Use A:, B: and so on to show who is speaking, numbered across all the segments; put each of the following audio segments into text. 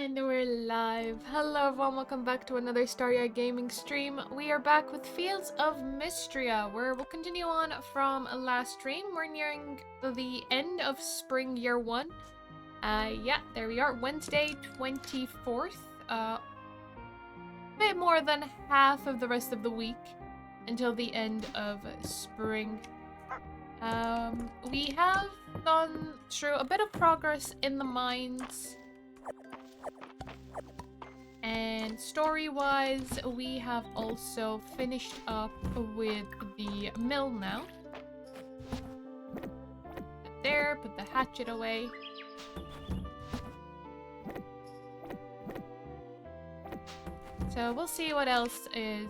A: And we're live. Hello everyone, welcome back to another Starry Gaming stream. We are back with Fields of Mistria, where we'll continue on from last stream. We're nearing the end of spring year 1. Yeah, there we are. Wednesday, 24th. A bit more than half of the rest of the week until the end of spring. We have gone through a bit of progress in the mines. And story-wise, we have also finished up with the mill now. Put there, put the hatchet away. So we'll see what else is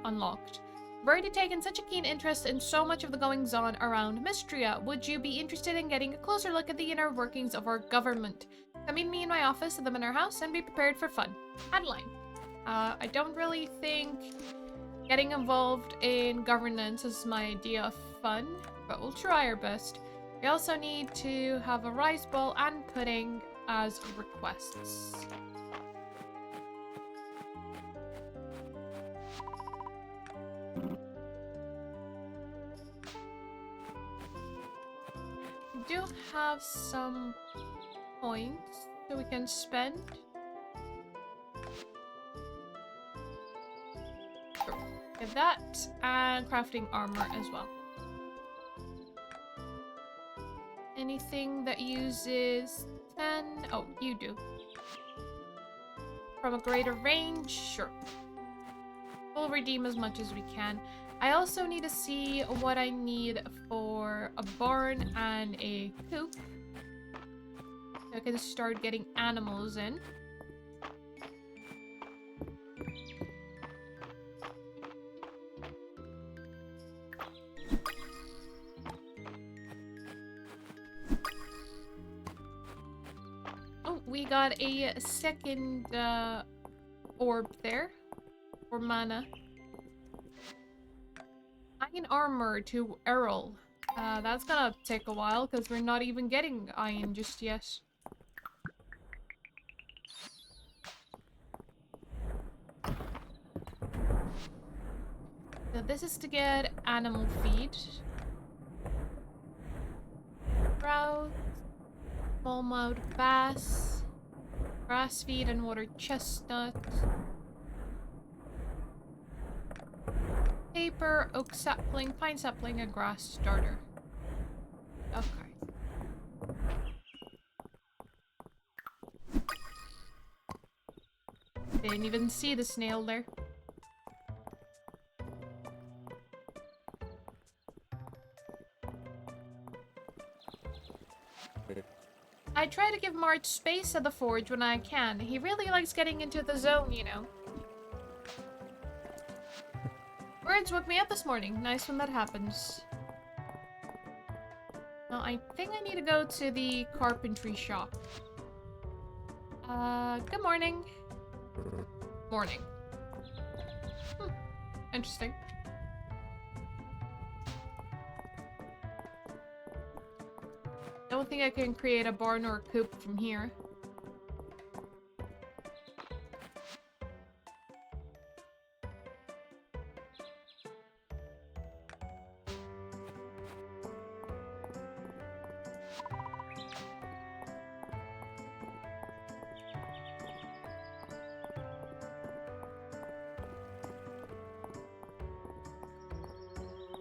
A: unlocked. We've already taken such a keen interest in so much of the goings-on around Mistria. Would you be interested in getting a closer look at the inner workings of our government? Come meet me in my office at the Manor House and be prepared for fun. Adeline. I don't really think getting involved in governance is my idea of fun, but we'll try our best. We also need to have a rice bowl and pudding as requests. We do have some points that we can spend. Sure. Get that and crafting armor as well. Anything that uses 10? Oh, you do. From a greater range? Sure. We'll redeem as much as we can. I also need to see what I need for a barn and a coop. I can start getting animals in. Oh, we got a second orb there for mana. Iron armor to Errol. That's gonna take a while because we're not even getting iron just yet. So this is to get animal feed. Trout, smallmouth bass, grass feed and water chestnut. Paper, oak sapling, pine sapling, and grass starter. Okay. Didn't even see the snail there. I try to give March space at the forge when I can. He really likes getting into the zone, you know. Words woke me up this morning. Nice when that happens. Well, I think I need to go to the carpentry shop. Good morning. Morning. Interesting. I don't think I can create a barn or a coop from here.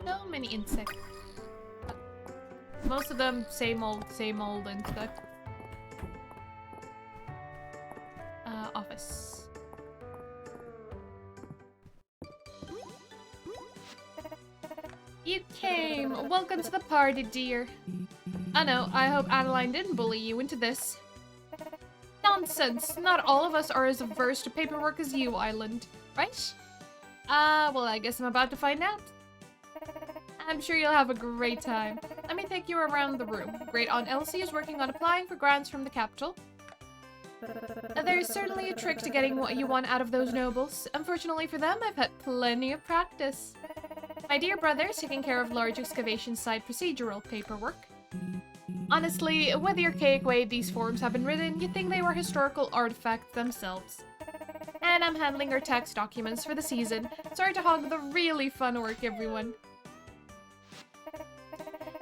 A: So many insects. Most of them same old and stuff. Office. You came! Welcome to the party, dear. I know, I hope Adeline didn't bully you into this. Nonsense! Not all of us are as averse to paperwork as you, Island. Right? Well, I guess I'm about to find out. I'm sure you'll have a great time. Let me take you around the room. Great Aunt Elsie is working on applying for grants from the capital. There's certainly a trick to getting what you want out of those nobles. Unfortunately for them, I've had plenty of practice. My dear brother is taking care of large excavation site procedural paperwork. Honestly, with the archaic way these forms have been written, you'd think they were historical artifacts themselves. And I'm handling our tax documents for the season. Sorry to hog the really fun work, everyone.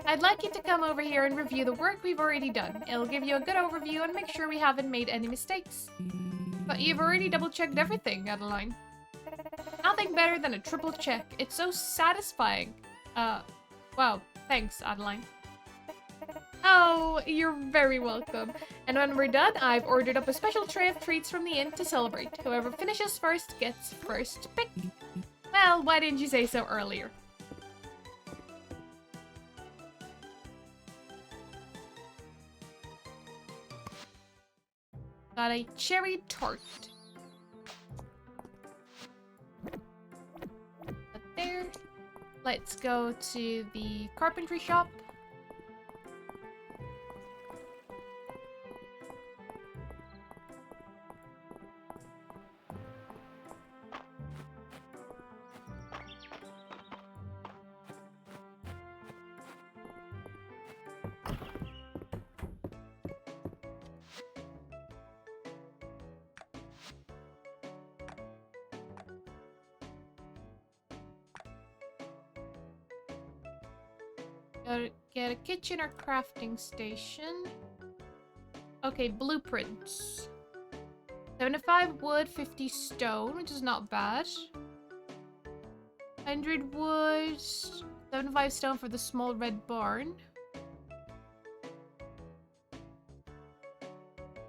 A: I'd like you to come over here and review the work we've already done. It'll give you a good overview and make sure we haven't made any mistakes. But you've already double-checked everything, Adeline. Nothing better than a triple check. It's so satisfying. Wow, thanks, Adeline. Oh, you're very welcome. And when we're done, I've ordered up a special tray of treats from the inn to celebrate. Whoever finishes first gets first pick. Well, why didn't you say so earlier? Got a cherry tart. Put there. Let's go to the carpentry shop. Gotta get a kitchen or crafting station. Okay, blueprints. 75 wood, 50 stone, which is not bad. 100 wood, 75 stone for the small red barn.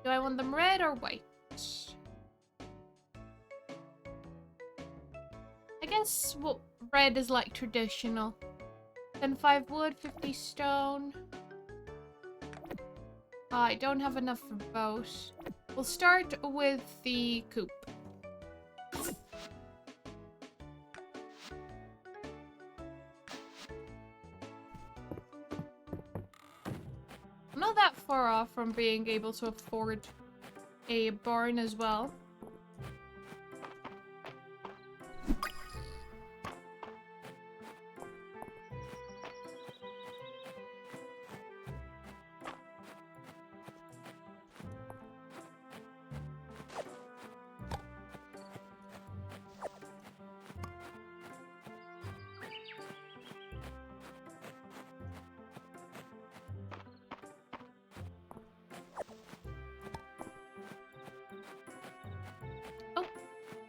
A: Do I want them red or white? I guess, well, red is like traditional. 75 wood, 50 stone. I don't have enough for both. We'll start with the coop. I'm not that far off from being able to afford a barn as well.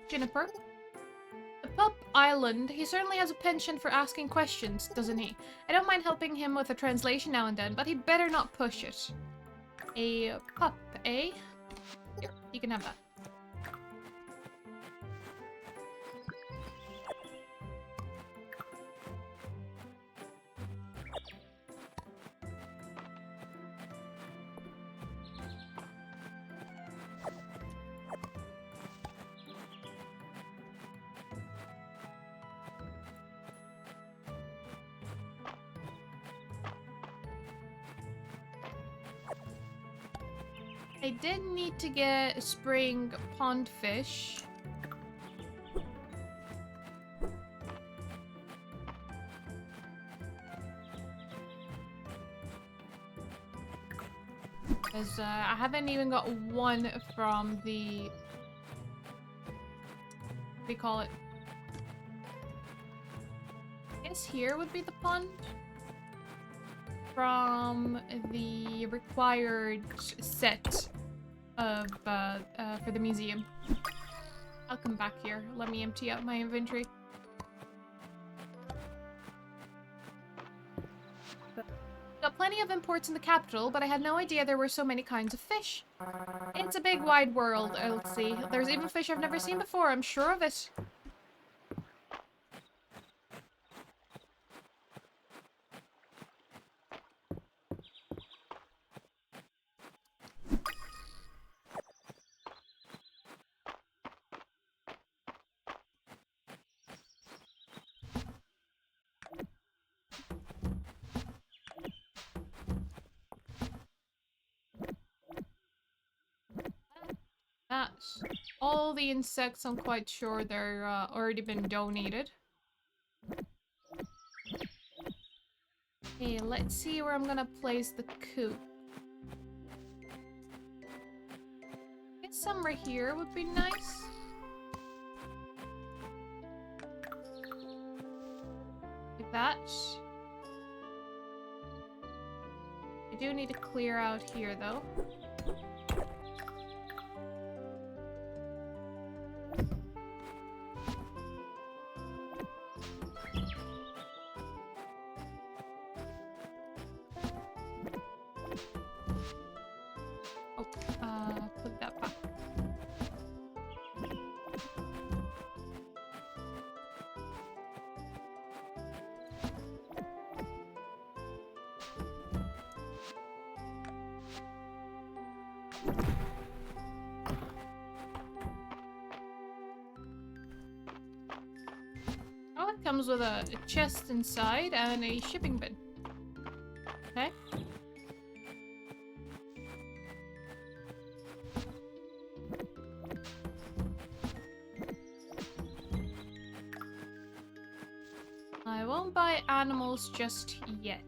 A: Juniper. The Pup Island. He certainly has a penchant for asking questions, doesn't he? I don't mind helping him with a translation now and then, but he'd better not push it. A pup, eh? Here, you can have that. I did need to get a spring pond fish. Because I haven't even got one from the... what do you call it? I guess here would be the pond. From the required set of for the museum. I'll come back here. Let me empty out my inventory. Got plenty of imports in the capital, but I had no idea there were so many kinds of fish. It's a big wide world, Elsie. There's even fish I've never seen before, I'm sure of it. That's all the insects. I'm quite sure they're already been donated. Okay, let's see where I'm gonna place the coop. Get some right here would be nice. Like that. I do need to clear out here, though. Put that back. Oh, it comes with a chest inside and a shipping bin. Okay. I won't buy animals just yet.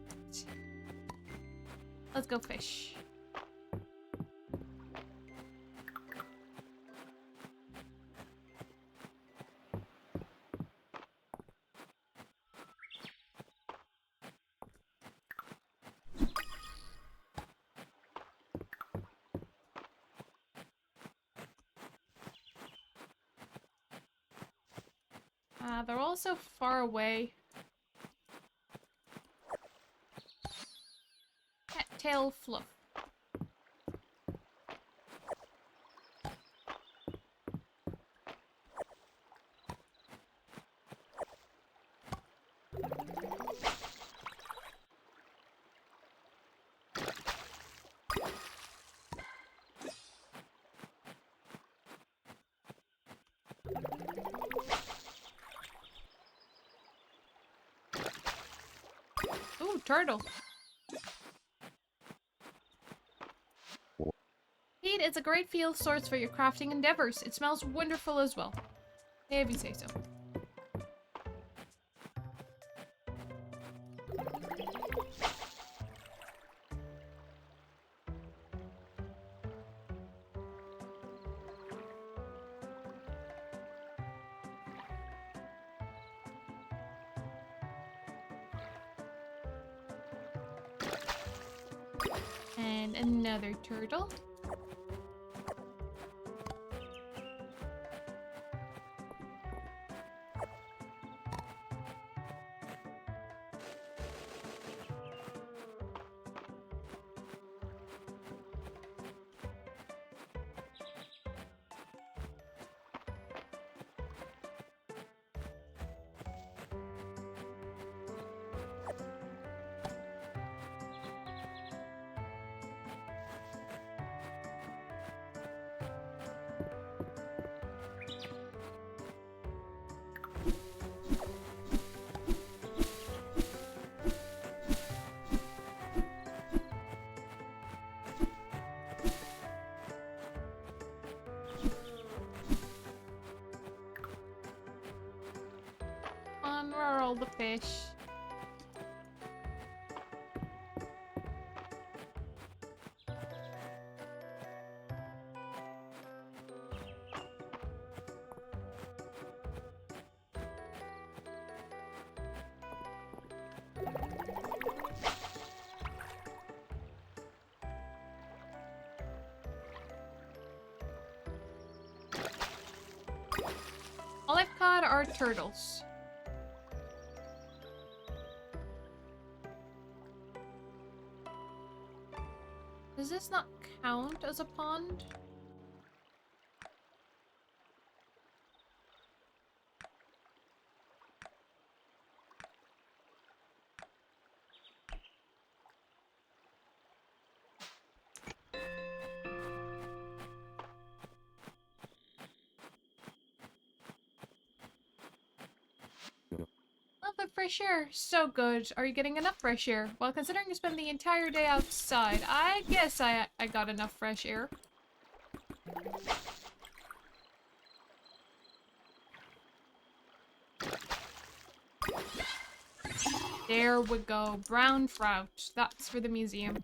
A: Let's go fish. They're all so far away. Cattail fluff. Ooh, turtle. Indeed, it's a great field source for your crafting endeavors. It smells wonderful as well. If you say so. And another turtle. Where are all the fish? All I've caught are turtles. Does this not count as a pond? Love the fresh air. So good. Are you getting enough fresh air? Well, considering you spend the entire day outside, I guess I got enough fresh air. There we go. Brown trout. That's for the museum.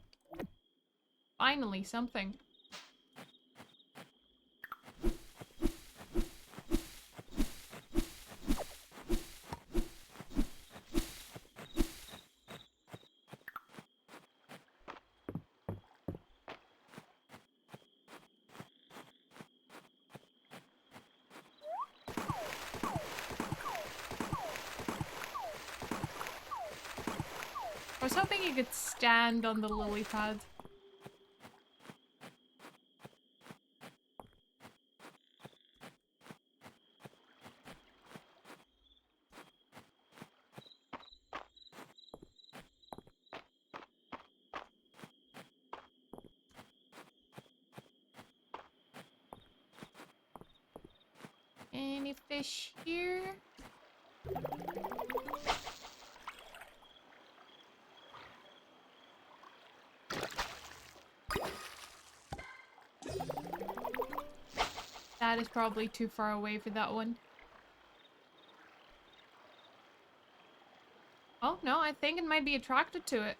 A: Finally, something. I was hoping you could stand on the lily pad. Any fish here? That is probably too far away for that one. Oh, no, I think it might be attracted to it.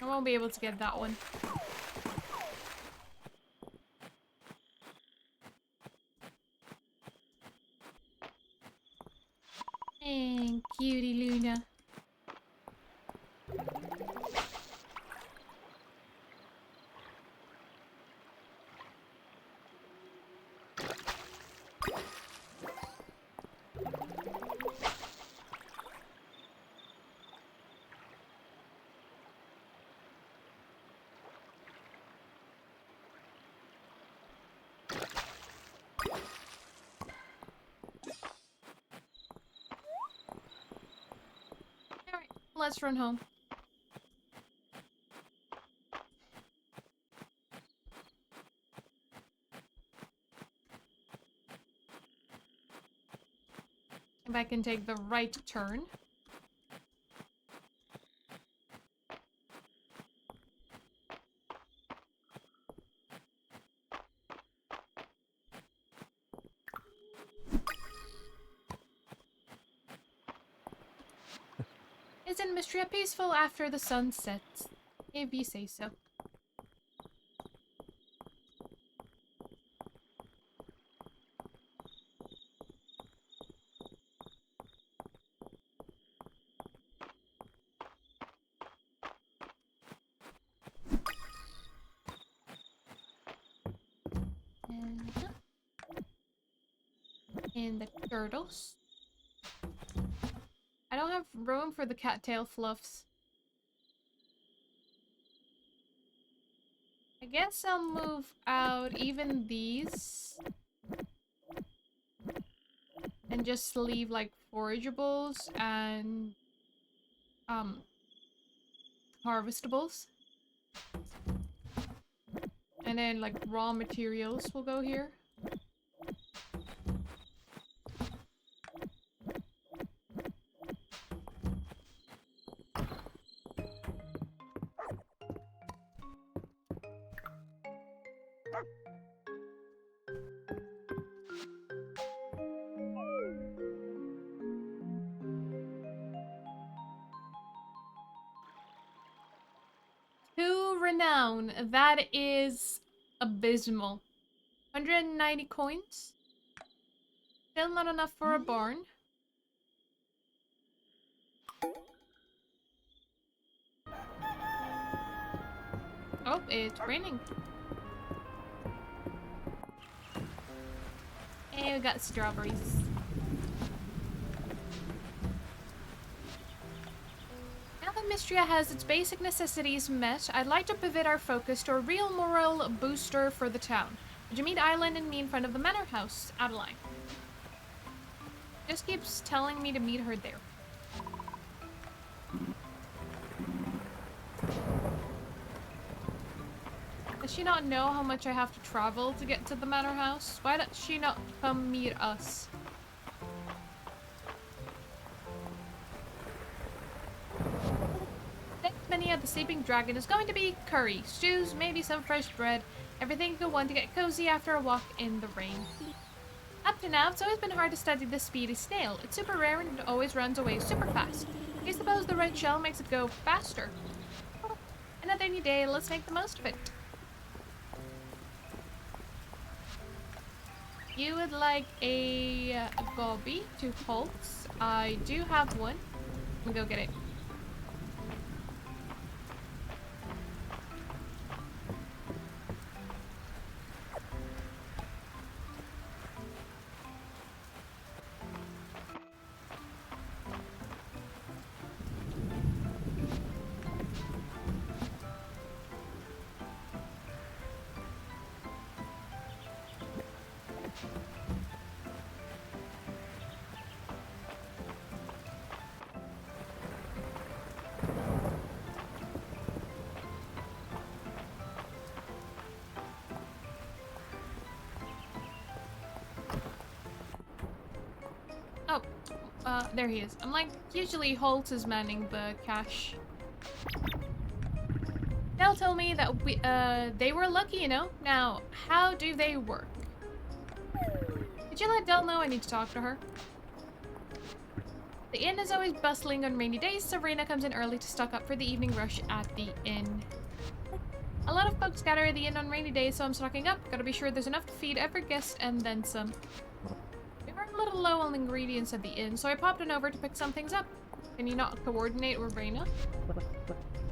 A: I won't be able to get that one. And cutie Luna. Alright, let's run home. If I can take the right turn. Isn't Mistria peaceful after the sun sets? If you say so. And the turtles. I don't have room for the cattail fluffs. I guess I'll move out even these. And just leave like forageables and harvestables. And then like raw materials will go here. To renown, that is abysmal. 190 coins? Still not enough for a barn. Oh, it's raining. And we got strawberries. Now that Mistria has its basic necessities met, I'd like to pivot our focus to a real morale booster for the town. Would you meet Island and me in front of the manor house, Adeline? Just keeps telling me to meet her there. Does she not know how much I have to travel to get to the manor house? Why does she not come meet us? Next menu at the Sleeping Dragon is going to be curry, stews, maybe some fresh bread, Everything you'll want to get cozy after a walk in the rain. Up to now, it's always been hard to study the speedy snail. It's super rare and it always runs away super fast. I suppose the red shell makes it go faster. Another new day, let's make the most of it. You would like a gobby, 2 holts. I do have one. I'm gonna go get it. There he is. I'm like, usually Holt is manning the cache. Del told me that they were lucky, you know? Now, how do they work? Could you let Del know I need to talk to her? The inn is always bustling on rainy days, so Rena comes in early to stock up for the evening rush at the inn. A lot of folks gather at the inn on rainy days, so I'm stocking up. Gotta be sure there's enough to feed every guest and then some. A little low on ingredients at the inn, so I popped on over to pick some things up. Can you not coordinate with Reyna?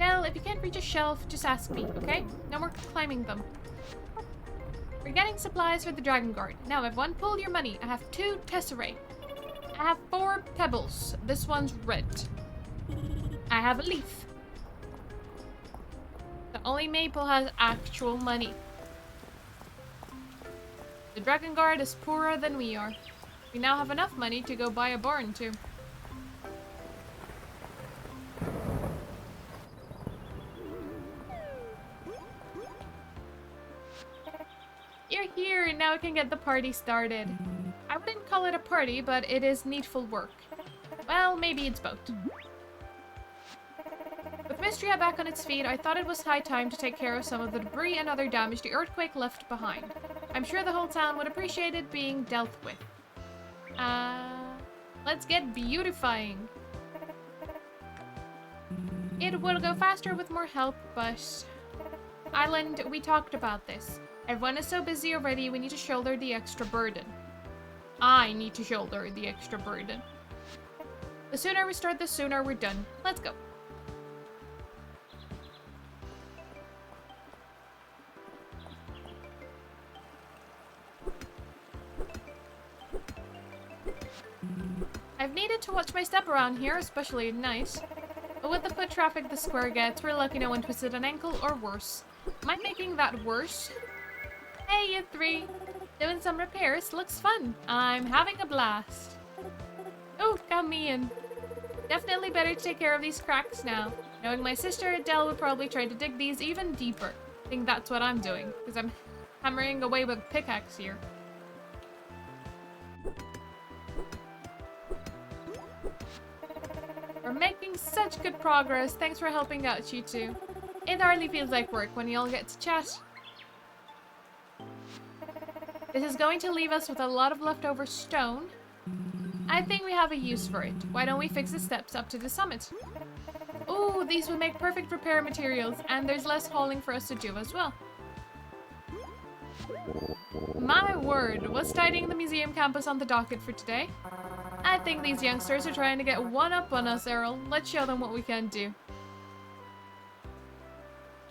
A: Well, if you can't reach a shelf, just ask me, okay? No more climbing them. We're getting supplies for the Dragon Guard. Now, everyone, pull your money. I have 2 tesserae. I have 4 pebbles. This one's red. I have a leaf. The only Maple has actual money. The Dragon Guard is poorer than we are. We now have enough money to go buy a barn, too. You're here, and now we can get the party started. I wouldn't call it a party, but it is needful work. Well, maybe it's both. With Mistria back on its feet, I thought it was high time to take care of some of the debris and other damage the earthquake left behind. I'm sure the whole town would appreciate it being dealt with. Let's get beautifying. It will go faster with more help, but... Island, we talked about this. Everyone is so busy already, we need to shoulder the extra burden. I need to shoulder the extra burden. The sooner we start, the sooner we're done. Let's go. I've needed to watch my step around here, especially at night. But with the foot traffic the square gets, we're lucky no one twisted an ankle or worse. Am I making that worse? Hey, you 3. Doing some repairs. Looks fun. I'm having a blast. Oh, got me in. Definitely better to take care of these cracks now. Knowing my sister Adele would probably try to dig these even deeper. I think that's what I'm doing, because I'm hammering away with a pickaxe here. We're making such good progress. Thanks for helping out, you 2. It hardly feels like work when you all get to chat. This is going to leave us with a lot of leftover stone. I think we have a use for it. Why don't we fix the steps up to the summit? Ooh, these would make perfect repair materials, and there's less hauling for us to do as well. My word, what's tidying the museum campus on the docket for today? I think these youngsters are trying to get one up on us, Errol. Let's show them what we can do.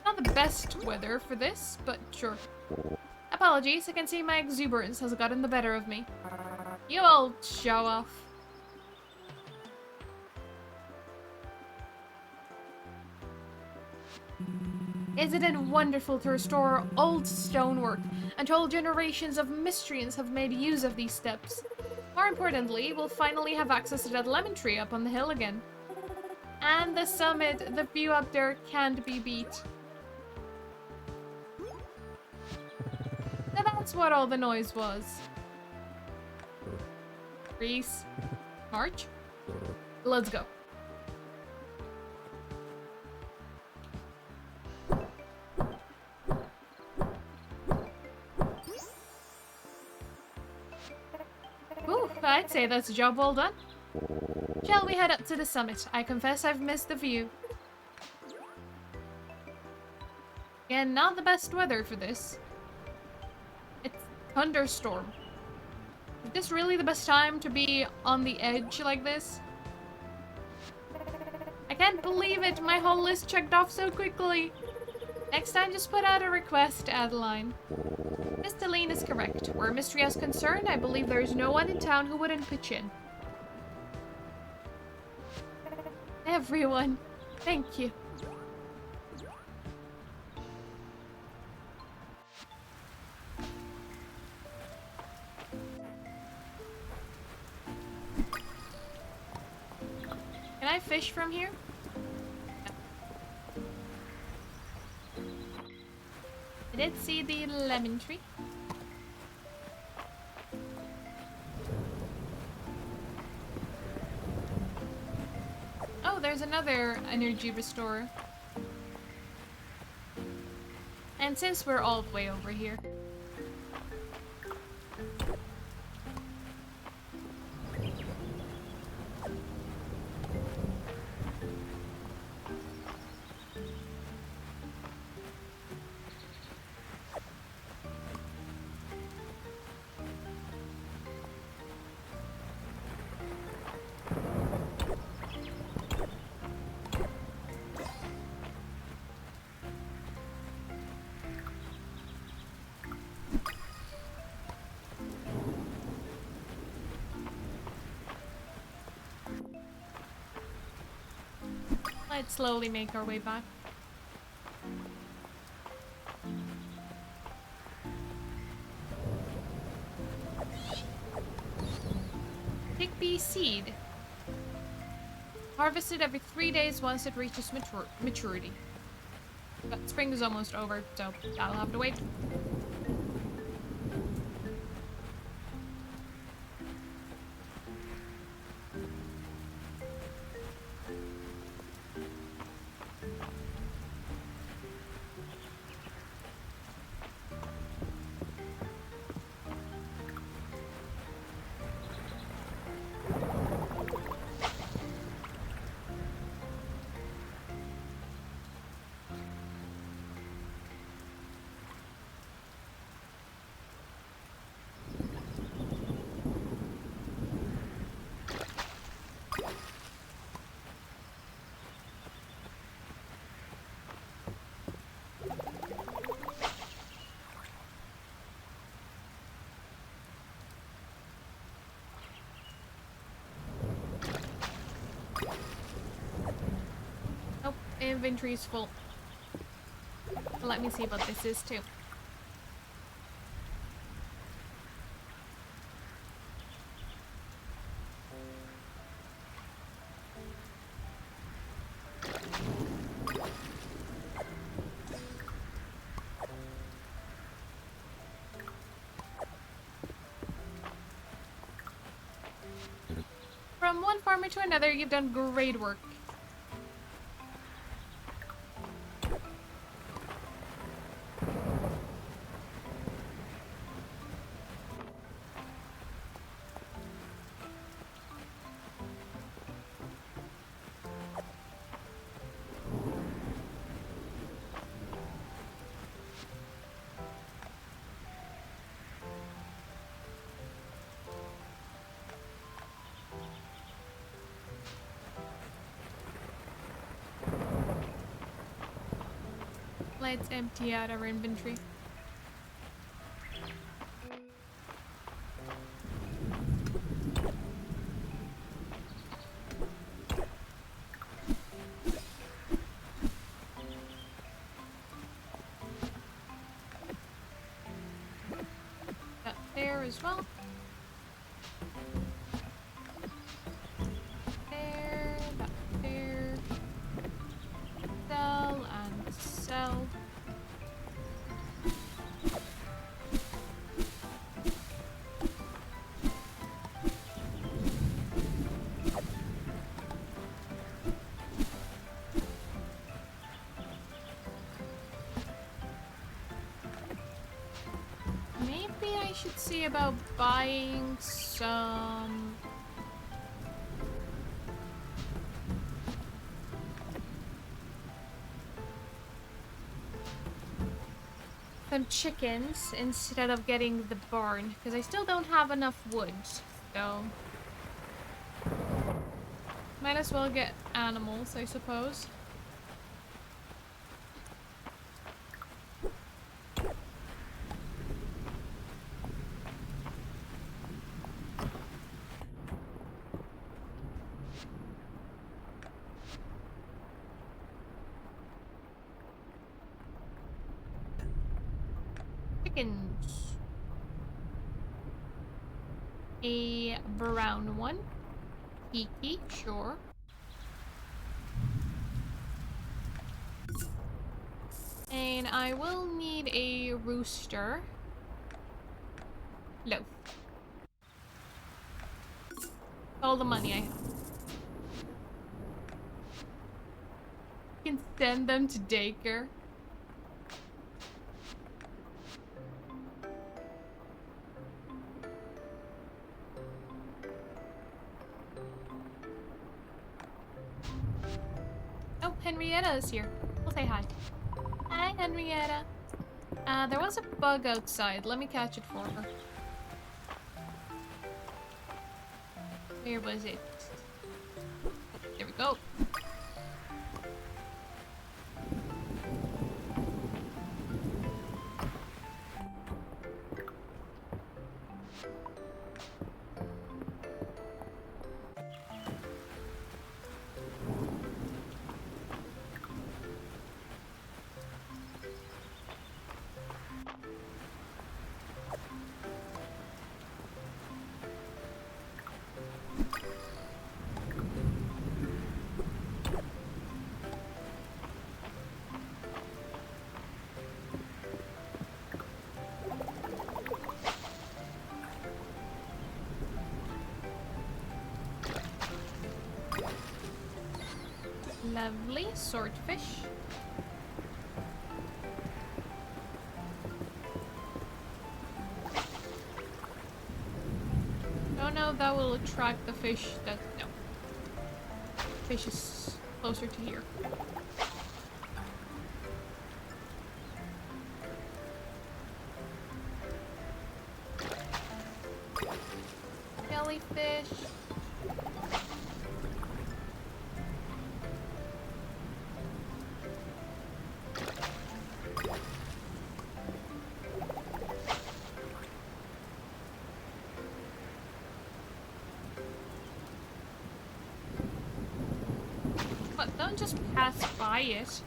A: Not the best weather for this, but sure. Apologies, I can see my exuberance has gotten the better of me. You old show-off. Isn't it wonderful to restore old stonework, and whole generations of Mistrians have made use of these steps? More importantly, we'll finally have access to that lemon tree up on the hill again. And the summit, the view up there can't be beat. So that's what all the noise was. Reese. March. Let's go. I'd say that's a job well done. Shall we head up to the summit? I confess I've missed the view. Again, not the best weather for this. It's thunderstorm. Is this really the best time to be on the edge like this? I can't believe it! My whole list checked off so quickly! Next time, just put out a request to Adeline. Miss Deline is correct. Where Mistria is concerned, I believe there is no one in town who wouldn't pitch in. Everyone, thank you. Can I fish from here? I did see the lemon tree. Oh, there's another energy restorer. And since we're all the way over here. Let's slowly make our way back. Chickpea seed. Harvested every 3 days once it reaches maturity. But spring is almost over, so that'll have to wait. Inventory is full. But let me see what this is too. From one farmer to another, you've done great work. Let's empty out our inventory. That there as well. There, that there. Sell and sell. Maybe I should see about buying some some chickens instead of getting the barn, because I still don't have enough wood, so might as well get animals, I suppose. Chickens. A brown one. Kiki, sure. And I will need a rooster. Loaf. All the money I have. You can send them to daycare. Oh, Henrietta is here. We'll say hi. Hi, Henrietta. There was a bug outside. Let me catch it for her. Where was it? There we go. Lovely swordfish. Oh no, that will attract the fish. That no. Fish is closer to here. Jellyfish. But don't just pass by it.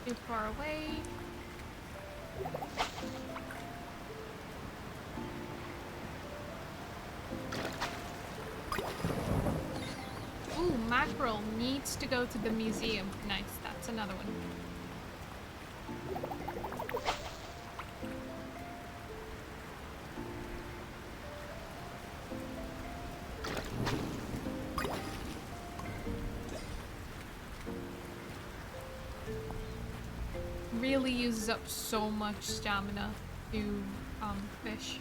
A: Too far away. Ooh, mackerel needs to go to the museum. Nice, that's another one. Really uses up so much stamina to fish.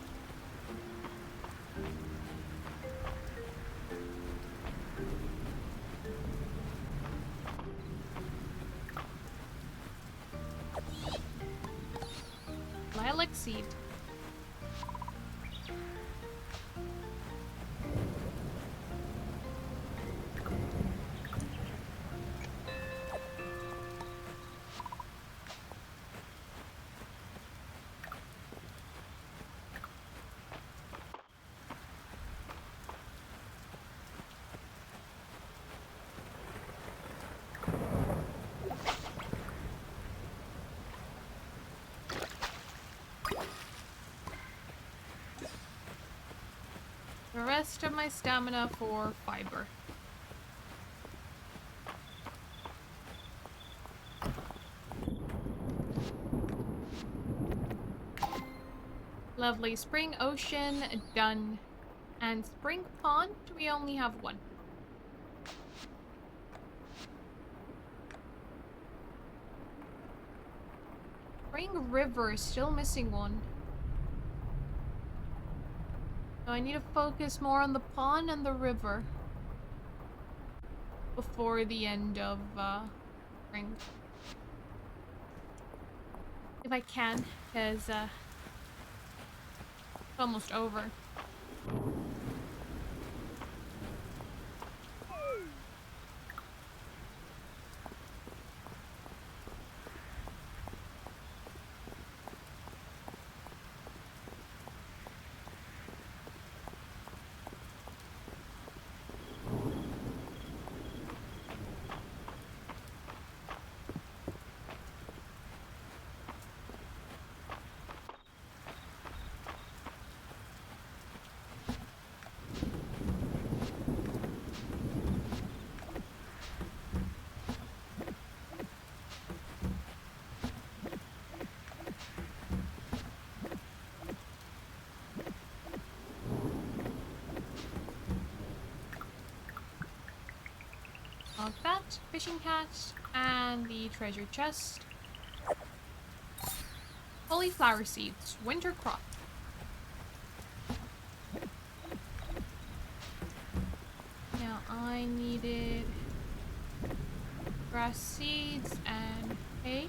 A: Lilac seed. The rest of my stamina for fiber. Lovely. Spring Ocean, done. And Spring Pond, we only have one. Spring River, still missing one. So I need to focus more on the pond and the river before the end of spring. If I can, because it's almost over. Of that, fishing hat, and the treasure chest. Cauliflower seeds, winter crop. Now I needed grass seeds and hay.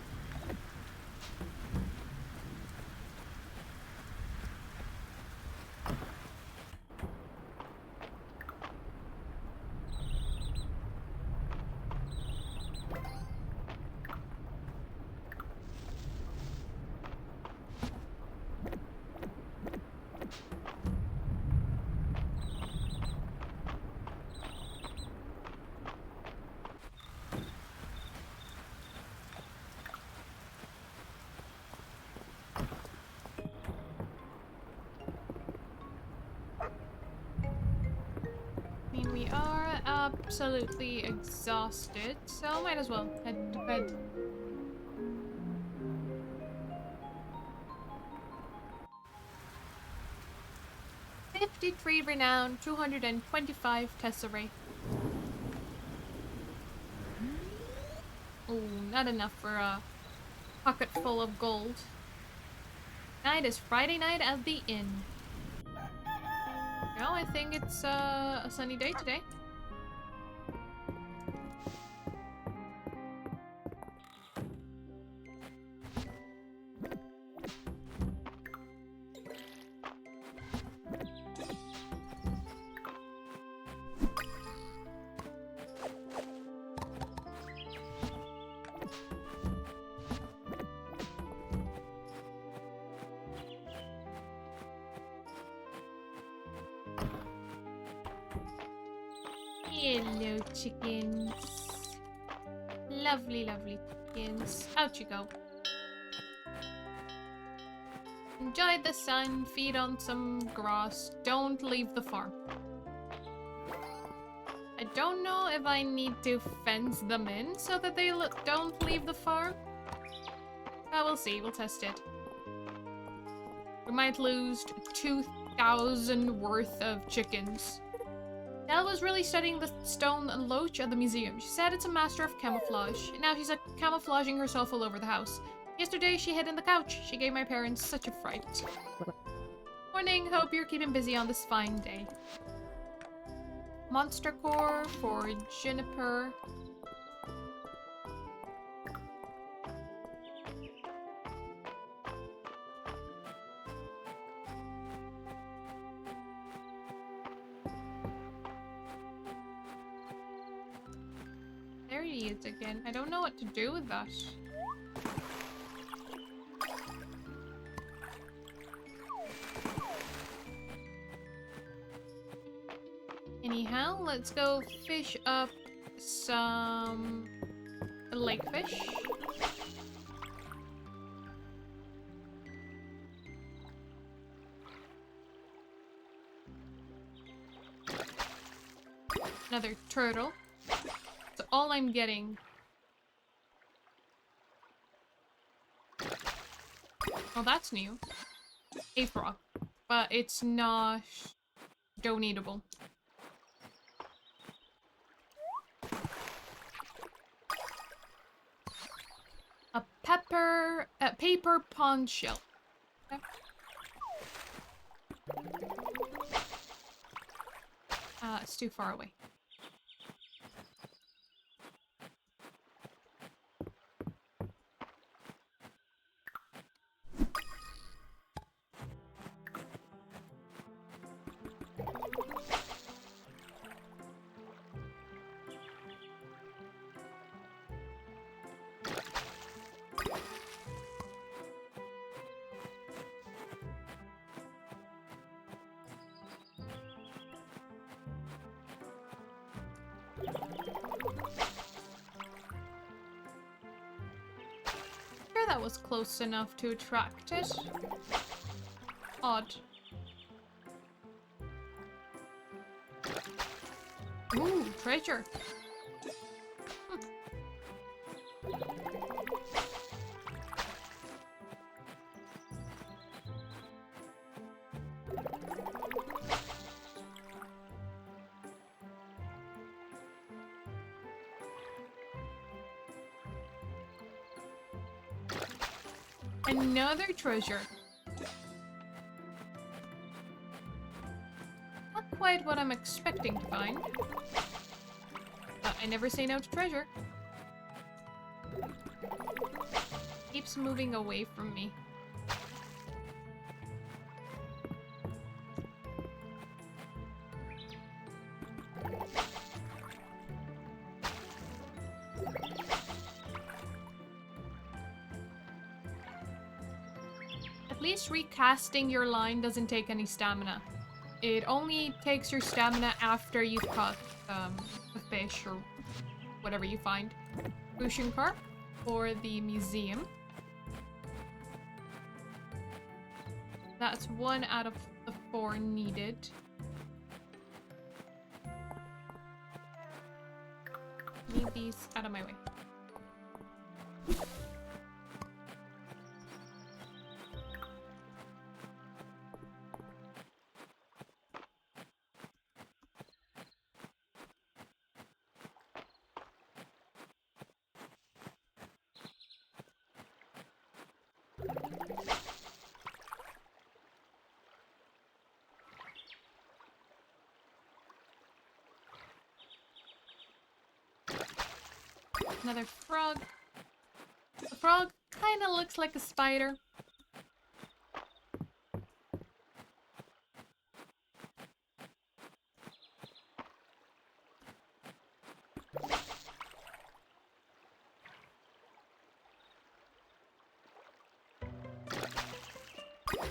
A: We are absolutely exhausted, so might as well head to bed. "53 renown, 225 tesserae. Oh, not enough for a pocket full of gold. Night is Friday night at the inn. No, I think it's a sunny day today. Hello, chickens. Lovely, lovely chickens. Out you go. Enjoy the sun, feed on some grass. Don't leave the farm. I don't know if I need to fence them in so that they don't leave the farm. But we'll see. We'll test it. We might lose 2,000 worth of chickens. Nell was really studying the stone loach at the museum. She said it's a master of camouflage. And now she's camouflaging herself all over the house. Yesterday she hid in the couch. She gave my parents such a fright. Morning, hope you're keeping busy on this fine day. Monster core for Juniper. There he is again. I don't know what to do with that. Anyhow, let's go fish up some lake fish. Another turtle. That's all I'm getting. Oh, that's new. a frog, but it's not donatable. A paper pond shell. Okay. It's too far away. That was close enough to attract it. Odd. Ooh, treasure. Another treasure. Not quite what I'm expecting to find. But I never say no to treasure. Keeps moving away from me. At least recasting your line doesn't take any stamina. It only takes your stamina after you've caught a fish or whatever you find. Ocean carp for the museum. That's 1 out of the 4 needed. Need these out of my way. Another frog. The frog kind of looks like a spider.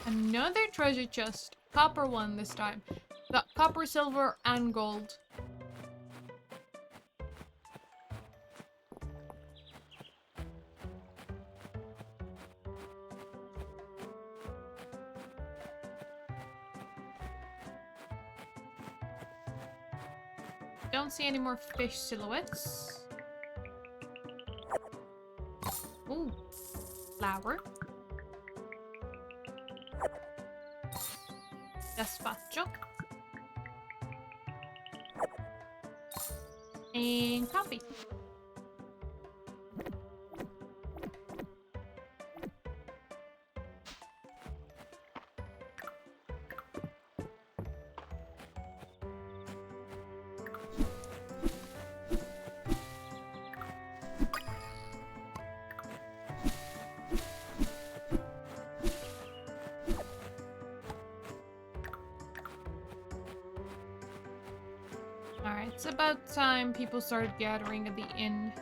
A: Another treasure chest. Copper one this time. Got copper, silver, and gold. Don't see any more fish silhouettes. Ooh, flower. Gazpacho. And coffee. Alright, it's about time people started gathering at the inn.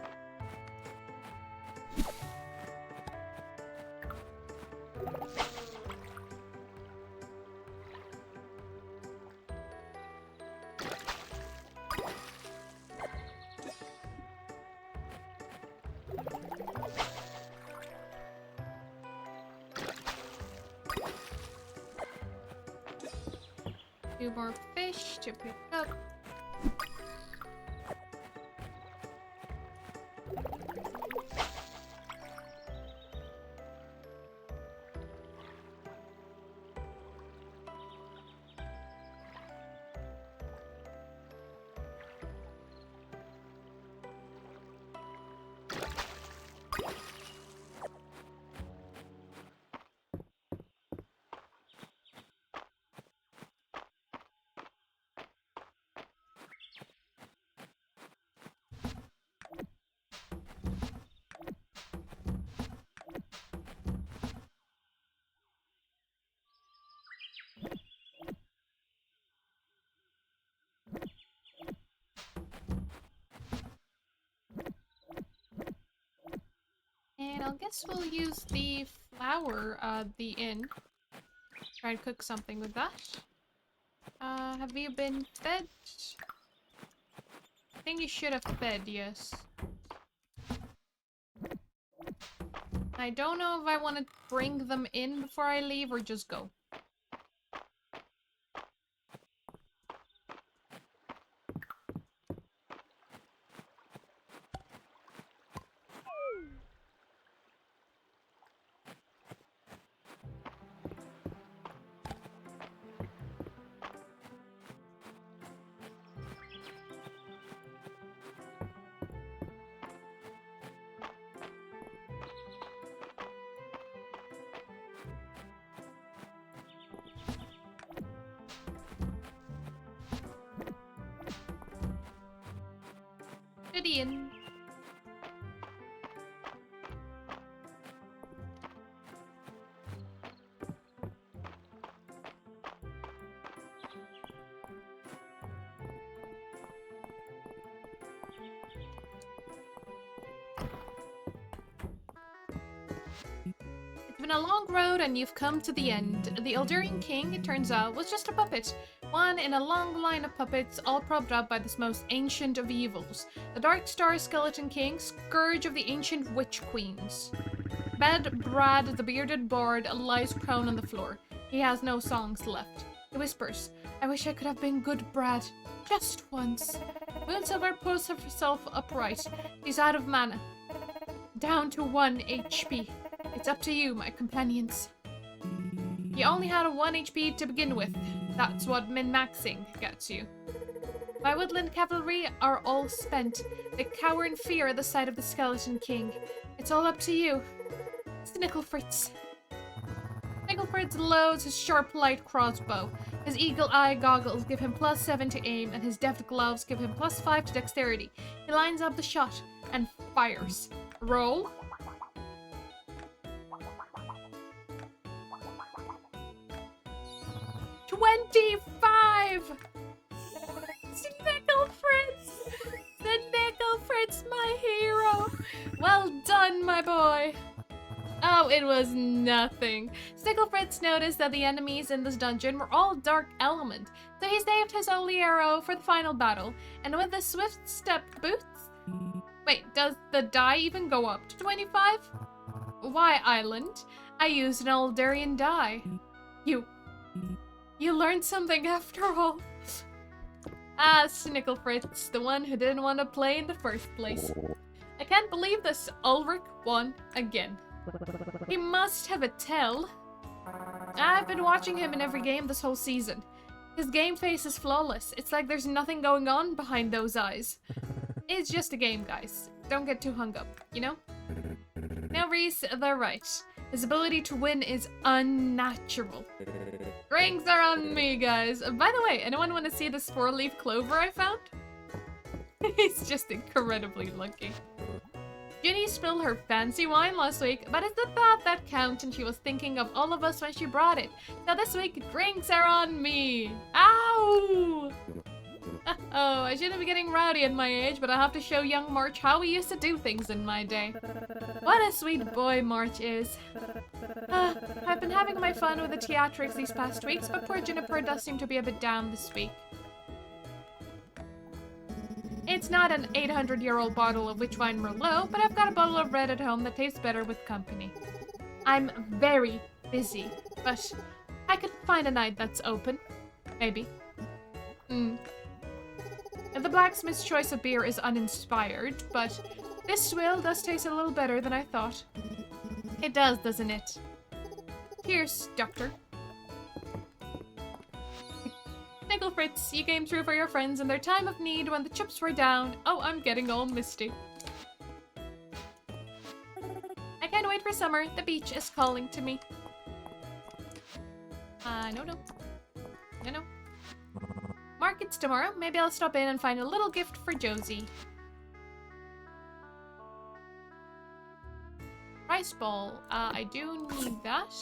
A: Two more fish to pick up. I guess we'll use the flour, the inn. Try and cook something with that. Have you been fed? I think you should have fed, yes. I don't know if I want to bring them in before I leave or just go. Gideon. It's been a long road and you've come to the end. The Eldurian king, it turns out, was just a puppet. One in a long line of puppets, all propped up by this most ancient of evils. The Dark Star Skeleton King, scourge of the ancient witch queens. Bed Brad, the bearded bard, lies prone on the floor. He has no songs left. He whispers, I wish I could have been good Brad. Just once. Moonsilver pulls herself upright. She's out of mana. Down to 1 HP. It's up to you, my companions. You only had a 1 HP to begin with. That's what min-maxing gets you. My woodland cavalry are all spent. They cower in fear at the sight of the Skeleton King. It's all up to you. Snicklefritz. Snicklefritz loads his sharp light crossbow. His eagle eye goggles give him +7 to aim, and his deft gloves give him +5 to dexterity. He lines up the shot and fires. Roll. $25! Snicklefritz! Snicklefritz, my hero! Well done, my boy! Oh, it was nothing. Snicklefritz noticed that the enemies in this dungeon were all dark element, so he saved his only arrow for the final battle, and with the swift step boots... Wait, does the die even go up to 25? Why, Island? I used an Eldurian die. You learned something after all. Ah, Snicklefritz, the one who didn't want to play in the first place. I can't believe this. Ulrich won again. He must have a tell. I've been watching him in every game this whole season. His game face is flawless. It's like there's nothing going on behind those eyes. It's just a game, guys. Don't get too hung up, you know? Now, Reese, they're right. His ability to win is unnatural. Rings are on me, guys. By the way, anyone want to see the 4-leaf clover I found? He's just incredibly lucky. Ginny spilled her fancy wine last week, but it's the thought that counts, and she was thinking of all of us when she brought it. Now this week, drinks are on me. Ow! Oh, I shouldn't be getting rowdy at my age, but I have to show young March how we used to do things in my day. What a sweet boy March is. I've been having my fun with the theatrics these past weeks, but poor Juniper does seem to be a bit down this week. It's not an 800-year-old bottle of witch wine Merlot, but I've got a bottle of red at home that tastes better with company. I'm very busy, but I could find a night that's open. Maybe. The blacksmith's choice of beer is uninspired, but this swill does taste a little better than I thought. It does, doesn't it? Cheers, Doctor. Snicklefritz, you came through for your friends in their time of need when the chips were down. Oh, I'm getting all misty. I can't wait for summer. The beach is calling to me. No. Market's tomorrow. Maybe I'll stop in and find a little gift for Josie. Rice ball. I do need that.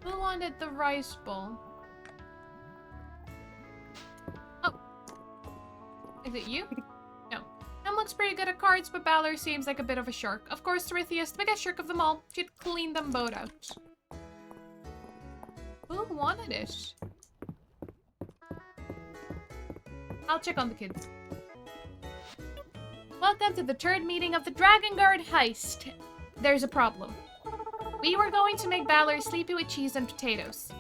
A: Who wanted the rice ball? Oh. Is it you? No. No looks pretty good at cards, but Balor seems like a bit of a shark. Of course, Dorithia's the biggest shark of them all. She'd clean them both out. Who wanted it? I'll check on the kids. Welcome to the third meeting of the Dragon Guard heist. There's a problem. We were going to make Balor sleepy with cheese and potatoes.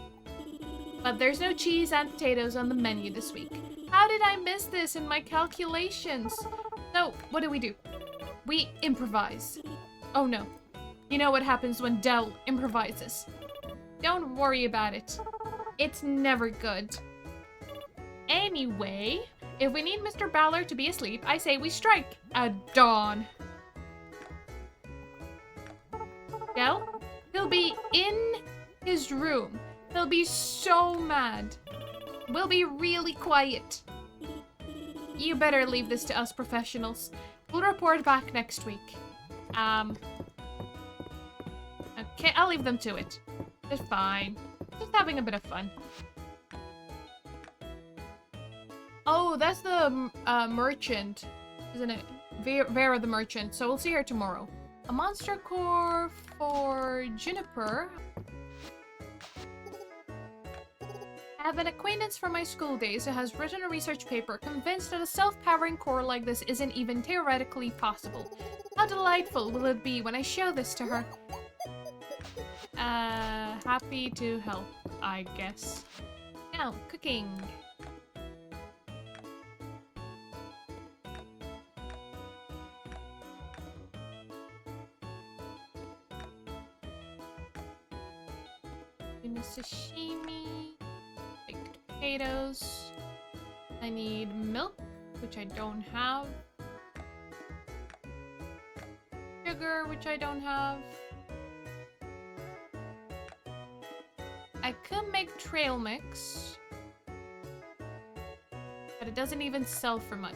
A: But there's no cheese and potatoes on the menu this week. How did I miss this in my calculations? So, what do? We improvise. Oh no. You know what happens when Del improvises. Don't worry about it. It's never good. Anyway, if we need Mr. Balor to be asleep, I say we strike at dawn. Del? He'll be in his room. He'll be so mad. We'll be really quiet. You better leave this to us professionals. We'll report back next week. Okay, I'll leave them to it. It's fine. Just having a bit of fun. Oh, that's the merchant, isn't it? Vera the merchant. So we'll see her tomorrow. A monster core for Juniper. I have an acquaintance from my school days who has written a research paper convinced that a self-powering core like this isn't even theoretically possible. How delightful will it be when I show this to her? Happy to help, I guess. Now, cooking. Tuna sashimi. Baked potatoes. I need milk, which I don't have. Sugar, which I don't have. I could make trail mix, but it doesn't even sell for much.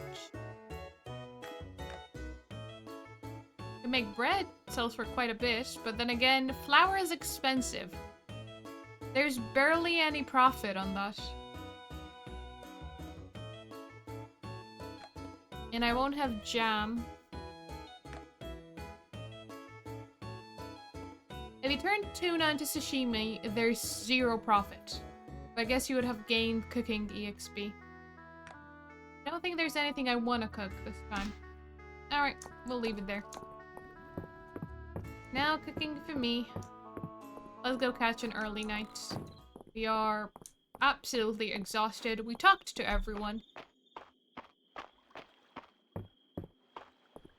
A: I could make bread, sells for quite a bit, but then again, flour is expensive. There's barely any profit on that. And I won't have jam. If you turn tuna into sashimi, there's zero profit. But I guess you would have gained cooking EXP. I don't think there's anything I want to cook this time. Alright, we'll leave it there. Now cooking for me. Let's go catch an early night. We are absolutely exhausted. We talked to everyone.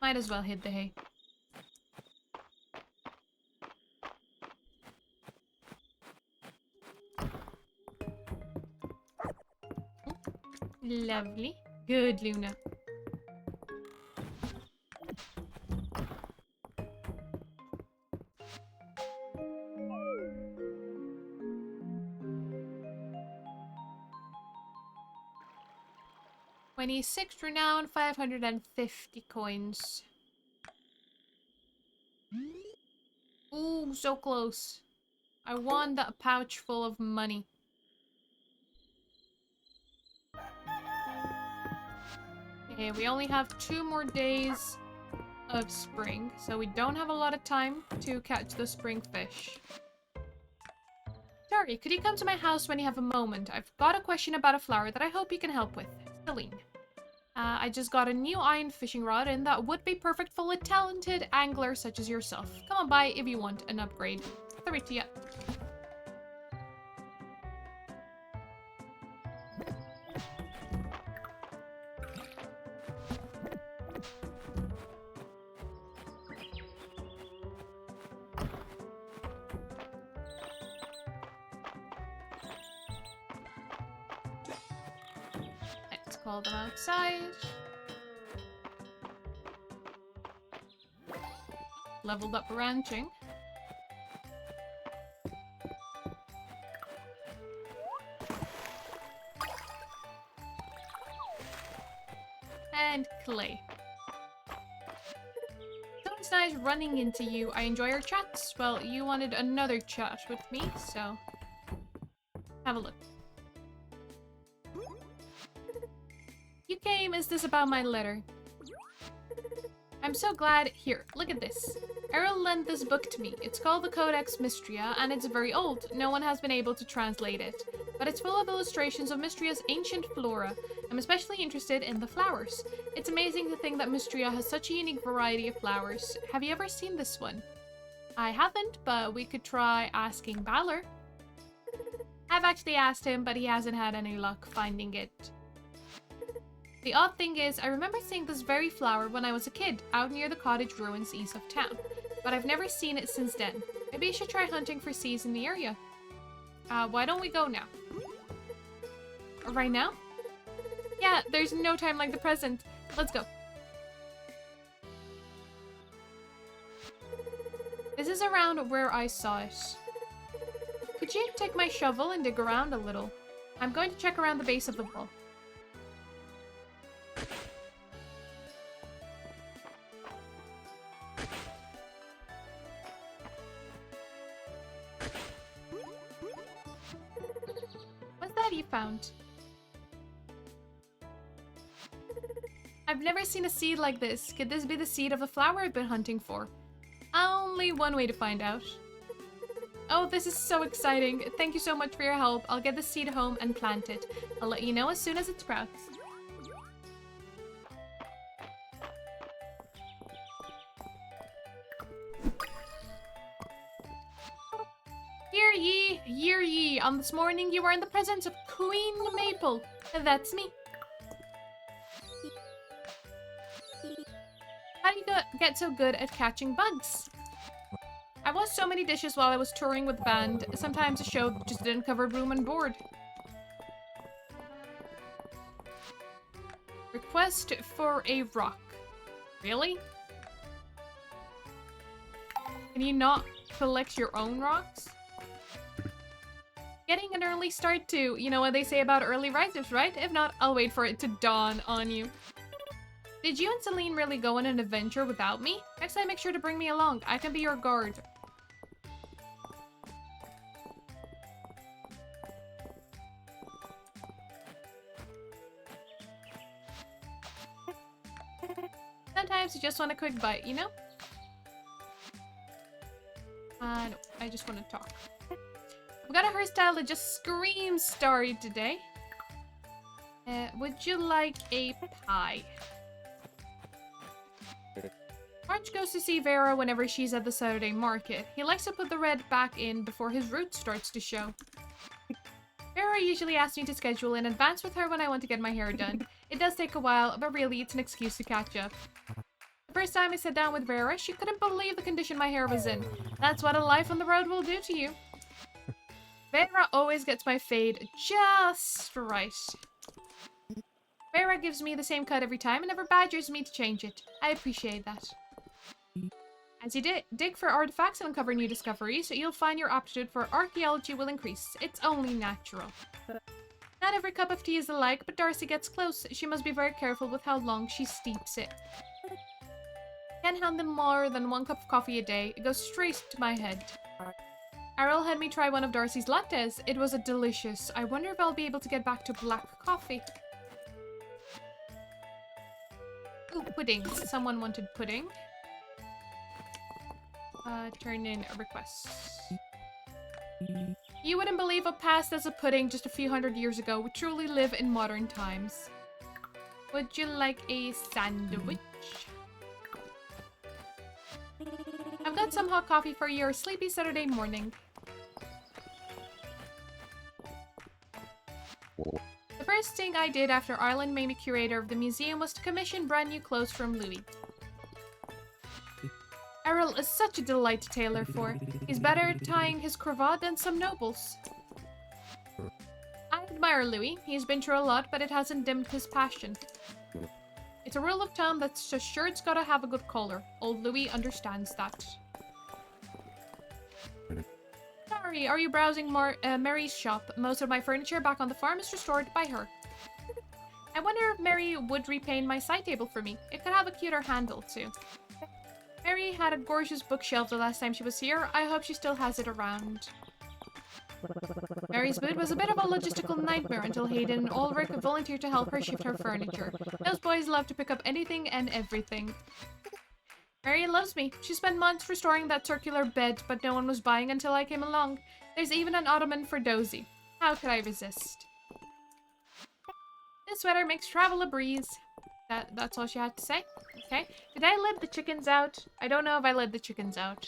A: Might as well hit the hay. Lovely. Good, Luna. $26 renown, 550 coins. Ooh, so close. I won that pouch full of money. Okay, we only have 2 more days of spring, so we don't have a lot of time to catch the spring fish. Sorry, could you come to my house when you have a moment? I've got a question about a flower that I hope you can help with. Celine. I just got a new iron fishing rod and that would be perfect for a talented angler such as yourself. Come on by if you want an upgrade. Tharitia. Call them outside. Leveled up ranching. And clay. So it's nice running into you. I enjoy our chats. Well, you wanted another chat with me, so have a look. You came, is this about my letter? I'm so glad. Here, look at this. Errol lent this book to me. It's called the Codex Mistria, and it's very old. No one has been able to translate it. But it's full of illustrations of Mistria's ancient flora. I'm especially interested in the flowers. It's amazing to think that Mistria has such a unique variety of flowers. Have you ever seen this one? I haven't, but we could try asking Balor. I've actually asked him, but he hasn't had any luck finding it. The odd thing is, I remember seeing this very flower when I was a kid, out near the cottage ruins east of town. But I've never seen it since then. Maybe I should try hunting for seeds in the area. Why don't we go now? Right now? Yeah, there's no time like the present. Let's go. This is around where I saw it. Could you take my shovel and dig around a little? I'm going to check around the base of the wall. What's that you found? I've never seen a seed like this. Could this be the seed of the flower I've been hunting for? Only one way to find out. Oh, this is so exciting. Thank you so much for your help. I'll get the seed home and plant it. I'll let you know as soon as it sprouts. Hear ye, hear ye. On this morning you are in the presence of Queen Maple. That's me. How do you get so good at catching bugs? I washed so many dishes while I was touring with the band. Sometimes the show just didn't cover room and board. Request for a rock. Really? Can you not collect your own rocks? Getting an early start too. You know what they say about early risers, right? If not, I'll wait for it to dawn on you. Did you and Celine really go on an adventure without me? Next time, make sure to bring me along. I can be your guard. Sometimes you just want a quick bite, you know? No, I just want to talk. I've got a hairstyle that just screams starry today. Would you like a pie? March goes to see Vera whenever she's at the Saturday market. He likes to put the red back in before his root starts to show. Vera usually asks me to schedule in advance with her when I want to get my hair done. It does take a while, but really it's an excuse to catch up. The first time I sat down with Vera, she couldn't believe the condition my hair was in. That's what a life on the road will do to you. Vera always gets my fade just right. Vera gives me the same cut every time and never badgers me to change it. I appreciate that. As you dig for artifacts and uncover new discoveries, you'll find your aptitude for archaeology will increase. It's only natural. Not every cup of tea is alike, but Darcy gets close. She must be very careful with how long she steeps it. Can't handle more than 1 cup of coffee a day. It goes straight to my head. Errol had me try one of Darcy's lattes. It was delicious. I wonder if I'll be able to get back to black coffee. Ooh, pudding. Someone wanted pudding. Turn in a request. You wouldn't believe what passed as a pudding just a few hundred years ago. We truly live in modern times. Would you like a sandwich? I've got some hot coffee for your sleepy Saturday morning. The first thing I did after Ireland made me curator of the museum was to commission brand new clothes from Louis. Errol is such a delight to tailor for. He's better at tying his cravat than some nobles. I admire Louis. He's been through a lot, but it hasn't dimmed his passion. It's a rule of thumb that's a shirt's gotta have a good collar. Old Louis understands that. Sorry, are you browsing Mary's shop? Most of my furniture back on the farm is restored by her. I wonder if Mary would repaint my side table for me. It could have a cuter handle, too. Mary had a gorgeous bookshelf the last time she was here. I hope she still has it around. Mary's boot was a bit of a logistical nightmare until Hayden and Ulrich volunteered to help her shift her furniture. Those boys love to pick up anything and everything. Mary loves me. She spent months restoring that circular bed, but no one was buying until I came along. There's even an ottoman for Dozy. How could I resist? This sweater makes travel a breeze. That's all she had to say. Okay. Did I let the chickens out? I don't know if I let the chickens out.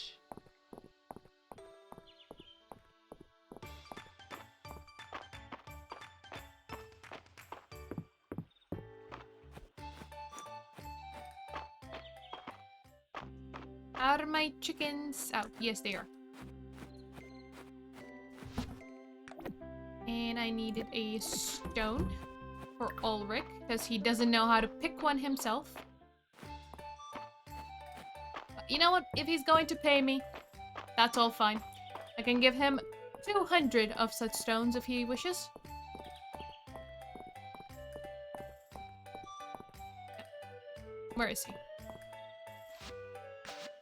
A: Are my chickens out? Yes, they are. And I needed a stone for Ulrich, because he doesn't know how to pick one himself. You know what? If he's going to pay me, that's all fine. I can give him 200 of such stones if he wishes. Where is he?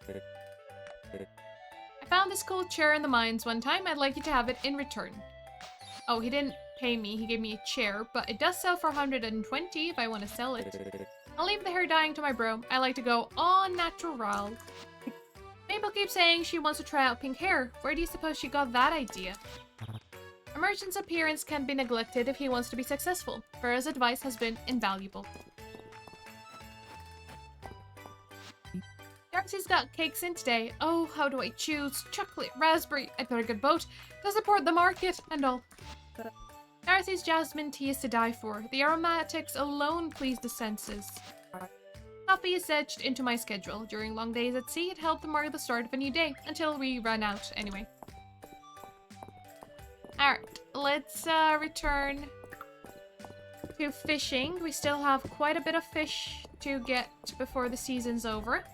A: I found this cool chair in the mines one time. I'd like you to have it in return. Oh, he didn't pay me. He gave me a chair, but it does sell for 120 if I want to sell it. I'll leave the hair dyeing to my bro. I like to go all natural. Mabel keeps saying she wants to try out pink hair. Where do you suppose she got that idea? A merchant's appearance can't be neglected if he wants to be successful. Vera's advice has been invaluable. Darcy's got cakes in today. Oh, how do I choose? Chocolate, raspberry. I better get both to support the market and all. Darcy's jasmine tea is to die for. The aromatics alone please the senses. Coffee is etched into my schedule. During long days at sea, it helped mark the start of a new day. Until we run out, anyway. Alright, let's return to fishing. We still have quite a bit of fish to get before the season's over.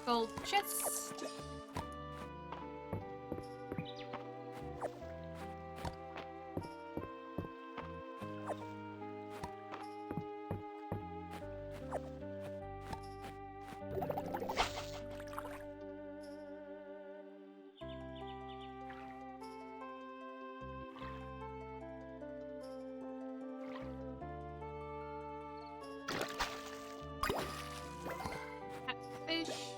A: Gold chest. Catfish.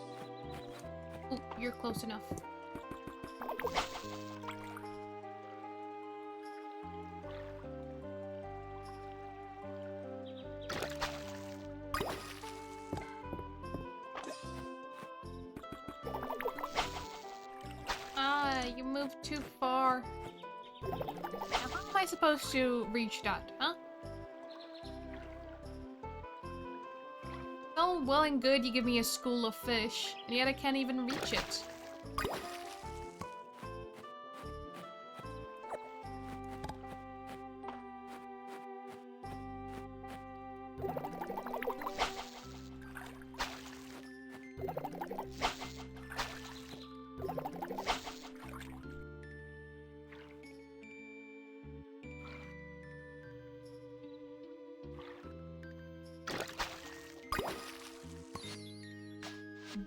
A: Oh, you're close enough. Ah, you moved too far. Now, how am I supposed to reach that, huh? Oh, well and good you give me a school of fish, and yet I can't even reach it.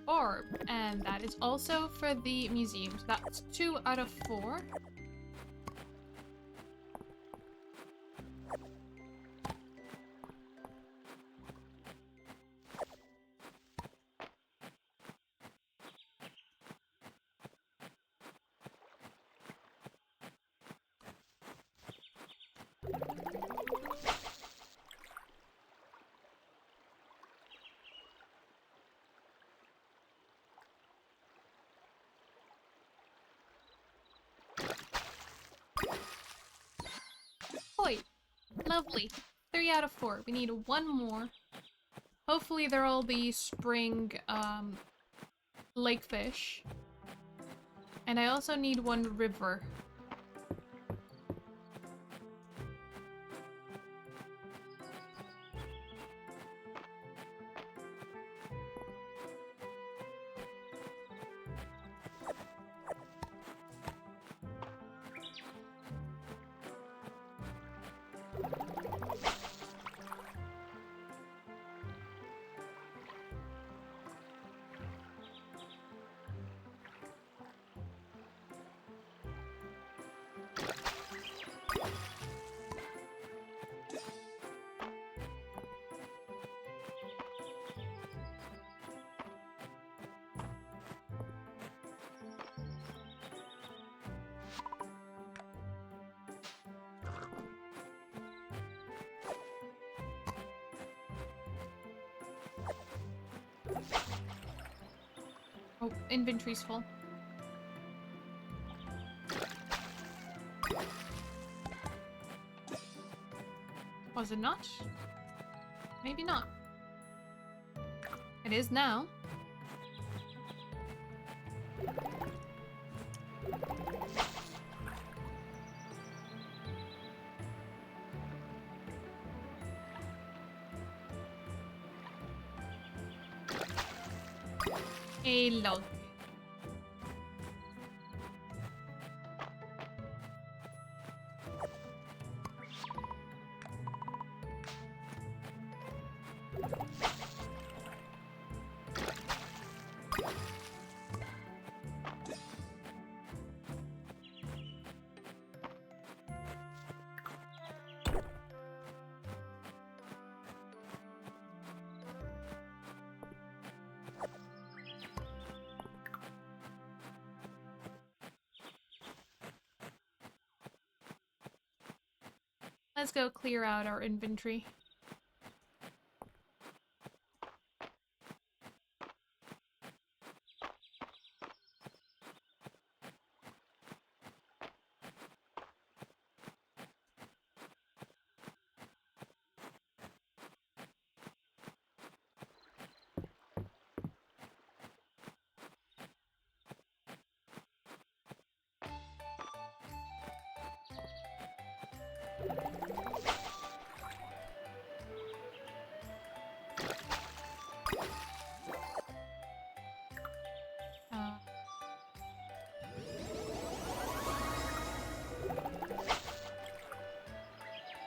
A: Orb, and that is also for the museum. So that's 2 out of 4. Oi, lovely. 3 out of 4. We need one more. Hopefully they're all the spring lake fish. And I also need one river. Oh, inventory's full. Was it not? Maybe not. It is now. A log. Let's go clear out our inventory.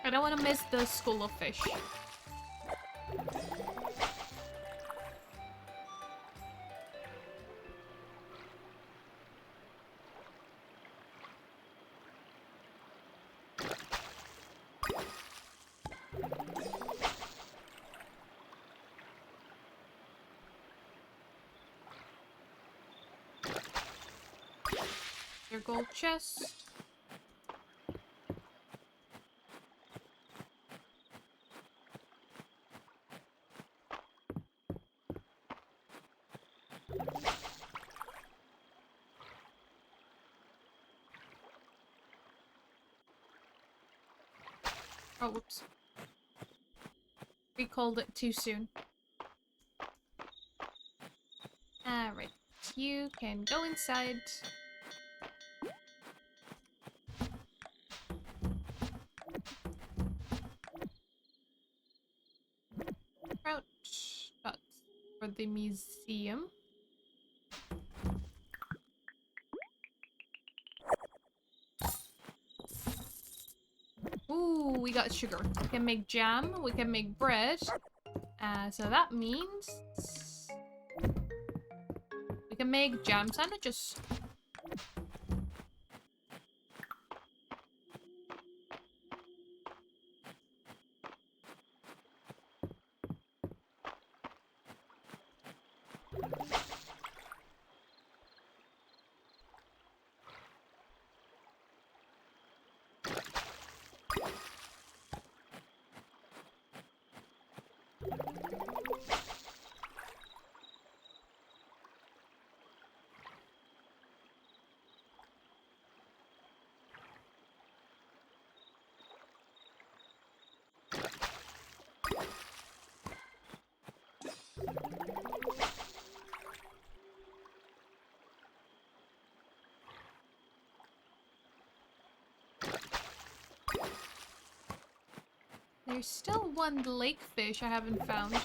A: I don't want to miss the school of fish. Your gold chest. Oh, whoops. We called it too soon. Alright. You can go inside. Crouch. That's for the museum. Ooh, we got sugar. We can make jam. We can make bread. So that means we can make jam sandwiches. There's still one lake fish I haven't found.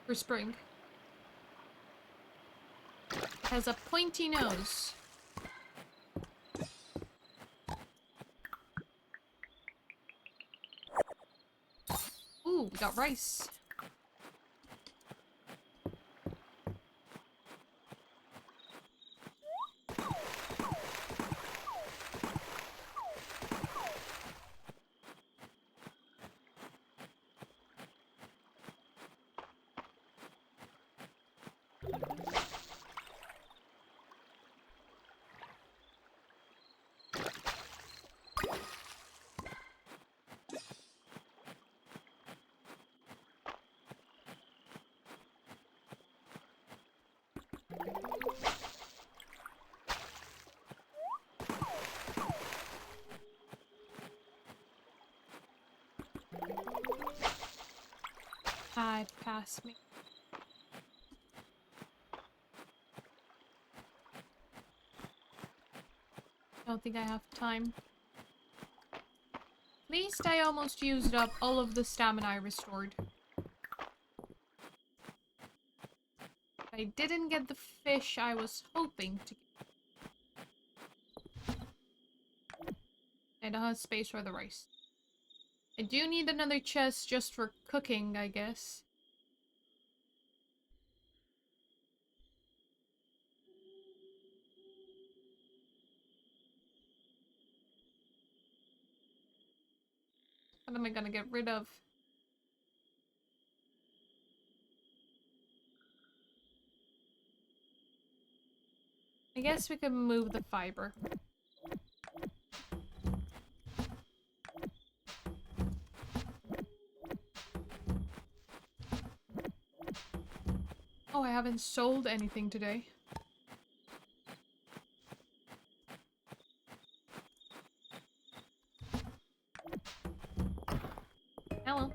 A: For spring. It has a pointy nose. Ooh, we got rice. I'd pass me. Don't think I have time. At least I almost used up all of the stamina I restored. I didn't get the fish I was hoping to get. I don't have space for the rice. I do need another chest just for cooking, I guess. What am I gonna get rid of? I guess we could move the fiber. Oh, I haven't sold anything today. Hello.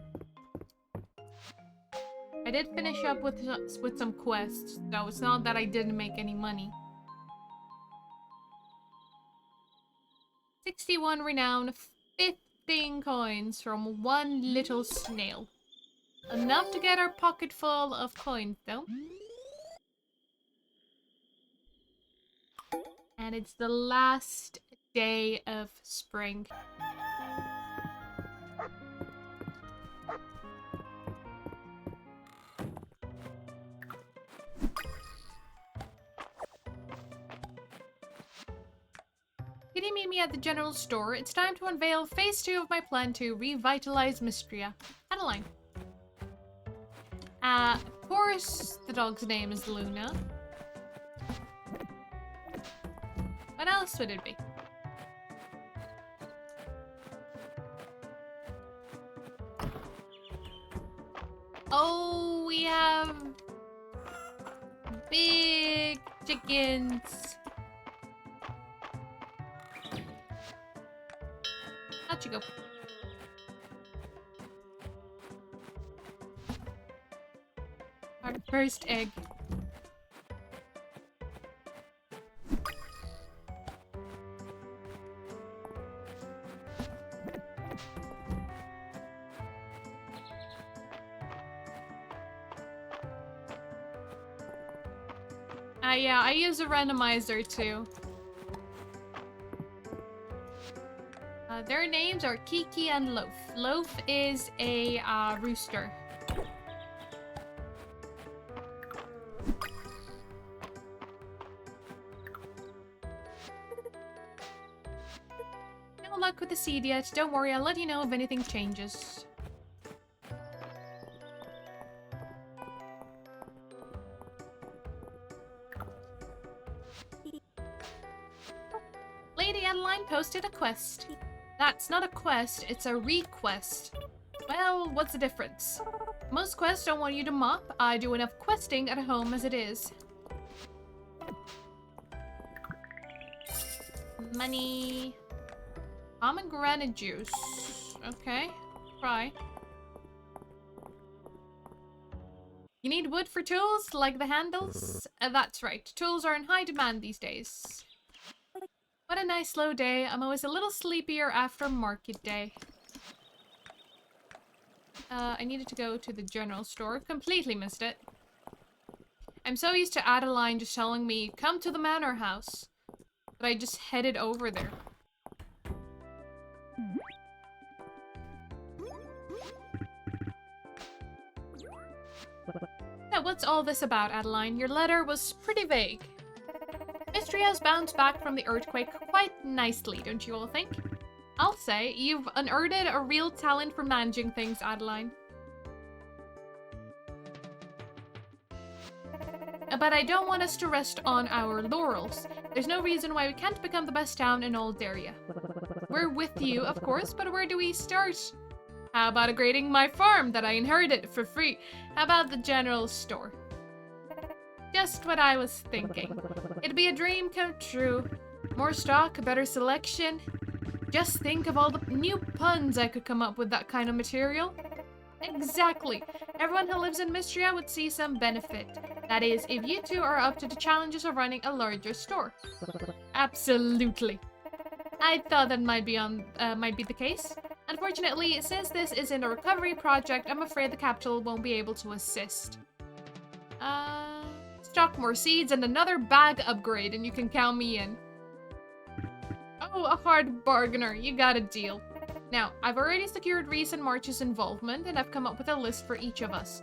A: I did finish up with some quests, so it's not that I didn't make any money. 61 renown, 15 coins from one little snail. Enough to get our pocket full of coins, though. And it's the last day of spring. Can you meet me at the general store? It's time to unveil phase 2 of my plan to revitalize Mistria. Adeline. Of course the dog's name is Luna. What else would it be? Oh, we have big chickens. Out you go. Our first egg. Yeah, I use a randomizer too. Their names are Kiki and Loaf. Loaf is a rooster. No luck with the seed yet. Don't worry, I'll let you know if anything changes. Lady Adeline posted a quest. That's not a quest, it's a request. Well, what's the difference? Most quests don't want you to mop. I do enough questing at home as it is. Money. Pomegranate juice. Okay, try. You need wood for tools, like the handles? That's right, tools are in high demand these days. What a nice slow day. I'm always a little sleepier after market day. I needed to go to the general store. Completely missed it. I'm so used to Adeline just telling me, come to the manor house. But I just headed over there. Now, what's all this about, Adeline? Your letter was pretty vague. Mistria's bounced back from the earthquake quite nicely, don't you all think? I'll say, you've unearthed a real talent for managing things, Adeline. But I don't want us to rest on our laurels. There's no reason why we can't become the best town in all Daria. We're with you, of course, but where do we start? How about upgrading my farm that I inherited for free? How about the general store? Just what I was thinking. It'd be a dream come true. More stock, a better selection. Just think of all the new puns I could come up with that kind of material. Exactly. Everyone who lives in Mistria would see some benefit. That is, if you two are up to the challenges of running a larger store. Absolutely. I thought that might be the case. Unfortunately, since this isn't a recovery project, I'm afraid the capital won't be able to assist. Stock more seeds and another bag upgrade, and you can count me in. Oh, a hard bargainer. You got a deal. Now, I've already secured Reese and March's involvement, and I've come up with a list for each of us.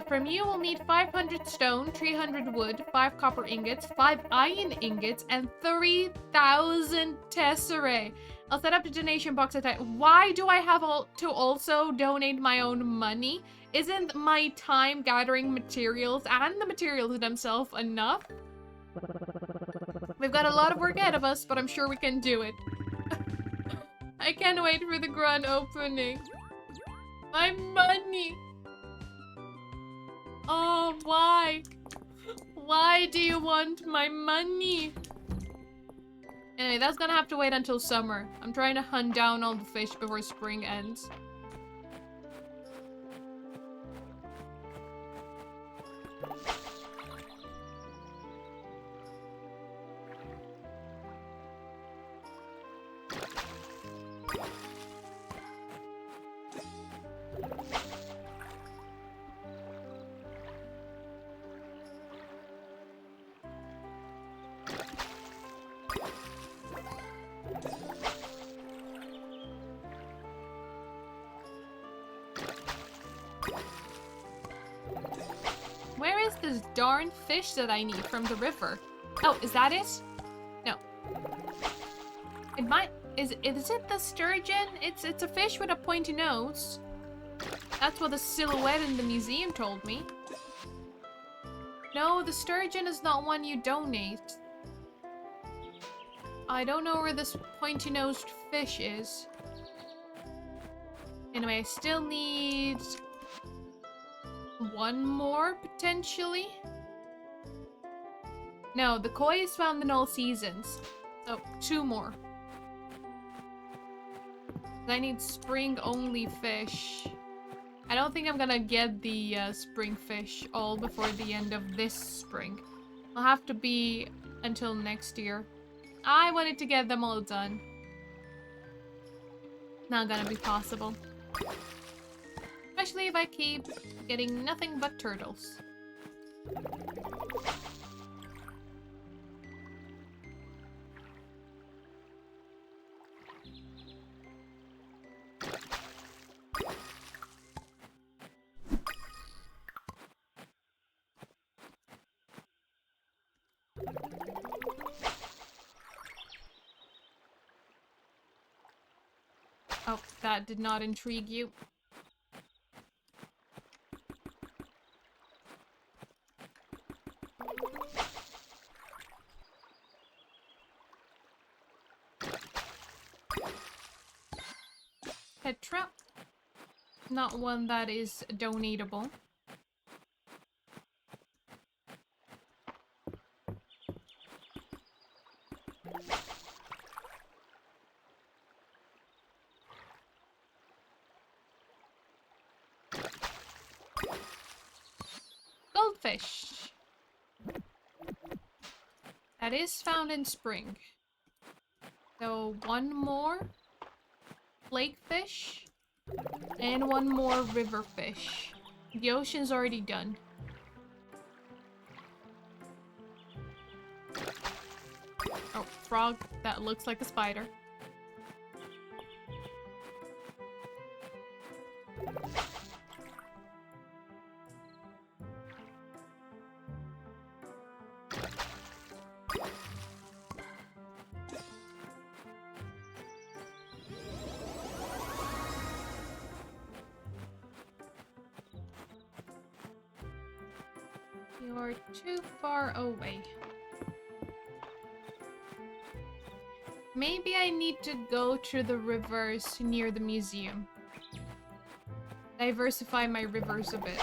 A: From you, we'll need 500 stone, 300 wood, 5 copper ingots, 5 iron ingots, and 3,000 tesserae. I'll set up the donation box at that. Why do I have to also donate my own money? Isn't my time gathering materials and the materials themselves enough? We've got a lot of work ahead of us, but I'm sure we can do it. I can't wait for the grand opening. My money! Oh, why? Why do you want my money? Anyway, that's gonna have to wait until summer. I'm trying to hunt down all the fish before spring ends. Where is this darn fish that I need from the river? Oh, is that it? No. It might... Is it the sturgeon? It's a fish with a pointy nose. That's what the silhouette in the museum told me. No, the sturgeon is not one you donate. I don't know where this pointy-nosed fish is. Anyway, I still need... one more, potentially? No, the koi is found in all seasons. So, 2 more. I need spring-only fish. I don't think I'm gonna get the spring fish all before the end of this spring. I'll have to be until next year. I wanted to get them all done. Not gonna be possible. Especially if I keep getting nothing but turtles. Oh, that did not intrigue you. Petra. Not one that is donatable. Goldfish. That is found in spring. So 1 more. Lakefish. And one more river fish. The ocean's already done. Oh, frog that looks like a spider. You're too far away. Maybe I need to go to the rivers near the museum. Diversify my rivers a bit.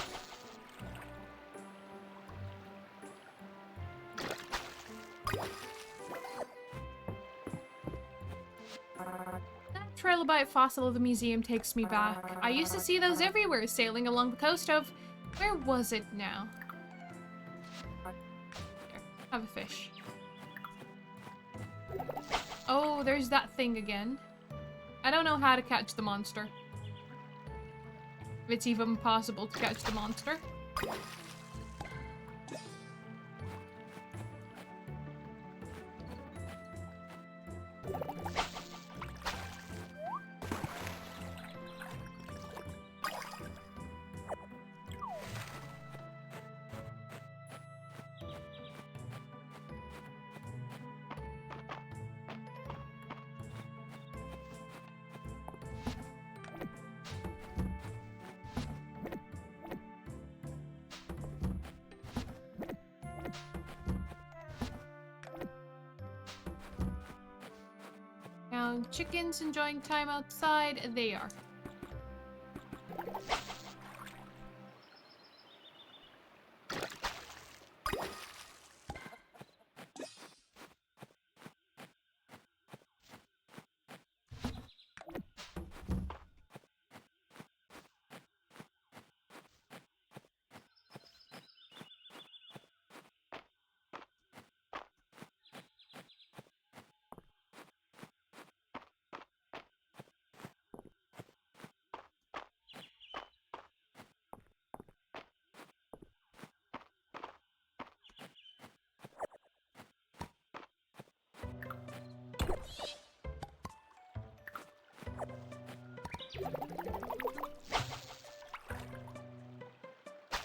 A: That trilobite fossil of the museum takes me back. I used to see those everywhere, sailing along the coast of... Where was it now? Here, have a fish. Oh, there's that thing again. I don't know how to catch the monster. If it's even possible to catch the monster. Now, chickens enjoying time outside, they are.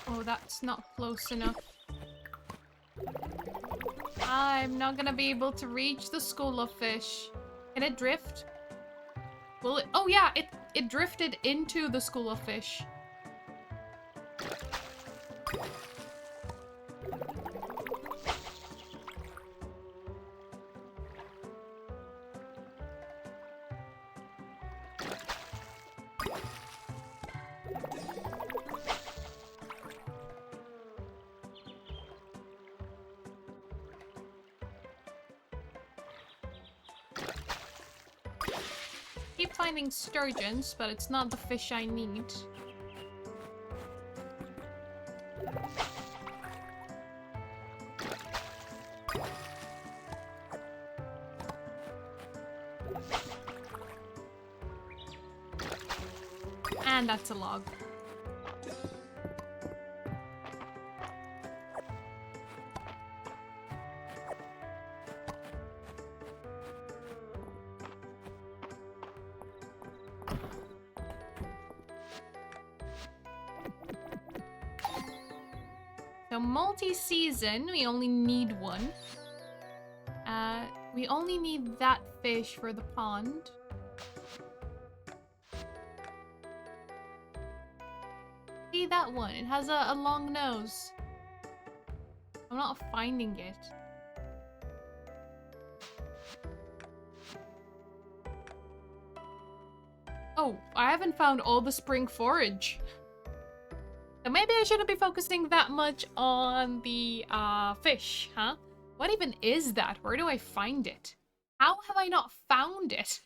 A: Oh, that's not close enough. I'm not gonna be able to reach the school of fish. Can it drift? Will it? Oh yeah, it drifted into the school of fish. Keep finding sturgeons, but it's not the fish I need. And that's a log. So multi-season, we only need one. We only need that fish for the pond. See that one? It has a long nose. I'm not finding it. Oh, I haven't found all the spring forage. So maybe I shouldn't be focusing that much on the fish, huh? What even is that? Where do I find it? How have I not found it?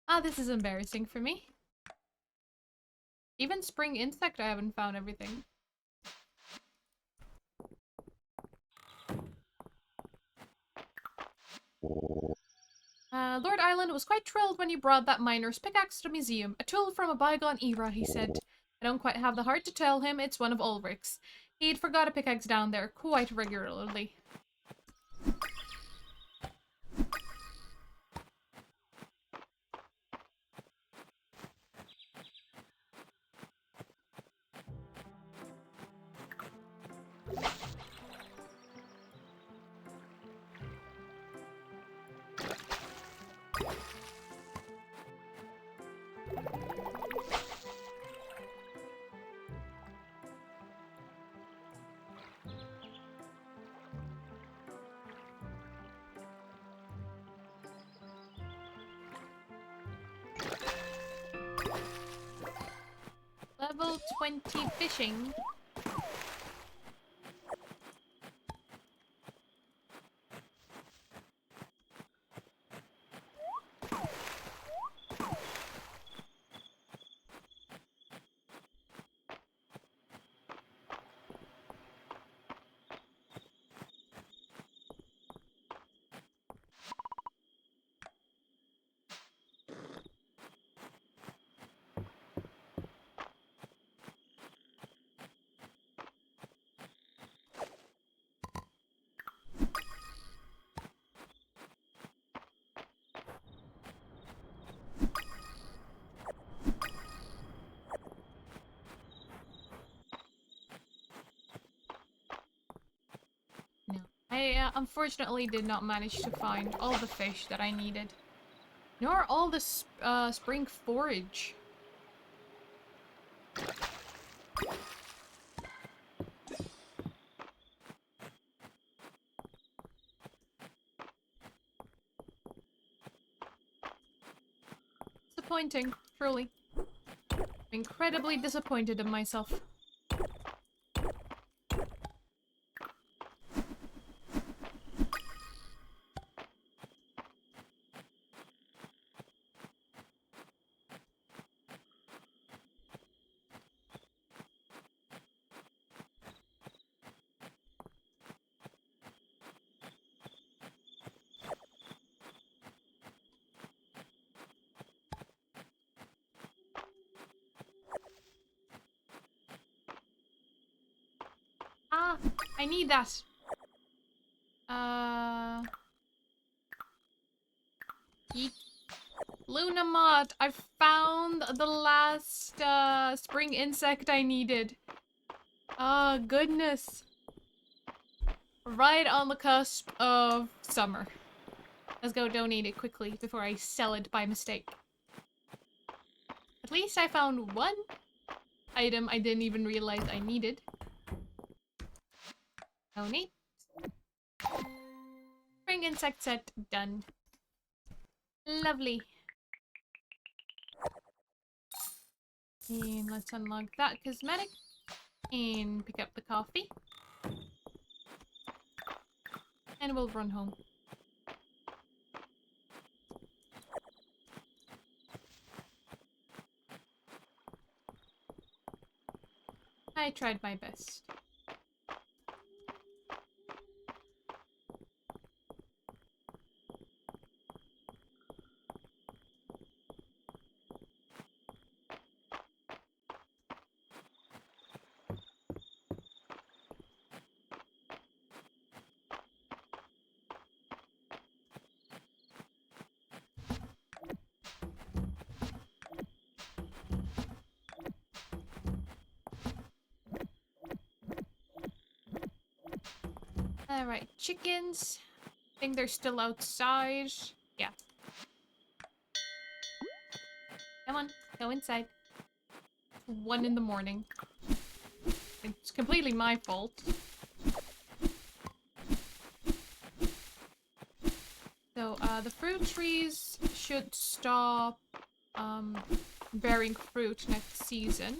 A: Ah, this is embarrassing for me. Even spring insect, I haven't found everything. Lord Island was quite thrilled when you brought that miner's pickaxe to the museum. A tool from a bygone era, he said. I don't quite have the heart to tell him it's one of Ulrich's. He'd forgot a pickaxe down there quite regularly. Level 20 fishing. No. I unfortunately did not manage to find all the fish that I needed. Nor all the spring forage. Disappointing, truly. I'm incredibly disappointed in myself. Ah, I need that. Yeet. Luna Mod, I found the last spring insect I needed. Oh, goodness. Right on the cusp of summer. Let's go donate it quickly before I sell it by mistake. At least I found one item I didn't even realize I needed. Donate. Spring insect set done. Lovely. And let's unlock that cosmetic. And pick up the coffee. And we'll run home. I tried my best. Alright, chickens. I think they're still outside. Yeah. Come on, go inside. 1 in the morning. It's completely my fault. So, the fruit trees should stop, bearing fruit next season.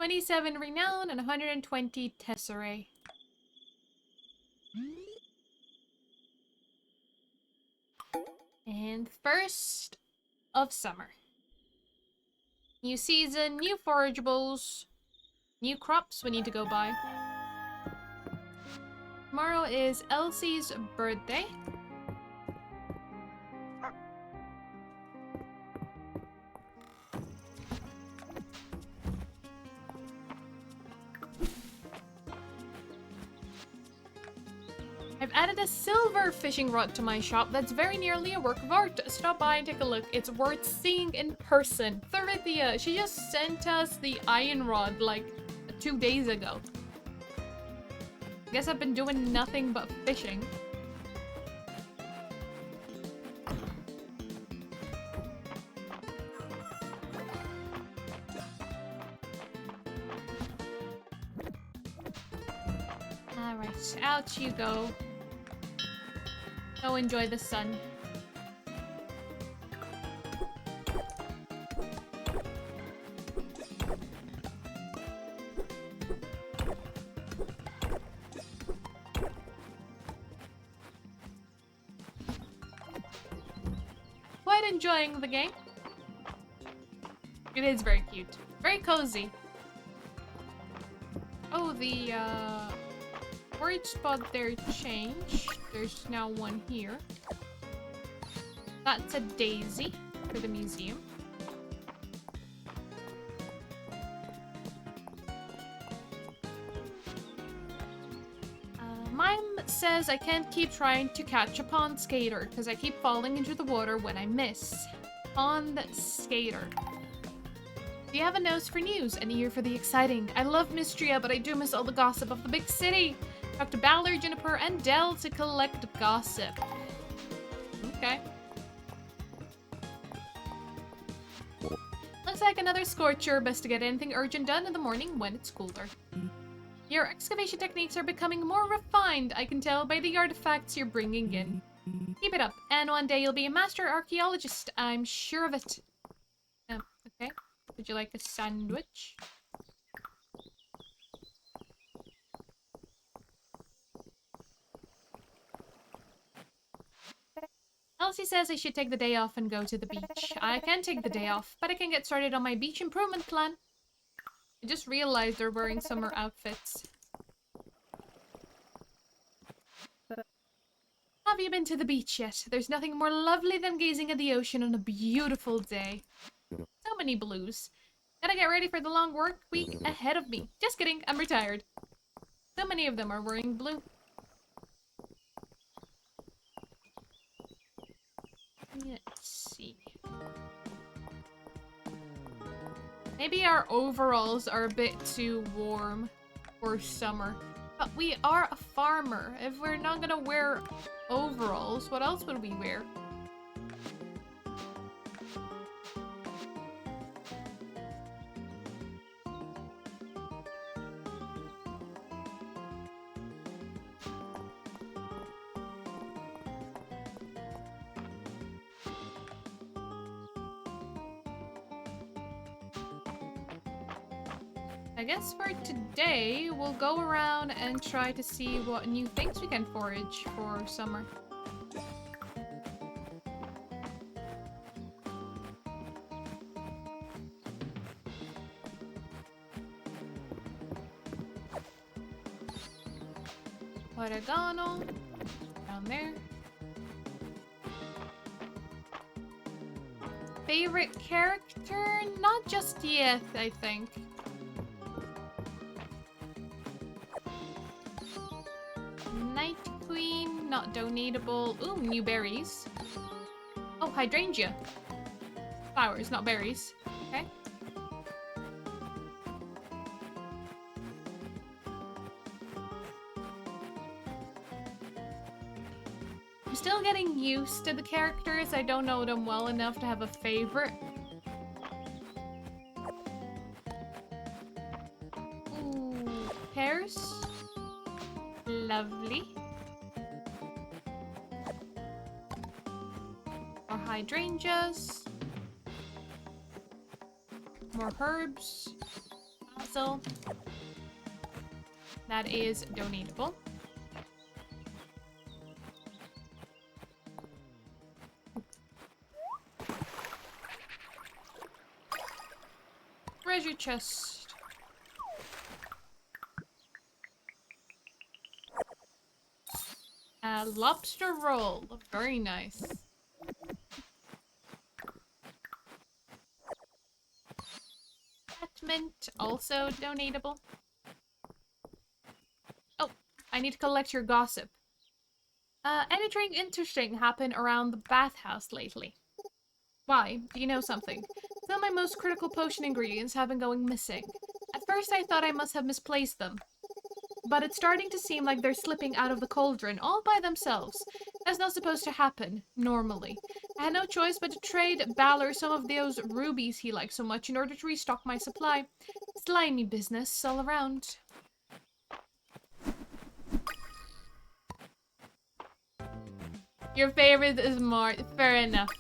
A: 27 renown and 120 tesserae. And first of summer. New season, new forageables, new crops we need to go buy. Tomorrow is Elsie's birthday. I've added a silver fishing rod to my shop that's very nearly a work of art. Stop by and take a look. It's worth seeing in person. Therithia, she just sent us the iron rod like 2 days ago. Guess I've been doing nothing but fishing. Alright, out you go. Go enjoy the sun. Quite enjoying the game. It is very cute. Very cozy. Oh, the storage spot there changed. There's now one here. That's a daisy for the museum. Mime says I can't keep trying to catch a pond skater because I keep falling into the water when I miss. Pond skater. Do you have a nose for news? An ear for the exciting? I love Mistria, but I do miss all the gossip of the big city. Talk to Ballard, Juniper, and Dell to collect gossip. Okay. Looks like another scorcher. Best to get anything urgent done in the morning when it's cooler. Your excavation techniques are becoming more refined, I can tell by the artifacts you're bringing in. Keep it up, and one day you'll be a master archaeologist. I'm sure of it. Okay. Would you like a sandwich? Elsie says I should take the day off and go to the beach. I can take the day off, but I can get started on my beach improvement plan. I just realized they're wearing summer outfits. Have you been to the beach yet? There's nothing more lovely than gazing at the ocean on a beautiful day. So many blues. Gotta get ready for the long work week ahead of me. Just kidding, I'm retired. So many of them are wearing blue. Let's see. Maybe our overalls are a bit too warm for summer. But we are a farmer. If we're not gonna wear overalls, what else would we wear? I guess for today, we'll go around and try to see what new things we can forage for summer. Oregano, down there. Favorite character? Not just yet, I think. Night Queen, not donatable. Ooh, new berries. Oh, hydrangea. Flowers, not berries. Okay. I'm still getting used to the characters. I don't know them well enough to have a favorite. Ooh, pears. Lovely. More hydrangeas. More herbs. basil. That is donatable. Treasure chest. Lobster roll. Very nice. Mint, also donatable. Oh, I need to collect your gossip. Anything interesting happened around the bathhouse lately? Why? Do you know something? Some of my most critical potion ingredients have been going missing. At first I thought I must have misplaced them, but it's starting to seem like they're slipping out of the cauldron all by themselves. That's not supposed to happen, normally. I had no choice but to trade Balor some of those rubies he likes so much in order to restock my supply. Slimy business all around. Your favorite is more. Fair enough.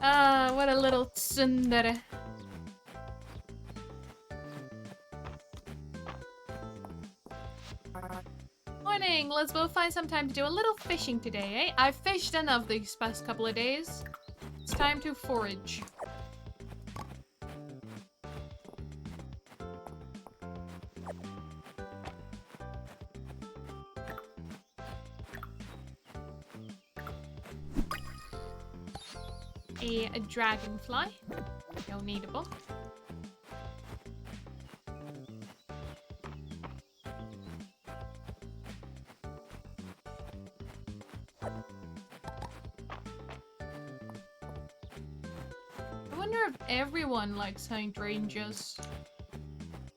A: Ah, what a little tsundere. Morning! Let's both find some time to do a little fishing today, eh? I've fished enough these past couple of days. It's time to forage. A dragonfly. No needable. I wonder if everyone likes hydrangeas.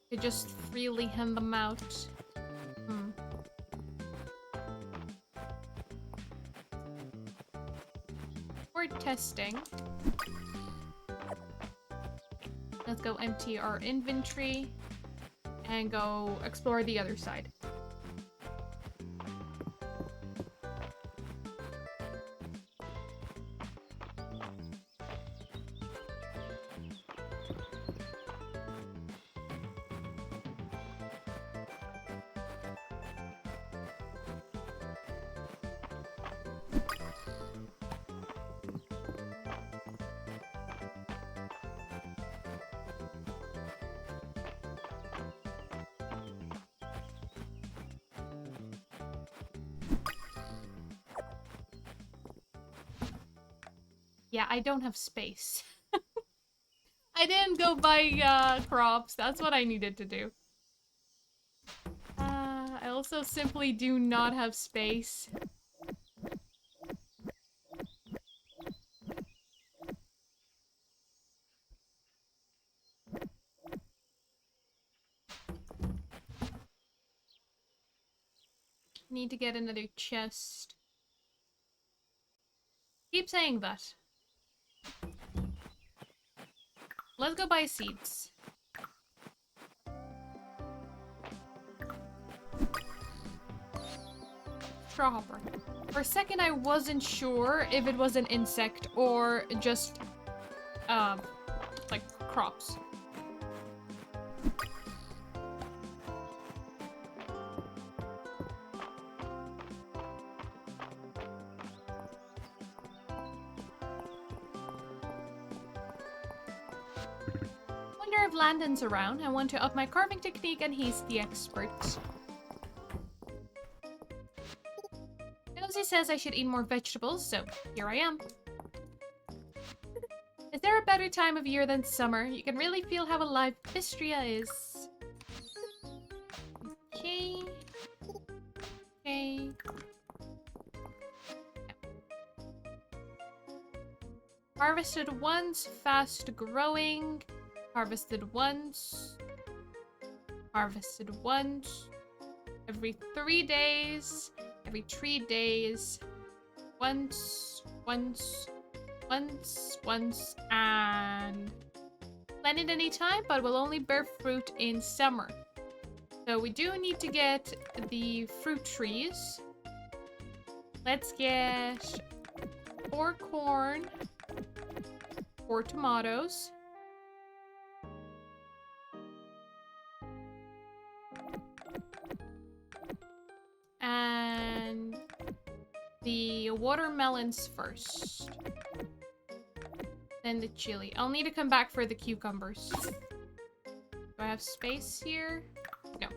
A: They just freely hand them out. For testing. Let's go empty our inventory and go explore the other side. Yeah, I don't have space. I didn't go buy crops. That's what I needed to do. I also simply do not have space. Need to get another chest. Keep saying that. Let's go buy seeds. Straw hopper. For a second I wasn't sure if it was an insect or just, like crops. Wonder if Landon's around. I want to up my carving technique and he's the expert. Nosy says I should eat more vegetables, so here I am. Is there a better time of year than summer? You can really feel how alive Mistria is. Okay. Okay. Harvested once, fast growing. Harvested once. Harvested once. Every 3 days. Every 3 days. Once. Once. Once. And plant it any time, but will only bear fruit in summer. So we do need to get the fruit trees. Let's get 4 corn. 4 tomatoes. And the watermelons first. Then the chili. I'll need to come back for the cucumbers. Do I have space here? No.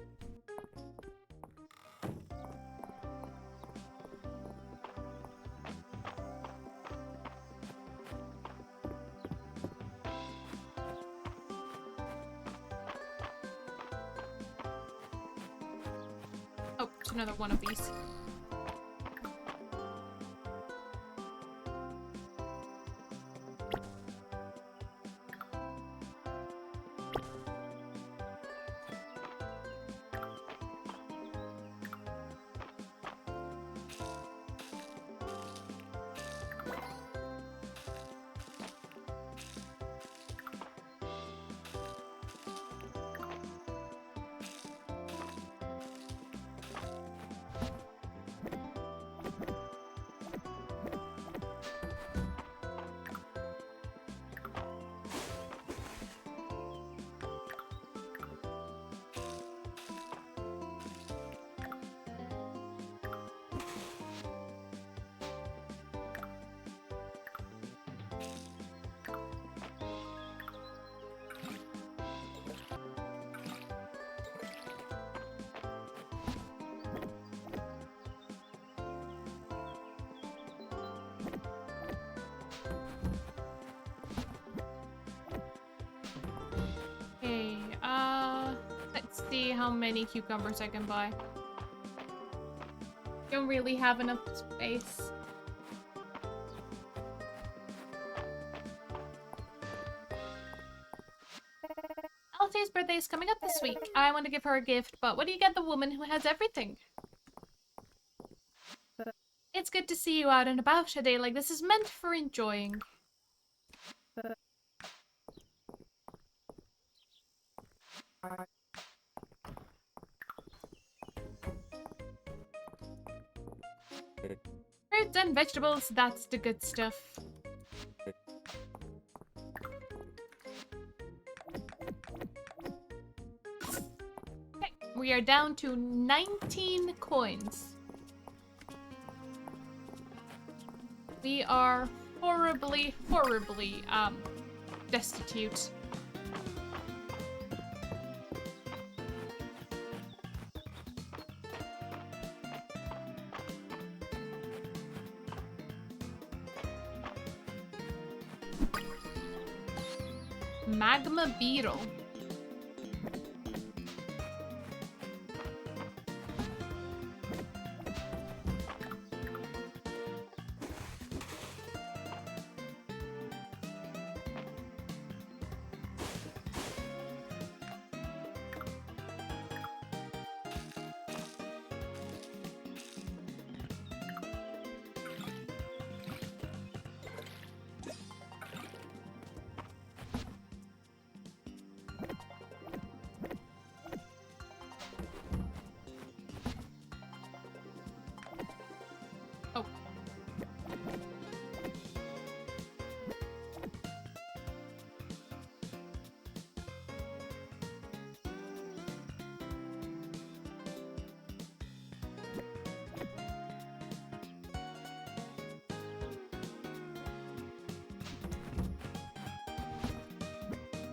A: Oh, it's another one of these. Okay, let's see how many cucumbers I can buy. Don't really have enough space. Altheia's birthday is coming up this week. I want to give her a gift, but what do you get the woman who has everything? It's good to see you out and about. A day like this is meant for enjoying. Fruits and vegetables, that's the good stuff. Okay, we are down to 19 coins. We are horribly, horribly, destitute. Magma beetle. Oh.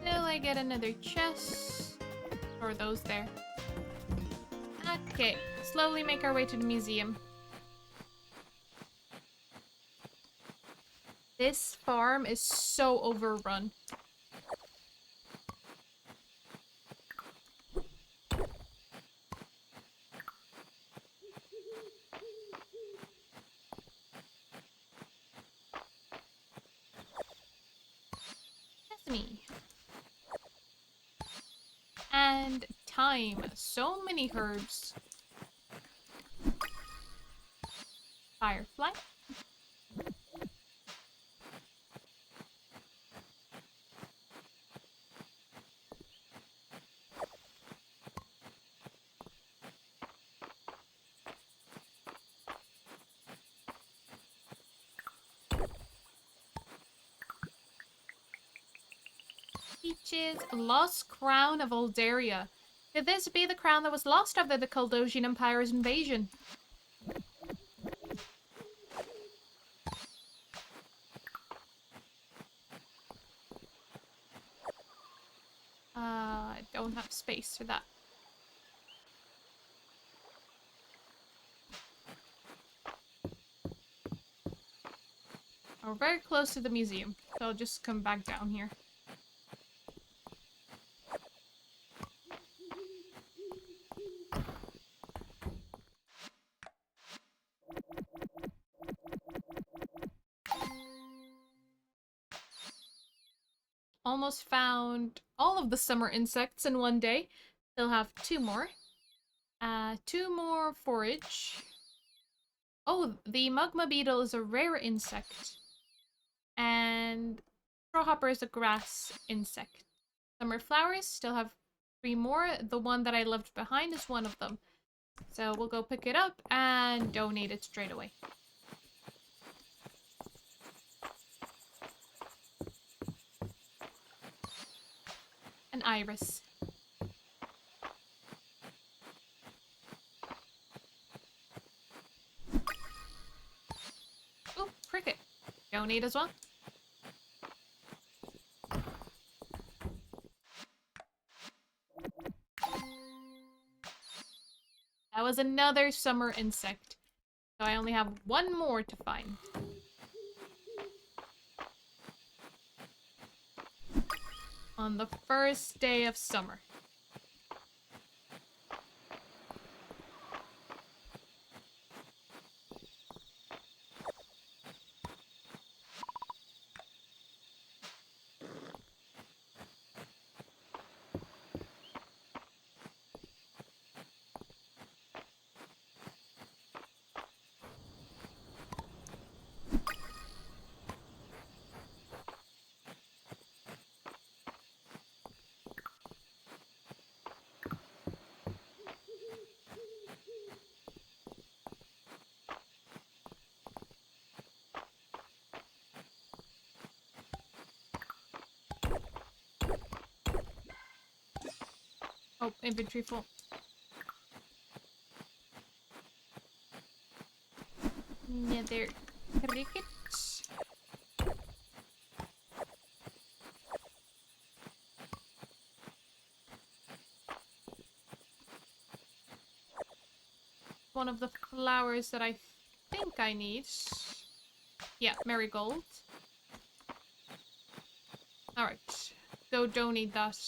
A: Till I get another chest. Or those there. Okay, slowly make our way to the museum. This farm is so overrun. Sesame. And thyme. So many herbs. Firefly. Peaches, lost crown of Aldaria. Could this be the crown that was lost after the Caldosian Empire's invasion? don't have space for that. We're very close to the museum, so I'll just come back down here. Almost found all of the summer insects in one day. Still have 2 more. 2 more forage. Oh, the magma beetle is a rare insect. And strawhopper is a grass insect. Summer flowers, still have 3 more. The one that I left behind is one of them. So we'll go pick it up and donate it straight away. An iris. Oh, cricket. Donate as well. That was another summer insect. So I only have 1 more to find. On the first day of summer. Oh, inventory full. Another cricket. One of the flowers that I think I need. Yeah, marigold. Alright, go donate that.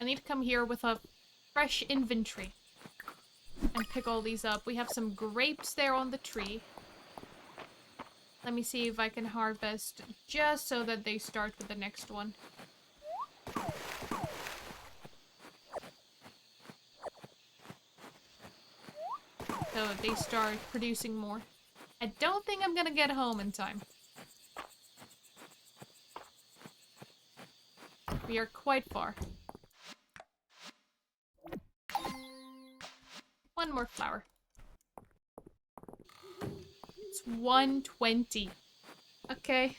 A: I need to come here with a fresh inventory and pick all these up. We have some grapes there on the tree. Let me see if I can harvest just so that they start with the next one. So they start producing more. I don't think I'm gonna get home in time. We are quite far. 1 more flower. It's 120. Okay.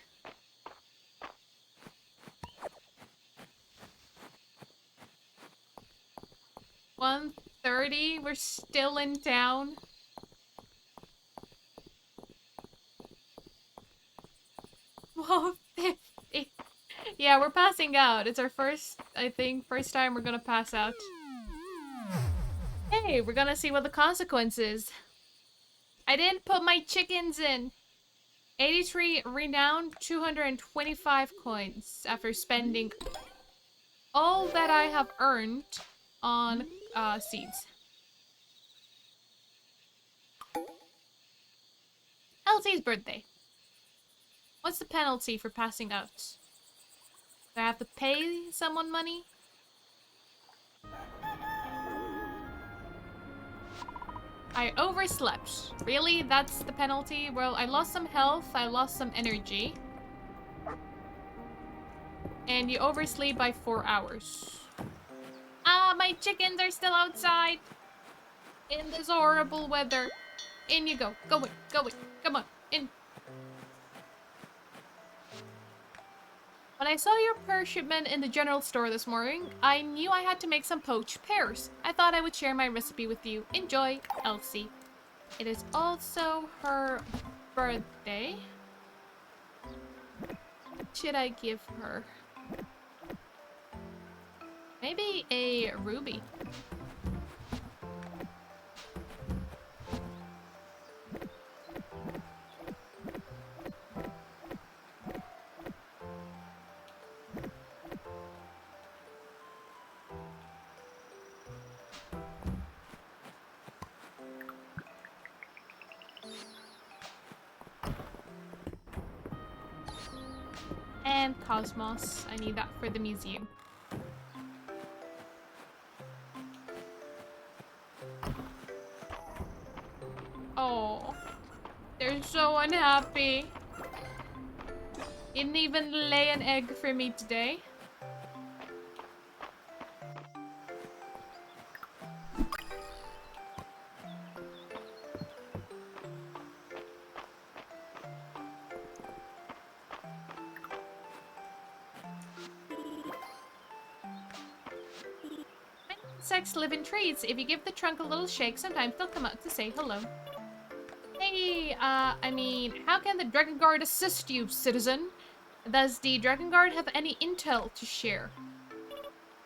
A: $130. We're still in town. Whoa, 50. Yeah, we're passing out. It's our first time we're gonna pass out. Hey, we're gonna see what the consequence is. I didn't put my chickens in. 83 renown, 225 coins after spending all that I have earned on seeds. Elsie's birthday. What's the penalty for passing out? Do I have to pay someone money? I overslept. Really? That's the penalty? Well, I lost some health, I lost some energy. And you oversleep by 4 hours. Ah, my chickens are still outside. In this horrible weather. In you go. Go in. Go in. Come on. In. When I saw your pear shipment in the general store this morning, I knew I had to make some poached pears. I thought I would share my recipe with you. Enjoy, Elsie. It is also her birthday. What should I give her? Maybe a ruby. And cosmos. I need that for the museum. Oh, they're so unhappy. Didn't even lay an egg for me today. Insects live in trees. If you give the trunk a little shake, sometimes they'll come out to say hello. Hey, I mean, how can the Dragon Guard assist you, citizen? Does the Dragon Guard have any intel to share?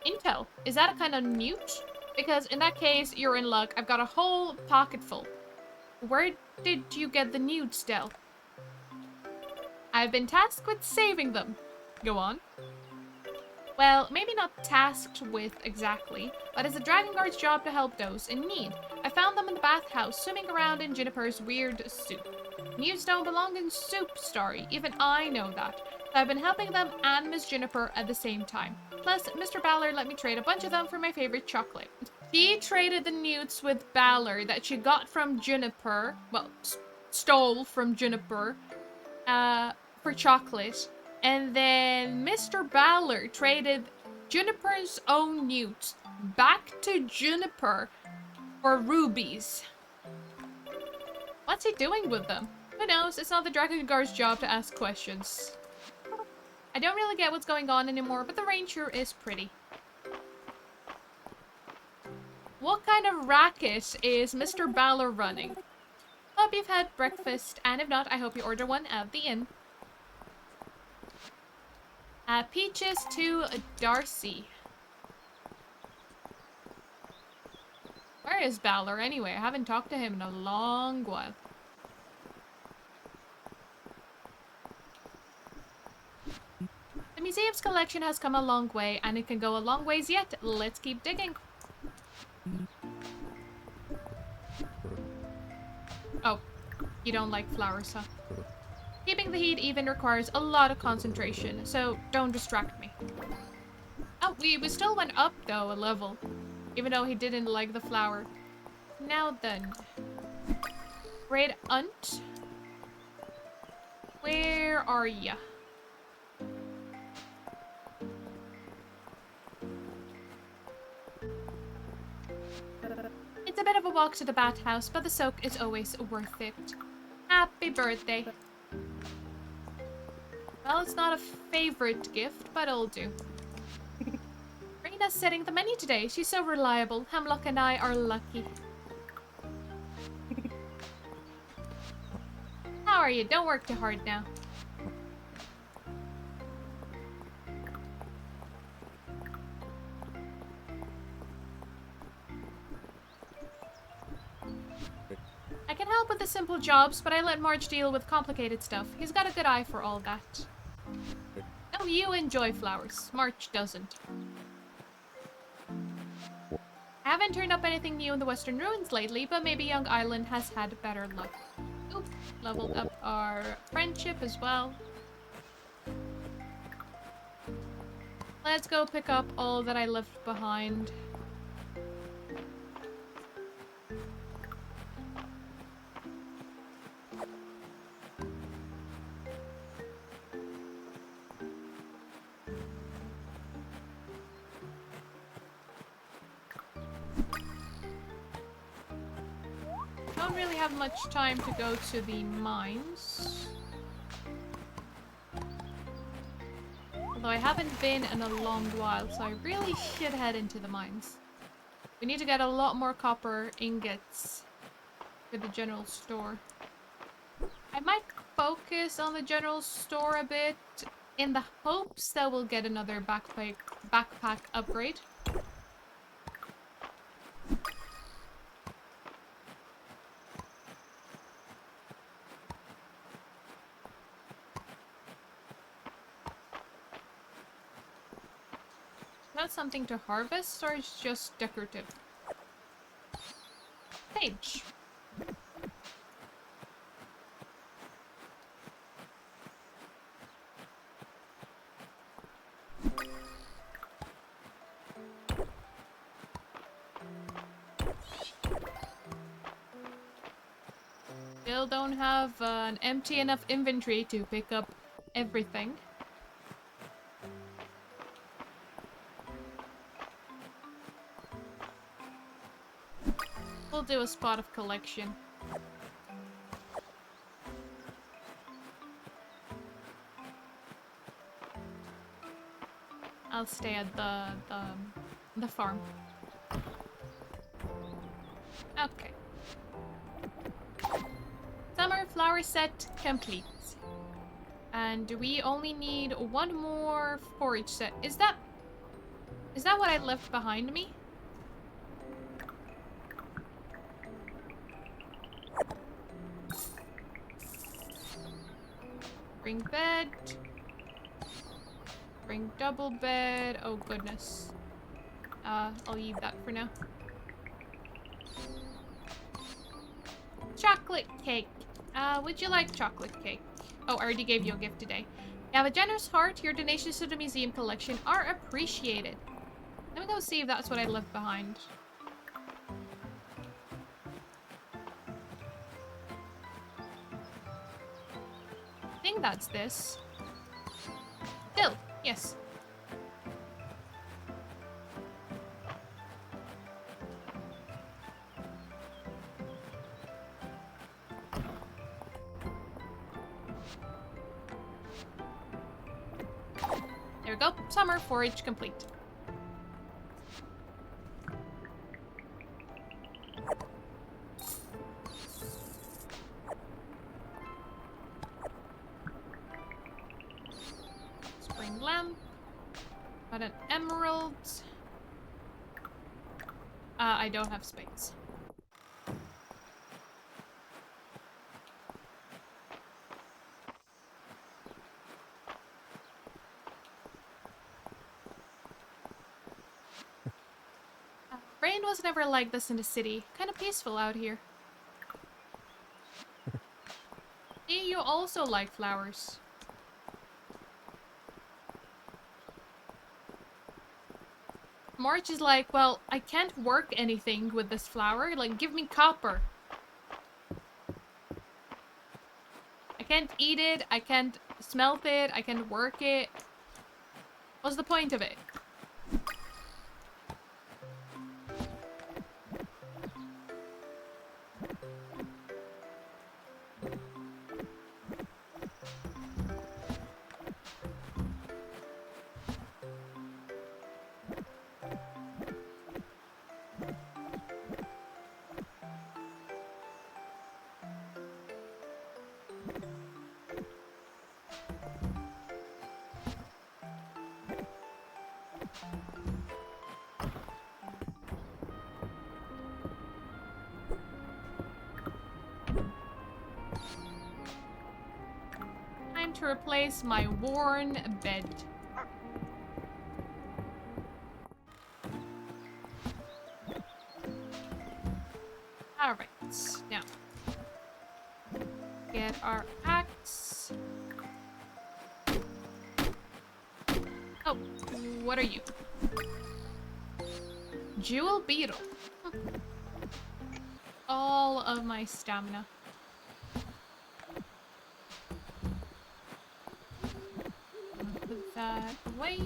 A: Intel? Is that a kind of newt? Because in that case, you're in luck. I've got a whole pocket full. Where did you get the newts, Del? I've been tasked with saving them. Go on. Well, maybe not tasked with exactly, but it's a Dragon Guard's job to help those in need. I found them in the bathhouse, swimming around in Juniper's weird soup. Newts don't belong in soup, Starry. Even I know that. So I've been helping them and Miss Juniper at the same time. Plus, Mr. Ballard let me trade a bunch of them for my favorite chocolate. She traded the newts with Ballard that she got from Juniper, well, stole from Juniper, for chocolate. And then Mr. Ballard traded Juniper's own newt back to Juniper for rubies. What's he doing with them? Who knows? It's not the Dragon Guard's job to ask questions. I don't really get what's going on anymore, but the range sure is pretty. What kind of racket is Mr. Ballard running? Hope you've had breakfast, and if not, I hope you order one at the inn. Peaches to Darcy. Where is Ballard anyway? I haven't talked to him in a long while. The museum's collection has come a long way, and it can go a long ways yet. Let's keep digging. Oh, you don't like flowers, huh? Keeping the heat even requires a lot of concentration, so don't distract me. Oh, we still went up, though, a level. Even though he didn't like the flower. Now then. Great Aunt. Where are ya? It's a bit of a walk to the bathhouse, but the soak is always worth it. Happy birthday. Well, it's not a favorite gift, but it'll do. Rena's setting the menu today. She's so reliable. Hemlock and I are lucky. How are you? Don't work too hard now. I can help with the simple jobs, but I let Marge deal with complicated stuff. He's got a good eye for all that. Oh, you enjoy flowers. Marge doesn't. I haven't turned up anything new in the Western Ruins lately, but maybe Young Island has had better luck. Oop, leveled up our friendship as well. Let's go pick up all that I left behind. Don't really have much time to go to the mines. Although I haven't been in a long while, so I really should head into the mines. We need to get a lot more copper ingots for the general store. I might focus on the general store a bit in the hopes that we'll get another backpack upgrade. that something to harvest, or it's just decorative? Page. Still don't have an empty enough inventory to pick up everything. We'll do a spot of collection. I'll stay at the farm. Okay. Summer flower set complete. And we only need one more forage set. Is that what I left behind me? Bring bed. Bring double bed. Oh goodness. I'll leave that for now. Chocolate cake. Would you like chocolate cake? Oh, I already gave you a gift today. You have a generous heart. Your donations to the museum collection are appreciated. Let me go see if that's what I left behind. I think that's this. Still, yes. There we go. Summer forage complete. Spring lamp. Got an emerald. I don't have spades. Rain was never like this in the city. Kind of peaceful out here. See, you also like flowers. March is like, well, I can't work anything with this flower. Like, give me copper. I can't eat it. I can't smelt it. I can't work it. What's the point of it? Time to replace my worn bed. Alright, now get our axe. Oh, what are you? Jewel beetle. All of my stamina. Put that away.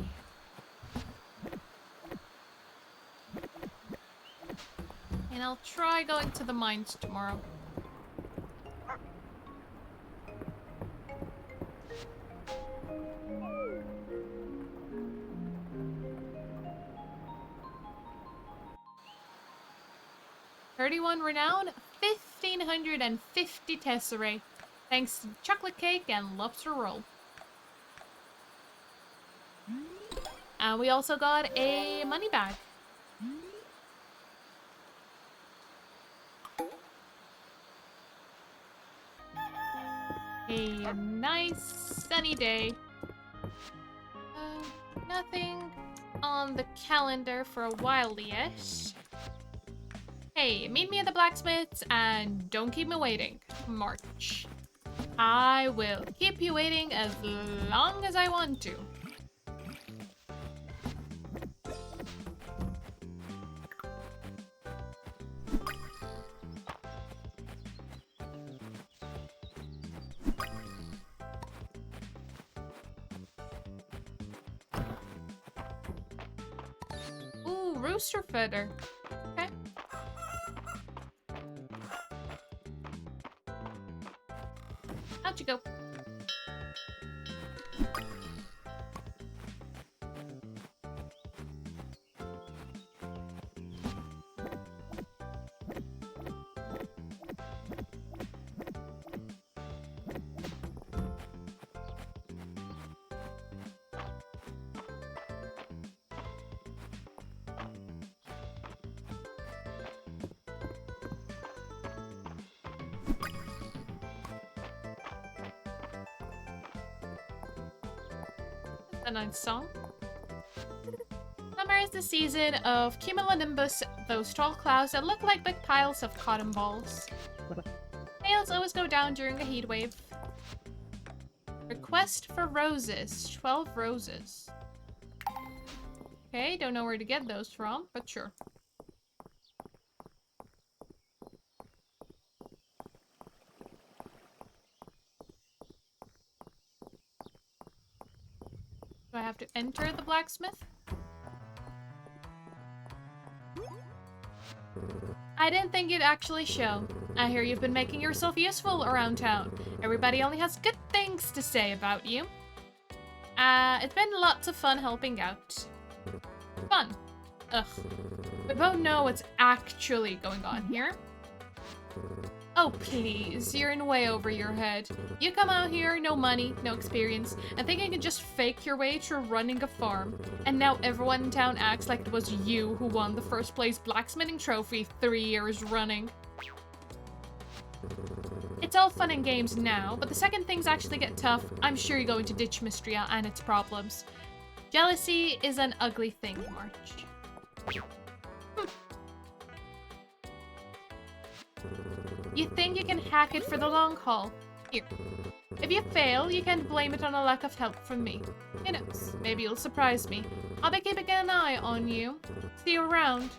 A: And I'll try going to the mines tomorrow. $31 renown, 1,550 tesserae. Thanks to chocolate cake and lobster roll. And we also got a money bag. A nice sunny day. Nothing on the calendar for a while yet. Hey, meet me at the blacksmith's and don't keep me waiting. March. I will keep you waiting as long as I want to. Ooh, rooster feather. Okay. How'd you go? A nice song. Summer is the season of cumulonimbus, those tall clouds that look like big piles of cotton balls. Sales always go down during a heat wave. Request for roses. 12 roses. Okay, don't know where to get those from, but sure. Do I have to enter the blacksmith? I didn't think you'd actually show. I hear you've been making yourself useful around town. Everybody only has good things to say about you. It's been lots of fun helping out. Fun. Ugh. We both know what's actually going on here. Oh, please. You're in way over your head. You come out here, no money, no experience, and think you can just fake your way through running a farm. And now everyone in town acts like it was you who won the first place blacksmithing trophy 3 years running. It's all fun and games now, but the second things actually get tough, I'm sure you're going to ditch Mistria and its problems. Jealousy is an ugly thing, March. You think you can hack it for the long haul. Here. If you fail, you can blame it on a lack of help from me. Who knows? Maybe you'll surprise me. I'll be keeping an eye on you. See you around.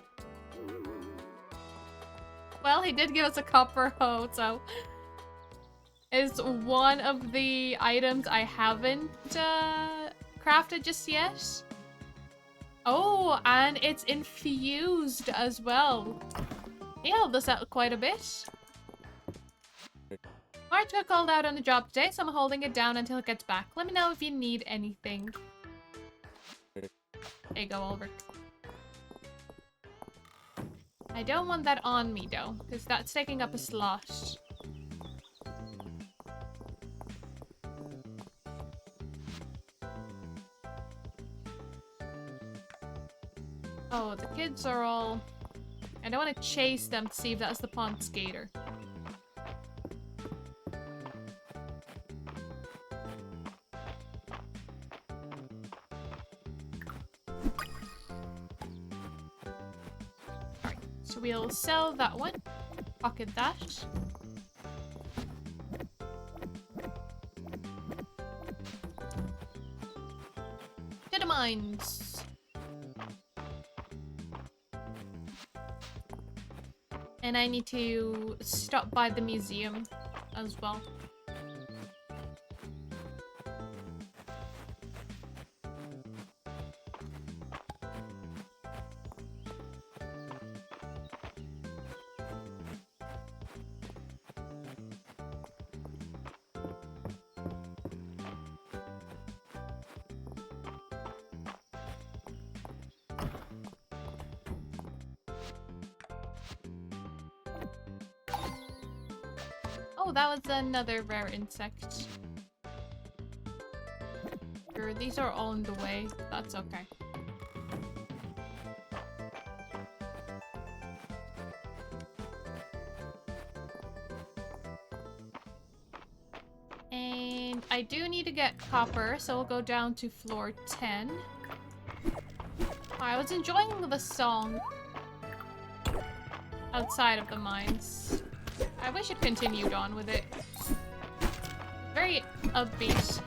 A: Well, he did give us a copper hoe, so... It's one of the items I haven't crafted just yet. Oh, and it's infused as well. He helped us out quite a bit. March got called out on the job today, so I'm holding it down until it gets back. Let me know if you need anything. There you go, Albert. I don't want that on me, though, because that's taking up a slot. Oh, the kids are all... I don't want to chase them to see if that's the pond skater. Alright, so we'll sell that one. Pocket that. To the mines. And I need to stop by the museum as well. Oh, that was another rare insect. Sure, these are all in the way. That's okay. And I do need to get copper, so we'll go down to floor 10. I was enjoying the song outside of the mines. I wish it continued on with it. Very upbeat.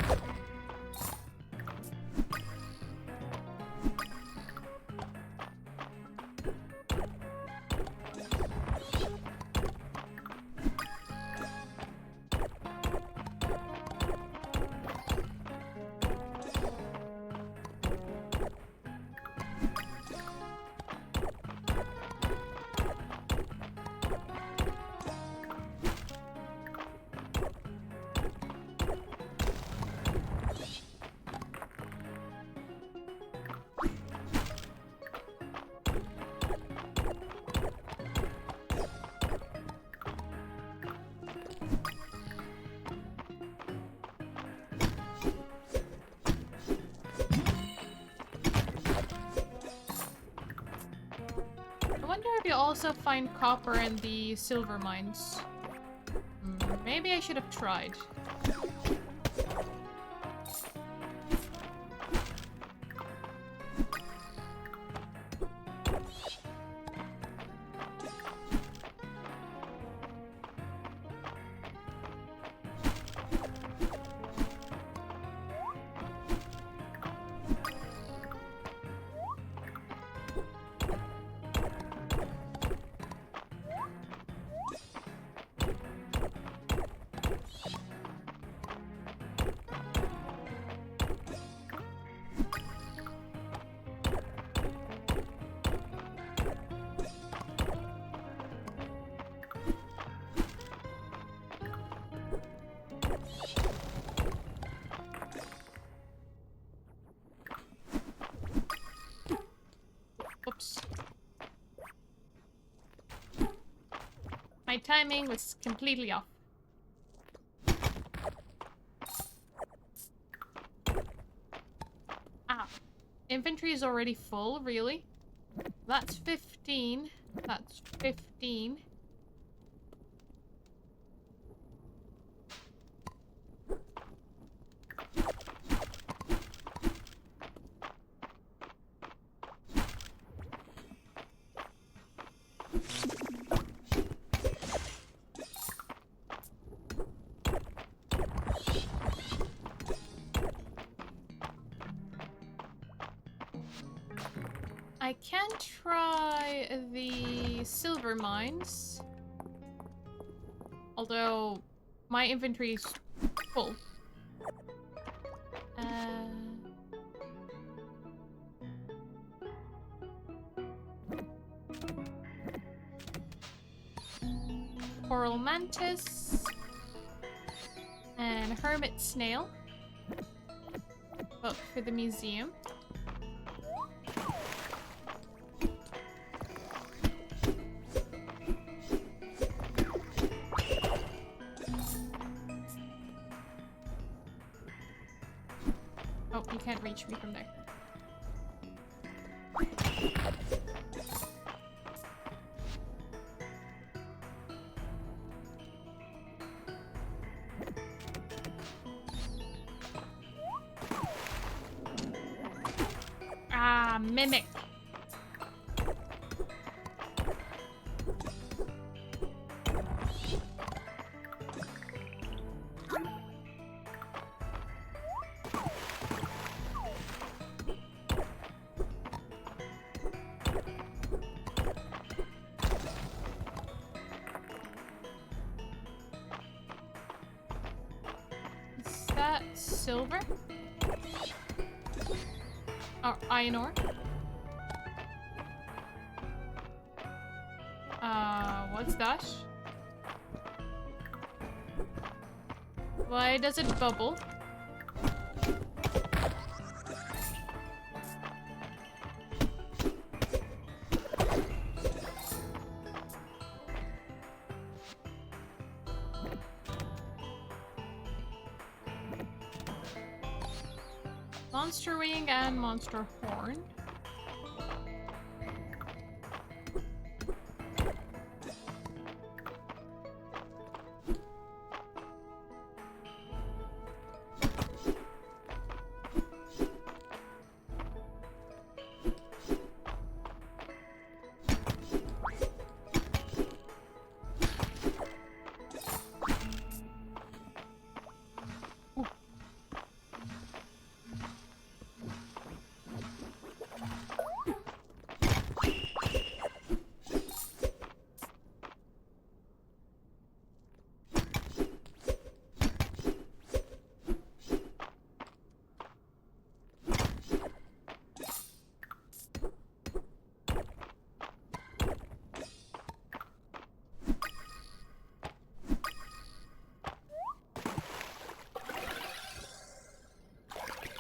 A: You also find copper in the silver mines. Maybe I should have tried. Oops. My timing was completely off. Ah. Inventory is already full, really? That's 15. That's 15. I can try the silver mines. Although my inventory is full. Coral mantis. And hermit snail. Book for the museum. Oh, you can't reach me from there. Ah, mimic. Is that silver? Or iron ore? What's that? Why does it bubble? Monster wing and monster horn.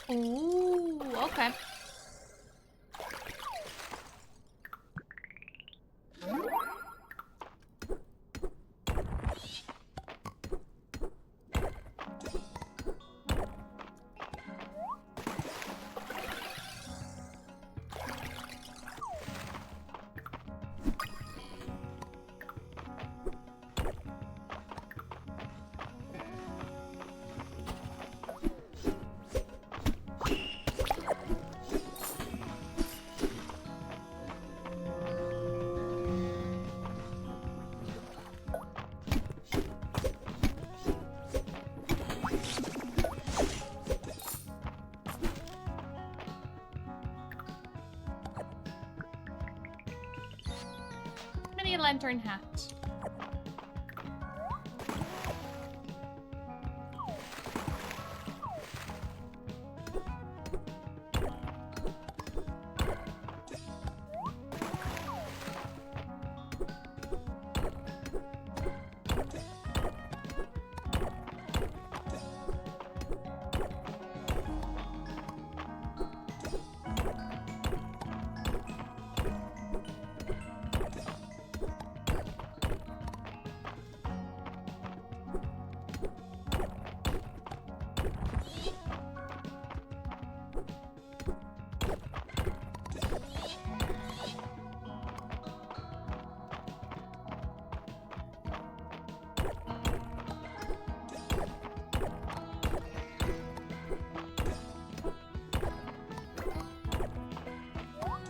A: Ooh, okay. Mini lantern hat.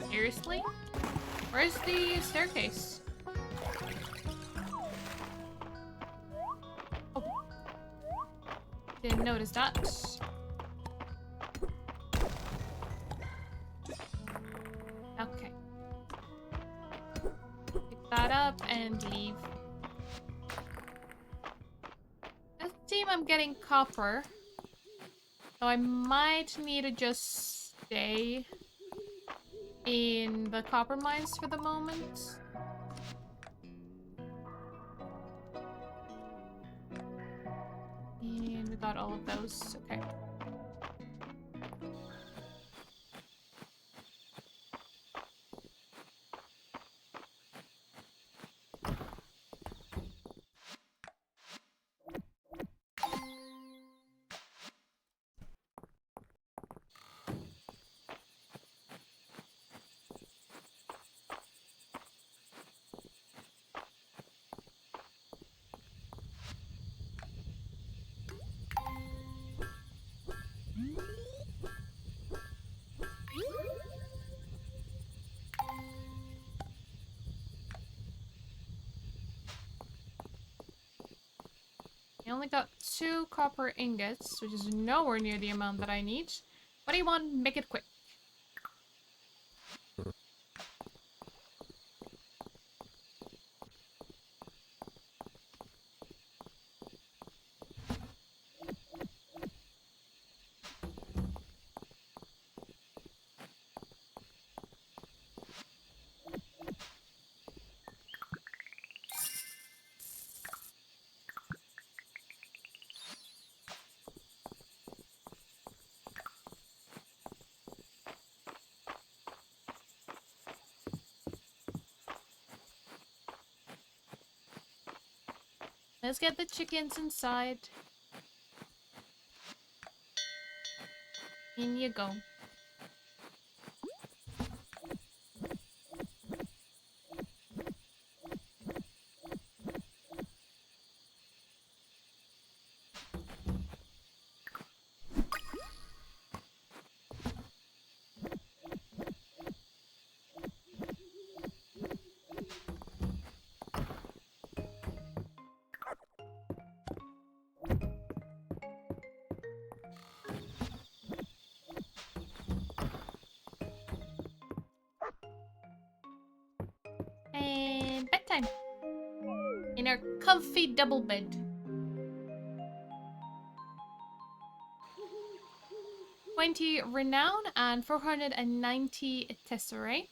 A: Seriously? Where's the staircase? Oh. Didn't notice that. Okay. Pick that up and leave. It seems I'm getting copper. So I might need to just stay in the copper mines for the moment. And we got all of those. Okay. I only got 2 copper ingots, which is nowhere near the amount that I need. What do you want? Make it quick. Let's get the chickens inside. In you go. And bedtime. In our comfy double bed. 20 renown and 490 tesserae.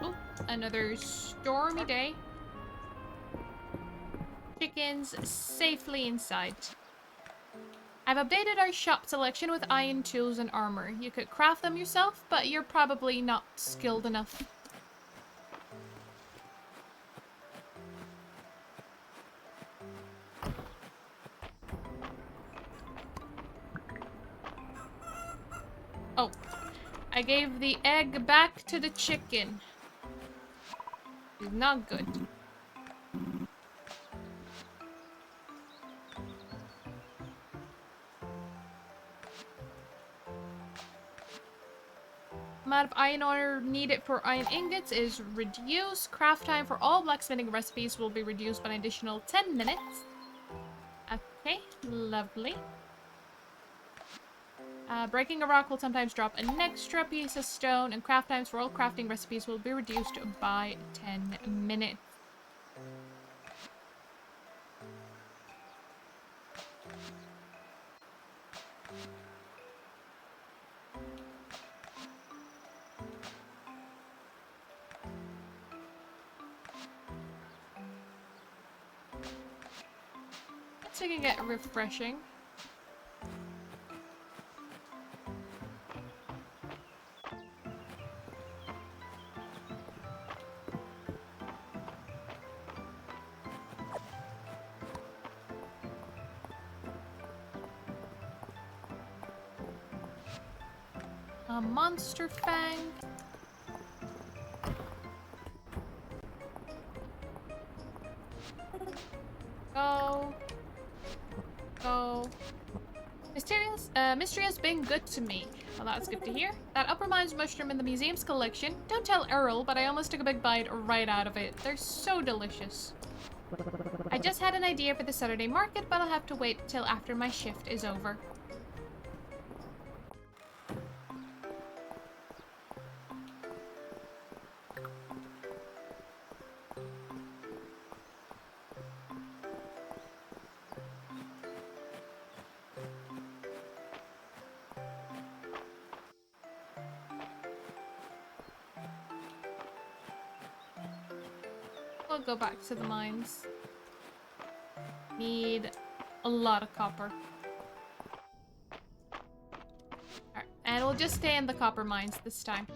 A: Oh, another stormy day. Chickens safely inside. I've updated our shop selection with iron tools and armor. You could craft them yourself, but you're probably not skilled enough. Oh, I gave the egg back to the chicken. It's not good. Amount of iron ore needed for iron ingots is reduced. Craft time for all blacksmithing recipes will be reduced by an additional 10 minutes. Okay, lovely. Breaking a rock will sometimes drop an extra piece of stone, and craft times for all crafting recipes will be reduced by 10 minutes. So we can get refreshing. A monster fang. Go. Go. Mistria's been good to me. Well, that's good to hear. That upper mines mushroom in the museum's collection. Don't tell Earl, but I almost took a big bite right out of it. They're so delicious. I just had an idea for the Saturday market, but I'll have to wait till after my shift is over. We'll go back to the mines. Need a lot of copper. Alright, and we'll just stay in the copper mines this time.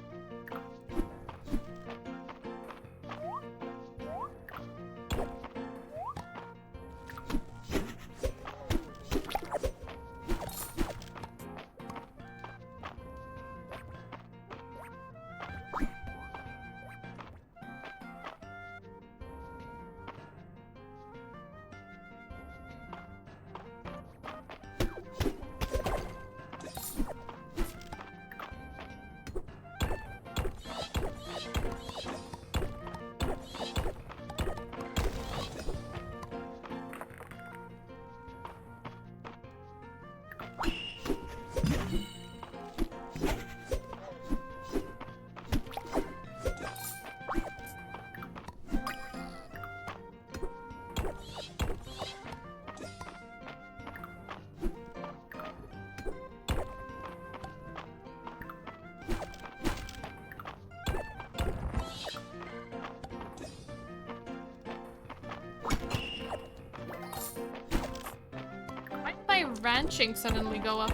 A: Ranching suddenly go up.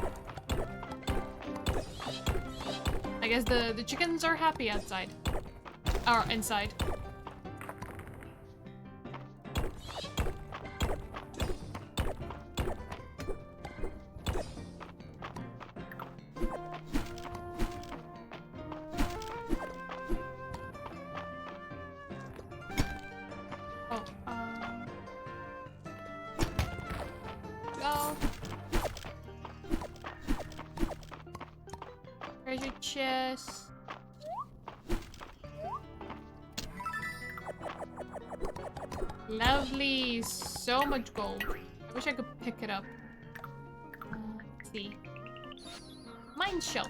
A: I guess the chickens are happy outside. Or inside. Oh, go. Treasure chest. Lovely. So much gold. I wish I could pick it up. Let's see. Mine shelf.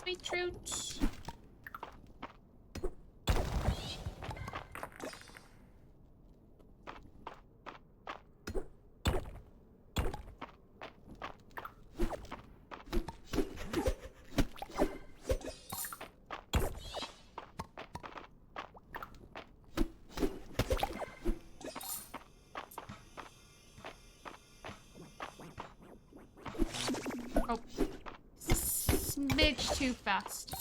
A: Sweet fruit. itch too fast.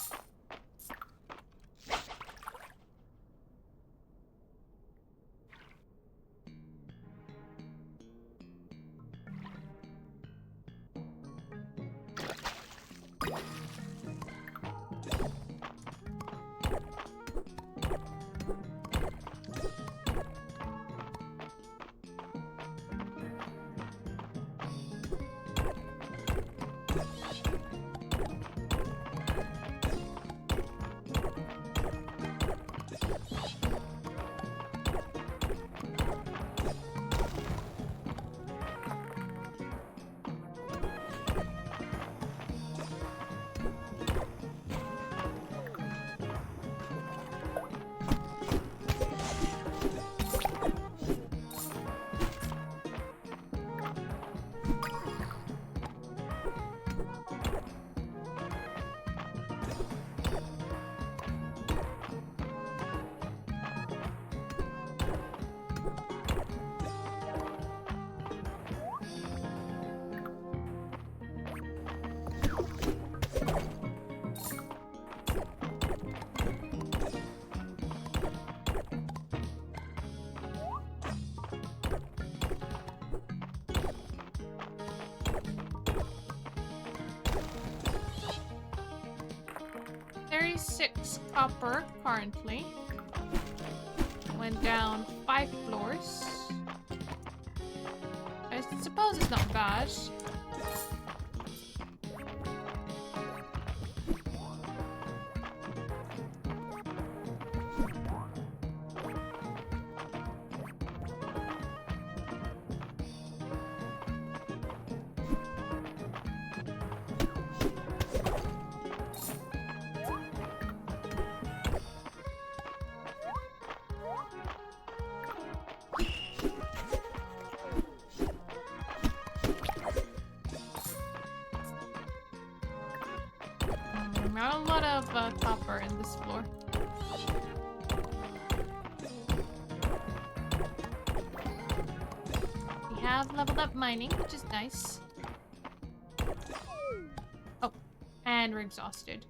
A: Six copper currently. Went down 5 floors. I suppose it's not bad. Not a lot of copper in this floor. We have leveled up mining, which is nice. Oh, and we're exhausted.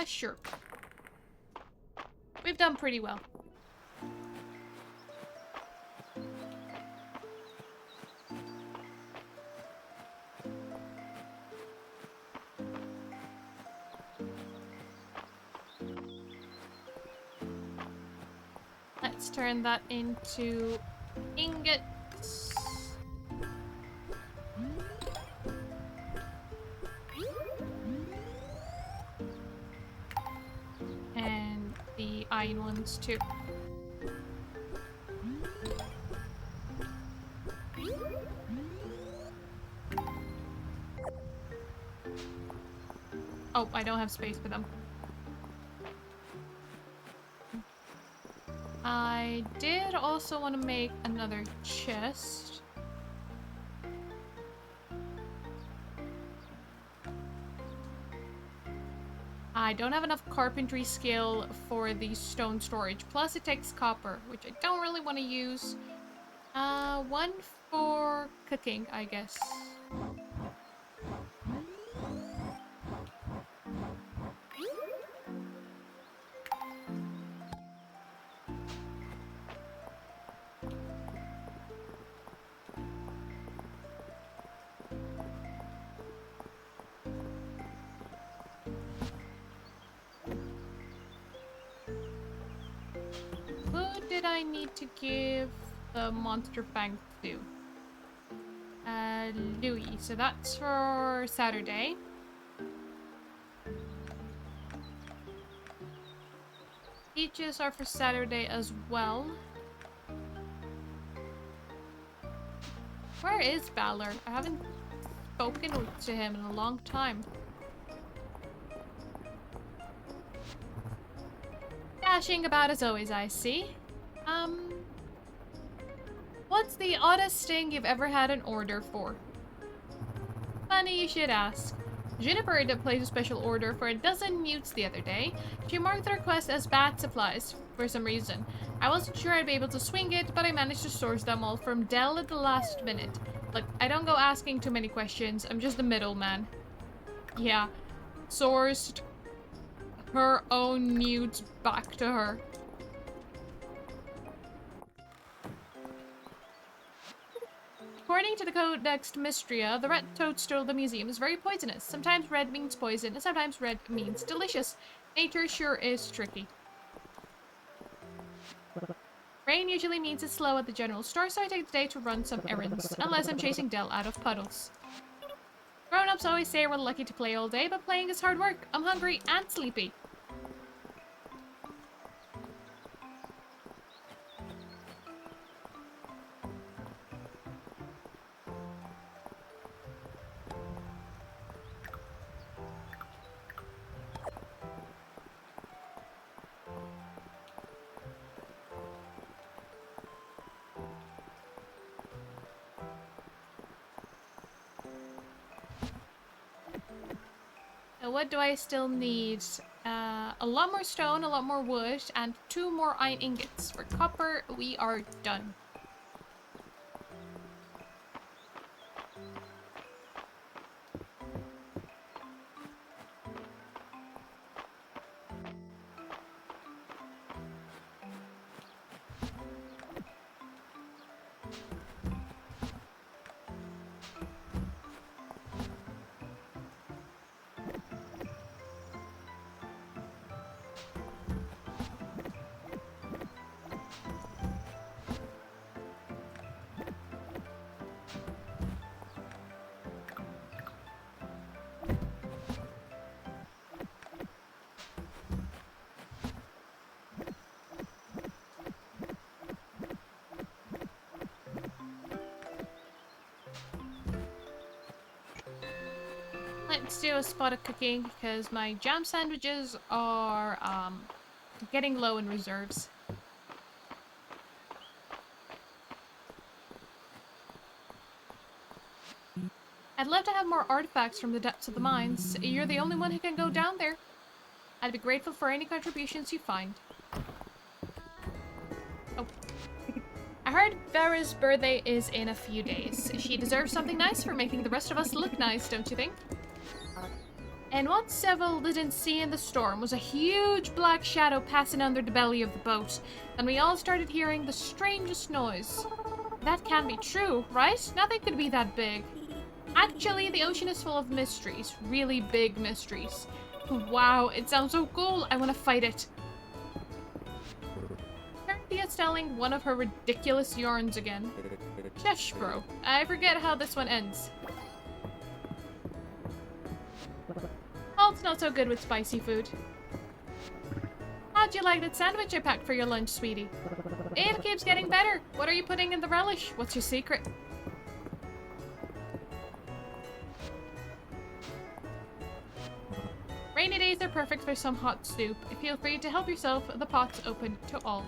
A: Sure. We've done pretty well. Let's turn that into ingots. And the iron ones too. Oh, I don't have space for them. I did also want to make another chest. I don't have enough carpentry skill for the stone storage. Plus it takes copper, which I don't really want to use. One for cooking, I guess. I need to give the monster bank to? Louis. So that's for Saturday. Peaches are for Saturday as well. Where is Valor? I haven't spoken to him in a long time. Dashing about as always, I see. What's the oddest thing you've ever had an order for? Funny you should ask. Juniper did place a special order for a dozen newts the other day. She marked the request as bad supplies for some reason. I wasn't sure I'd be able to swing it, but I managed to source them all from Dell at the last minute. Look, I don't go asking too many questions. I'm just the middleman. Yeah. sourced her own nudes back to her. According to the Codex Mistria, the red toadstool of the museum is very poisonous. Sometimes red means poison, and sometimes red means delicious. Nature sure is tricky. Rain usually means it's slow at the general store, so I take the day to run some errands, unless I'm chasing Dell out of puddles. Grown-ups always say we're lucky to play all day, but playing is hard work. I'm hungry and sleepy. What do I still need? A lot more stone, a lot more wood, and 2 more iron ingots. For copper, we are done. Let's do a spot of cooking because my jam sandwiches are getting low in reserves. I'd love to have more artifacts from the depths of the mines. You're the only one who can go down there. I'd be grateful for any contributions you find. Oh. I heard Vera's birthday is in a few days. She deserves something nice for making the rest of us look nice, don't you think? And what Seville didn't see in the storm was a huge black shadow passing under the belly of the boat, and we all started hearing the strangest noise. That can't be true, right? Nothing could be that big. Actually, the ocean is full of mysteries, really big mysteries. Wow, it sounds so cool, I want to fight it. Cynthia's telling one of her ridiculous yarns again. Shush, bro. I forget how this one ends. Salt's not so good with spicy food. How'd you like that sandwich I packed for your lunch, sweetie? It keeps getting better. What are you putting in the relish? What's your secret? Rainy days are perfect for some hot soup. Feel free to help yourself. The pot's open to all.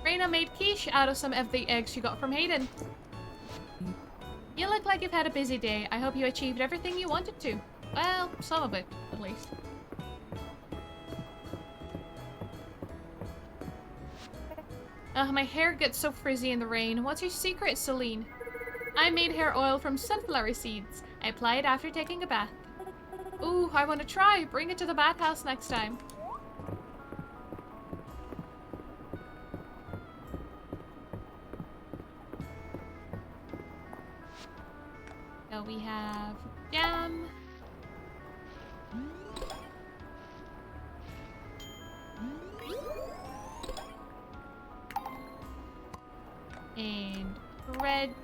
A: Raina made quiche out of some of the eggs she got from Hayden. You look like you've had a busy day. I hope you achieved everything you wanted to. Well, some of it, at least. My hair gets so frizzy in the rain. What's your secret, Celine? I made hair oil from sunflower seeds. I apply it after taking a bath. Ooh, I want to try. Bring it to the bathhouse next time. So we have jam. And bread.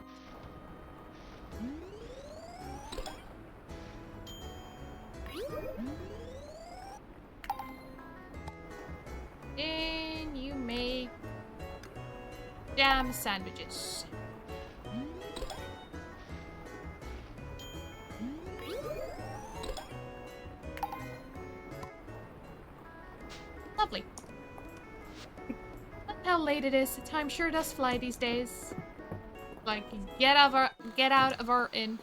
A: And you make jam sandwiches. Lovely. Look how late it is. Time sure does fly these days. Like, get out of our inn.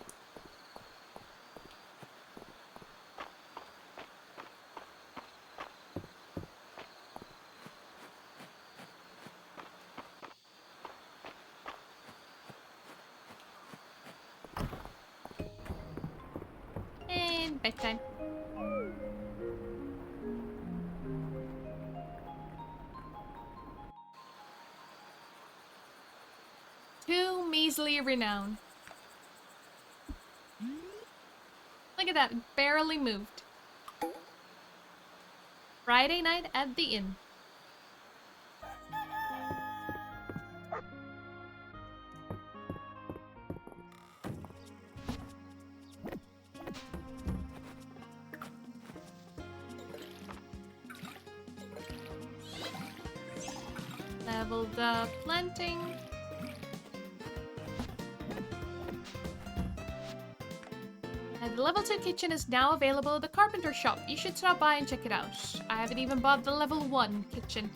A: bedtime. Too measly renown. Look at that, it barely moved. Friday night at the inn. Leveled up planting. And the level 2 kitchen is now available at the carpenter shop. You should stop by and check it out. I haven't even bought the level 1 kitchen.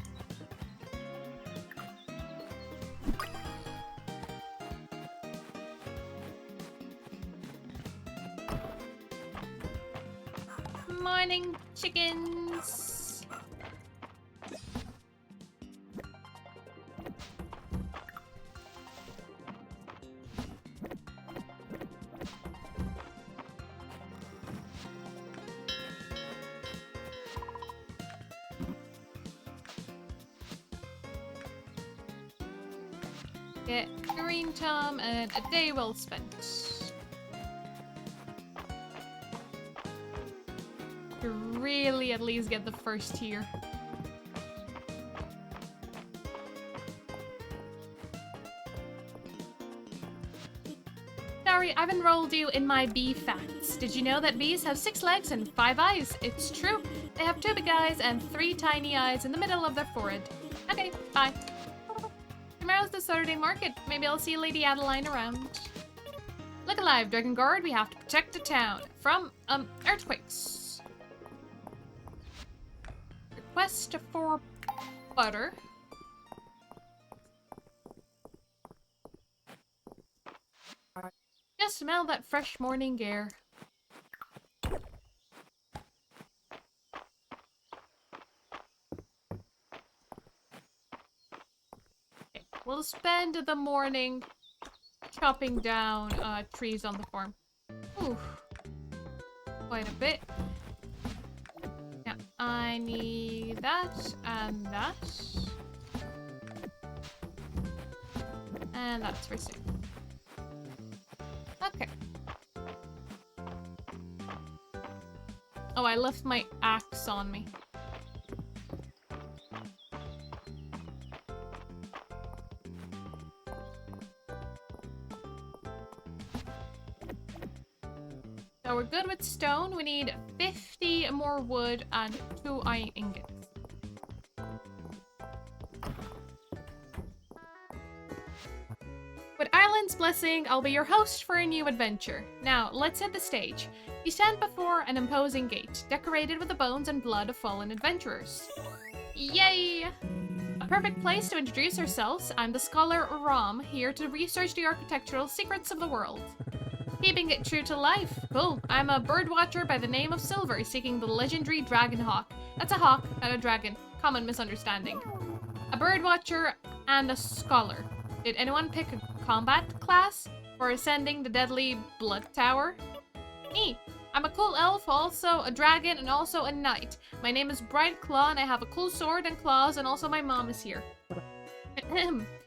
A: Morning, chickens. Get green Tom and a day well spent. To really at least get the first tier. Sorry, I've enrolled you in my bee facts. Did you know that bees have 6 legs and 5 eyes? It's true. They have 2 big eyes and 3 tiny eyes in the middle of their forehead. Okay, bye. Tomorrow's the Saturday market. Maybe I'll see Lady Adeline around. Look alive, Dragon Guard. We have to protect the town from, earthquakes. Request for butter. Just smell that fresh morning air. We'll spend the morning chopping down trees on the farm. Ooh, quite a bit. Now, I need that and that. And that's for soon. Okay. Oh, I left my axe on me. So we're good with stone. We need 50 more wood and 2 iron ingots. With Ireland's blessing, I'll be your host for a new adventure. Now, let's set the stage. You stand before an imposing gate, decorated with the bones and blood of fallen adventurers. Yay! A perfect place to introduce ourselves. I'm the scholar Rom, here to research the architectural secrets of the world. Keeping it true to life. Cool. I'm a birdwatcher by the name of Silver, seeking the legendary dragon hawk. That's a hawk, not a dragon. Common misunderstanding. A birdwatcher and a scholar. Did anyone pick a combat class for ascending the deadly blood tower? Me. I'm a cool elf, also a dragon, and also a knight. My name is Bright Claw, and I have a cool sword and claws, and also my mom is here.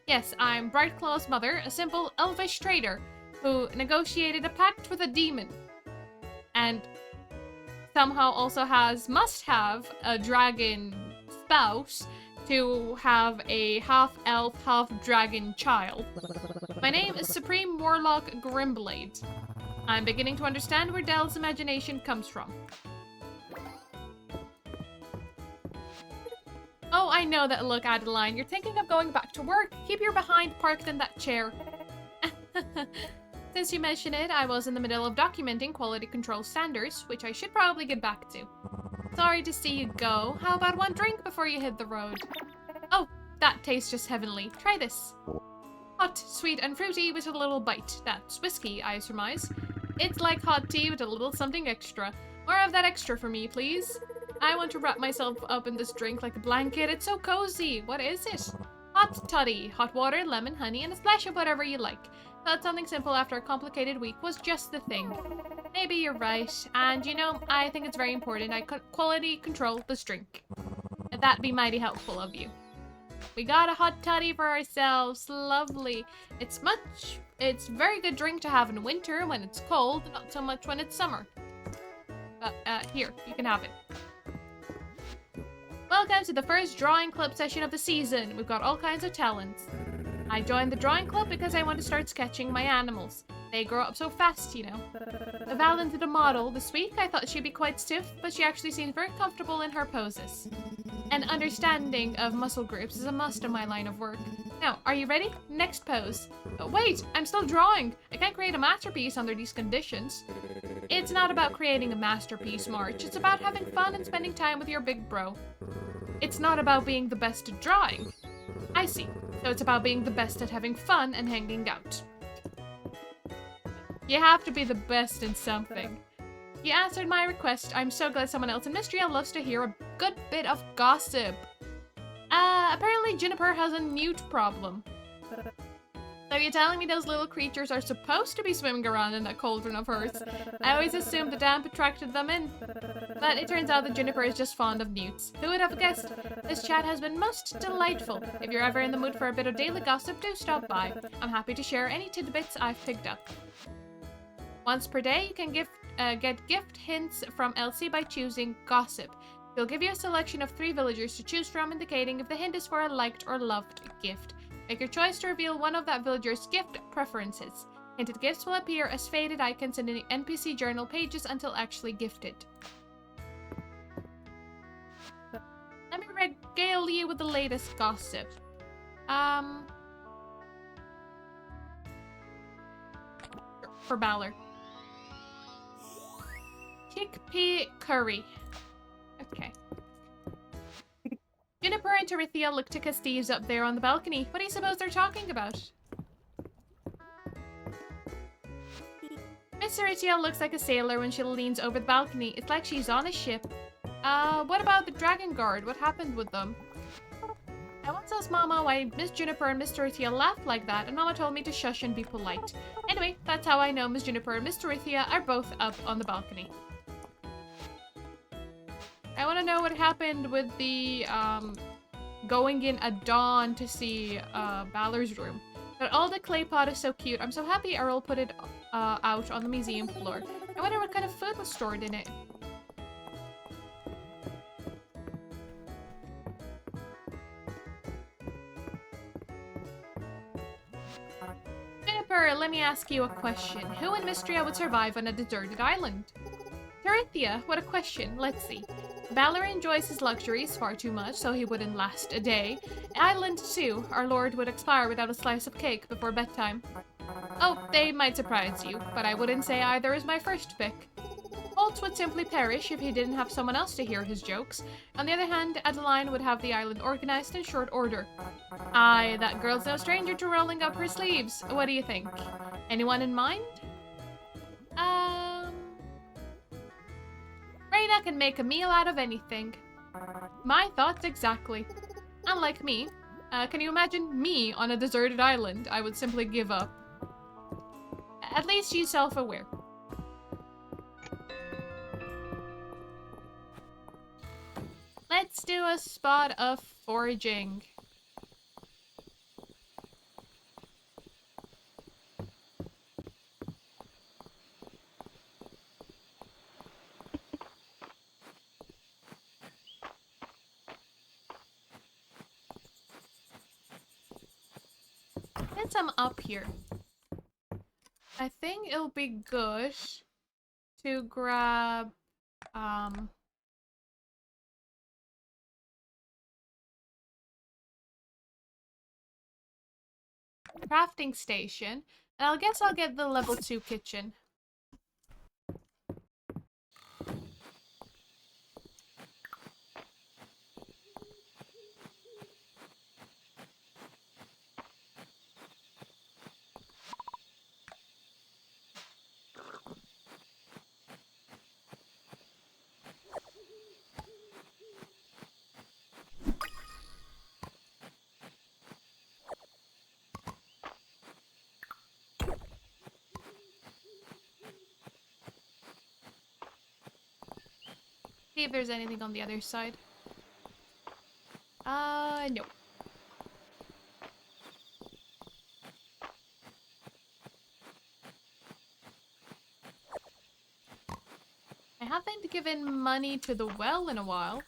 A: Yes, I'm Bright Claw's mother, a simple elvish trader who negotiated a pact with a demon. And somehow also must have a dragon spouse to have a half-elf, half-dragon child. My name is Supreme Warlock Grimblade. I'm beginning to understand where Dell's imagination comes from. Oh, I know that look, Adeline. You're thinking of going back to work. Keep your behind parked in that chair. Since you mention it, I was in the middle of documenting quality control standards, which I should probably get back to. Sorry to see you go. How about one drink before you hit the road? Oh, that tastes just heavenly. Try this. Hot, sweet, and fruity with a little bite. That's whiskey, I surmise. It's like hot tea with a little something extra. More of that extra for me, please. I want to wrap myself up in this drink like a blanket. It's so cozy. What is it? Hot toddy. Hot water, lemon, honey, and a splash of whatever you like. Thought something simple after a complicated week was just the thing. Maybe you're right, and you know, I think it's very important I quality control this drink. That'd be mighty helpful of you. We got a hot toddy for ourselves. Lovely. It's very good drink to have in winter when it's cold, not so much when it's summer. But, here, you can have it. Welcome to the first drawing club session of the season. We've got all kinds of talents. I joined the drawing club because I want to start sketching my animals. They grow up so fast, you know. Val did a model this week. I thought she'd be quite stiff, but she actually seems very comfortable in her poses. An understanding of muscle groups is a must in my line of work. Now, are you ready? Next pose. Oh, wait, I'm still drawing. I can't create a masterpiece under these conditions. It's not about creating a masterpiece, March. It's about having fun and spending time with your big bro. It's not about being the best at drawing. I see. So it's about being the best at having fun and hanging out. You have to be the best in something. You answered my request. I'm so glad someone else in Mistria loves to hear a good bit of gossip. Apparently Juniper has a newt problem. So you're telling me those little creatures are supposed to be swimming around in that cauldron of hers? I always assumed the damp attracted them in. But it turns out that Juniper is just fond of newts. Who would have guessed? This chat has been most delightful. If you're ever in the mood for a bit of daily gossip, do stop by. I'm happy to share any tidbits I've picked up. Once per day, you can get gift hints from Elsie by choosing Gossip. She'll give you a selection of 3 villagers to choose from, indicating if the hint is for a liked or loved gift. Make your choice to reveal one of that villager's gift preferences. Hinted gifts will appear as faded icons in the NPC journal pages until actually gifted. Let me regale you with the latest gossip. For Balor. Chickpea curry. Okay. Juniper and Terithia look to Casteves up there on the balcony. What do you suppose they're talking about? Miss Terithia looks like a sailor when she leans over the balcony. It's like she's on a ship. What about the Dragon Guard? What happened with them? I once asked Mama why Miss Juniper and Miss Terithia laughed like that, and Mama told me to shush and be polite. Anyway, that's how I know Miss Juniper and Miss Terithia are both up on the balcony. I want to know what happened with the, going in at dawn to see, Balor's room. But all the clay pot is so cute. I'm so happy Earl put it, out on the museum floor. I wonder what kind of food was stored in it. Juniper, let me ask you a question. Who in Mistria would survive on a deserted island? Terithia, what a question. Let's see. Balor enjoys his luxuries far too much, so he wouldn't last a day. Island 2, our lord would expire without a slice of cake before bedtime. Oh, they might surprise you, but I wouldn't say either is my first pick. Holt would simply perish if he didn't have someone else to hear his jokes. On the other hand, Adeline would have the island organized in short order. Aye, that girl's no stranger to rolling up her sleeves. What do you think? Anyone in mind? Reyna can make a meal out of anything. My thoughts exactly. Unlike me. Can you imagine me on a deserted island? I would simply give up. At least she's self-aware. Let's do a spot of foraging. Since I'm up here, I think it'll be good to grab, crafting station, and I guess I'll get the level 2 kitchen. See if there's anything on the other side. No. I haven't given money to the well in a while.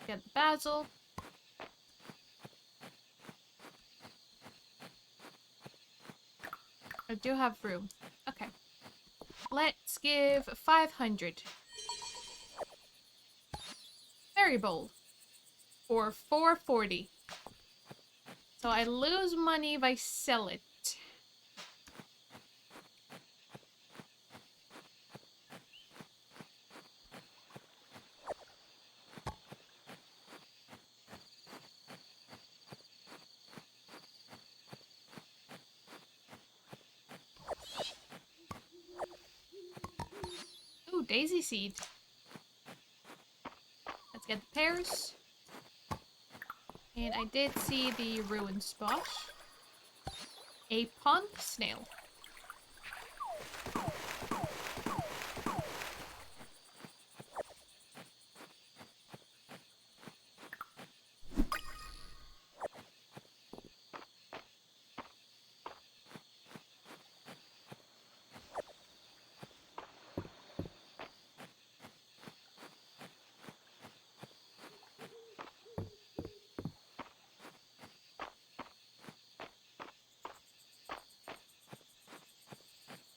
A: Get the basil. I do have room. Okay. Let's give 500. Very bold. For 440. So I lose money if I sell it. Ooh, daisy seed. Let's get the pears. And I did see the ruined spot. A pond snail.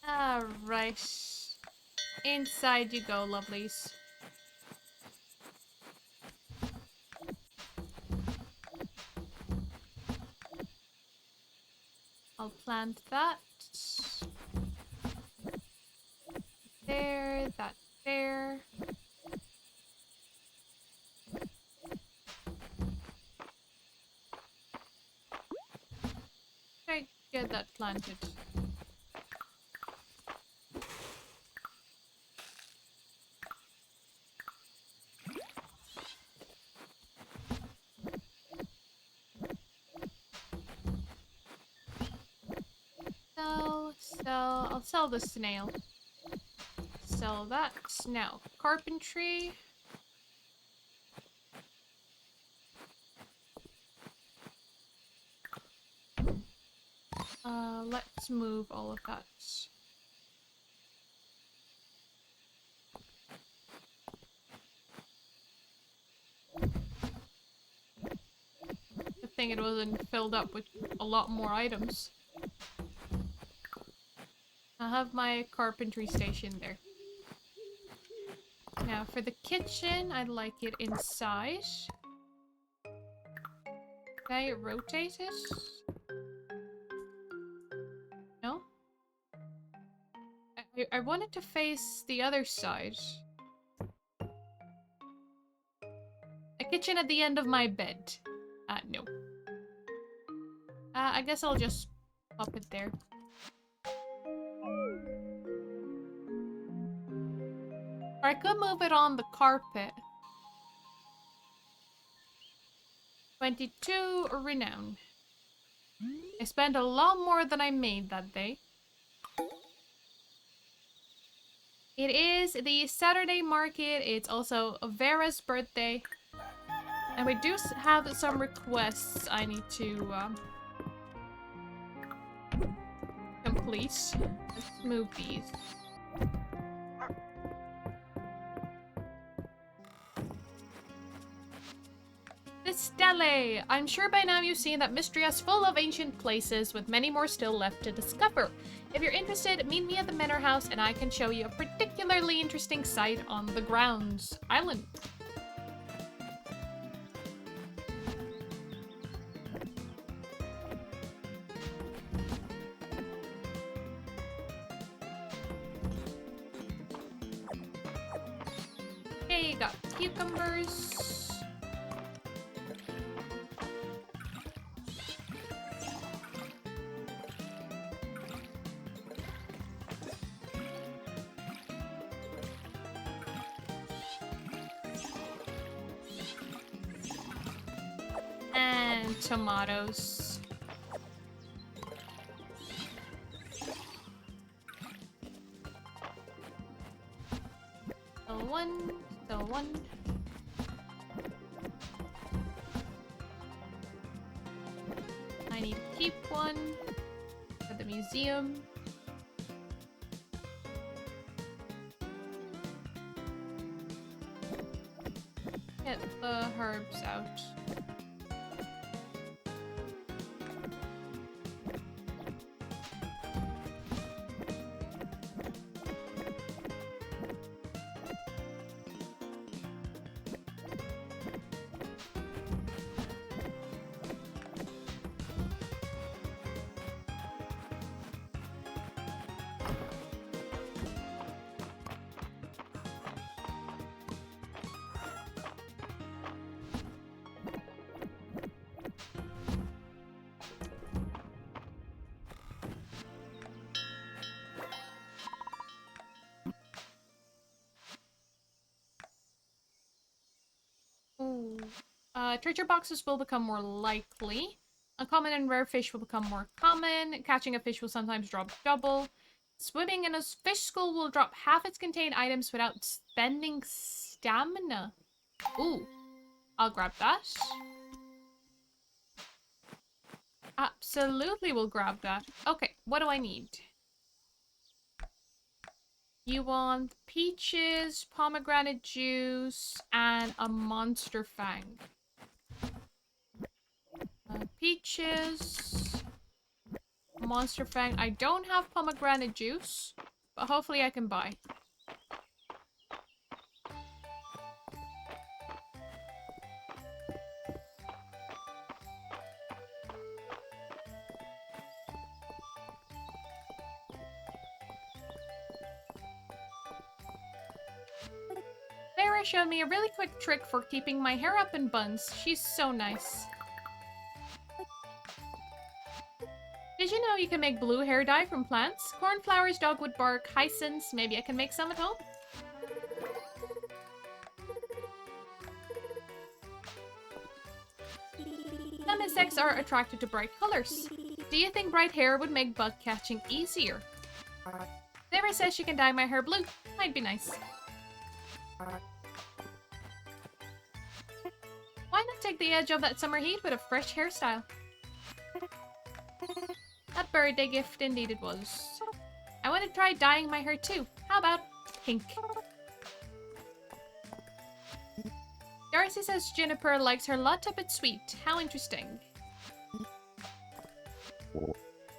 A: Alright. Inside you go, lovelies. I'll plant that. There, that there. Okay, get that planted. I'll sell the snail. Sell that. Now, carpentry. Let's move all of that. Good thing it wasn't filled up with a lot more items. I'll have my carpentry station there. Now, for the kitchen, I'd like it inside. Can I rotate it? No? I want it to face the other side. A kitchen at the end of my bed. No. I guess I'll just pop it there. Or I could move it on the carpet. 22 renown. I spent a lot more than I made that day. It is the Saturday market. It's also Vera's birthday. And we do have some requests I need to complete. Let's move these. The Stele! I'm sure by now you've seen that Mistria is full of ancient places with many more still left to discover. If you're interested, meet me at the manor house and I can show you a particularly interesting site on the grounds island. Okay, got cucumbers. And tomatoes. Still one. Still one. I need to keep one for the museum. Get the herbs out. Ooh. Treasure boxes will become more likely. Uncommon and rare fish will become more common. Catching a fish will sometimes drop double. Swimming in a fish school will drop half its contained items without spending stamina. Ooh. I'll grab that. Absolutely will grab that. Okay, what do I need? You want peaches, pomegranate juice, and a monster fang. Peaches, monster fang. I don't have pomegranate juice, but hopefully I can buy. Sarah showed me a really quick trick for keeping my hair up in buns. She's so nice. Did you know you can make blue hair dye from plants? Cornflowers, dogwood bark, hyacinths. Maybe I can make some at home? Some insects are attracted to bright colors. Do you think bright hair would make bug catching easier? Sarah says she can dye my hair blue. Might be nice. Why not take the edge of that summer heat with a fresh hairstyle? A birthday gift indeed it was. I want to try dyeing my hair too. How about pink? Darcy says Juniper likes her latte but sweet. How interesting.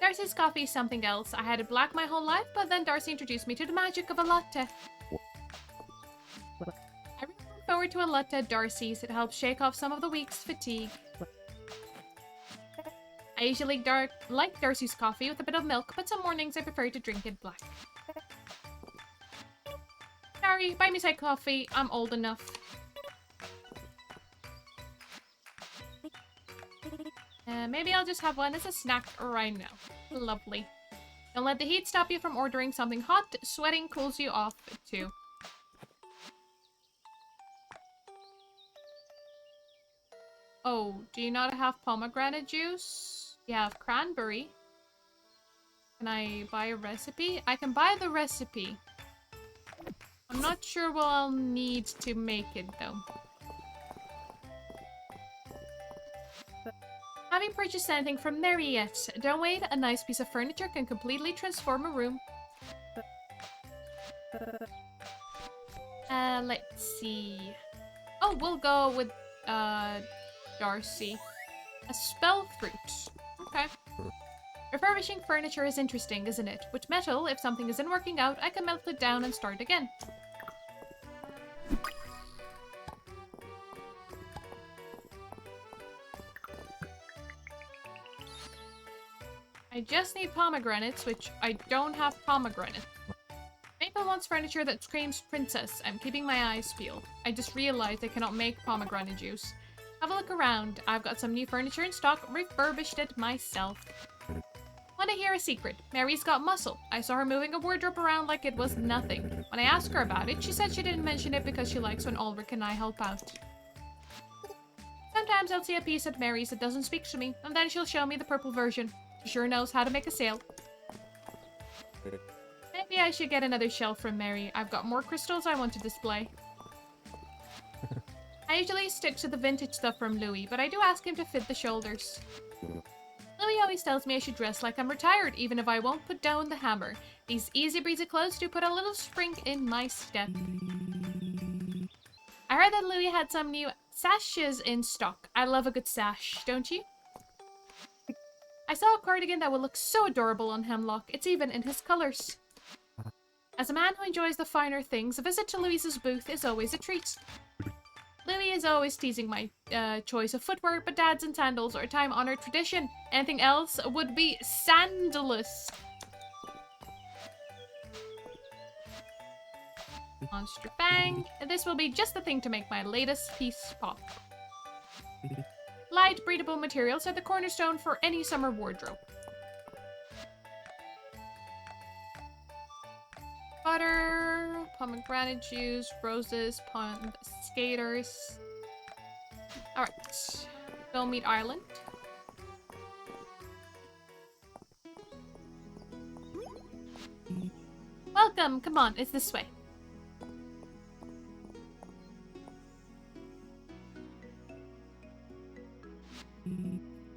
A: Darcy's coffee is something else. I had it black my whole life, but then Darcy introduced me to the magic of a latte. I really look forward to a latte at Darcy's. It helps shake off some of the week's fatigue. I usually like Darcy's coffee with a bit of milk, but some mornings I prefer to drink it black. Sorry, buy me side coffee. I'm old enough. Maybe I'll just have one as a snack right now. Lovely. Don't let the heat stop you from ordering something hot. Sweating cools you off too. Oh, do you not have pomegranate juice? You have cranberry. Can I buy a recipe? I can buy the recipe. I'm not sure what I'll need to make it though. Haven't purchased anything from Mary yet. Don't wait, a nice piece of furniture can completely transform a room. Let's see. Oh, we'll go with, Darcy. A spell fruit. Okay. Refurbishing furniture is interesting, isn't it? With metal, if something isn't working out, I can melt it down and start again. I just need pomegranates, which I don't have pomegranate. Maple wants furniture that screams princess. I'm keeping my eyes peeled. I just realized I cannot make pomegranate juice. Have a look around. I've got some new furniture in stock, refurbished it myself. Want to hear a secret? Mary's got muscle. I saw her moving a wardrobe around like it was nothing. When I asked her about it, she said she didn't mention it because she likes when Ulrich and I help out. Sometimes I'll see a piece at Mary's that doesn't speak to me, and then she'll show me the purple version. She sure knows how to make a sale. Maybe Maybe I should get another shell from Mary. I've got more crystals I want to display. I usually stick to the vintage stuff from Louis, but I do ask him to fit the shoulders. Louis always tells me I should dress like I'm retired, even if I won't put down the hammer. These easy breezy clothes do put a little spring in my step. I heard that Louis had some new sashes in stock. I love a good sash, don't you? I saw a cardigan that would look so adorable on Hemlock. It's even in his colors. As a man who enjoys the finer things, a visit to Louis's booth is always a treat. Louis is always teasing my choice of footwear, but dads and sandals are a time-honored tradition. Anything else would be sandalous. Monster Bang. This will be just the thing to make my latest piece pop. Light, breathable materials are the cornerstone for any summer wardrobe. Butter, pomegranate juice, roses, pond skaters. Alright. Go meet Ireland. Welcome! Come on, it's this way.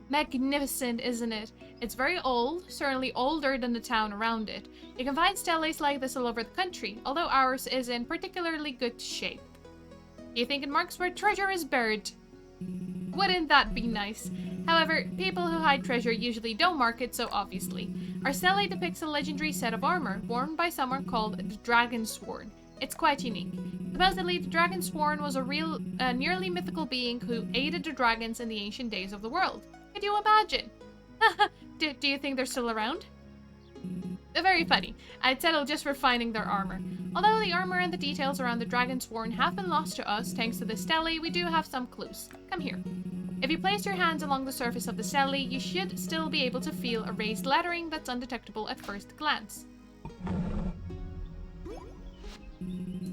A: Magnificent, isn't it? It's very old, certainly older than the town around it. You can find steles like this all over the country, although ours is in particularly good shape. Do you think it marks where treasure is buried? Wouldn't that be nice? However, people who hide treasure usually don't mark it so obviously. Our stele depicts a legendary set of armor, worn by someone called the Dragonsworn. It's quite unique. Supposedly, the Dragonsworn was a real, nearly mythical being who aided the dragons in the ancient days of the world. Could you imagine? Do you think they're still around? Very funny. I'd settle just for finding their armor. Although the armor and the details around the Dragonsworn have been lost to us thanks to the stele, we do have some clues. Come here. If you place your hands along the surface of the stele, you should still be able to feel a raised lettering that's undetectable at first glance.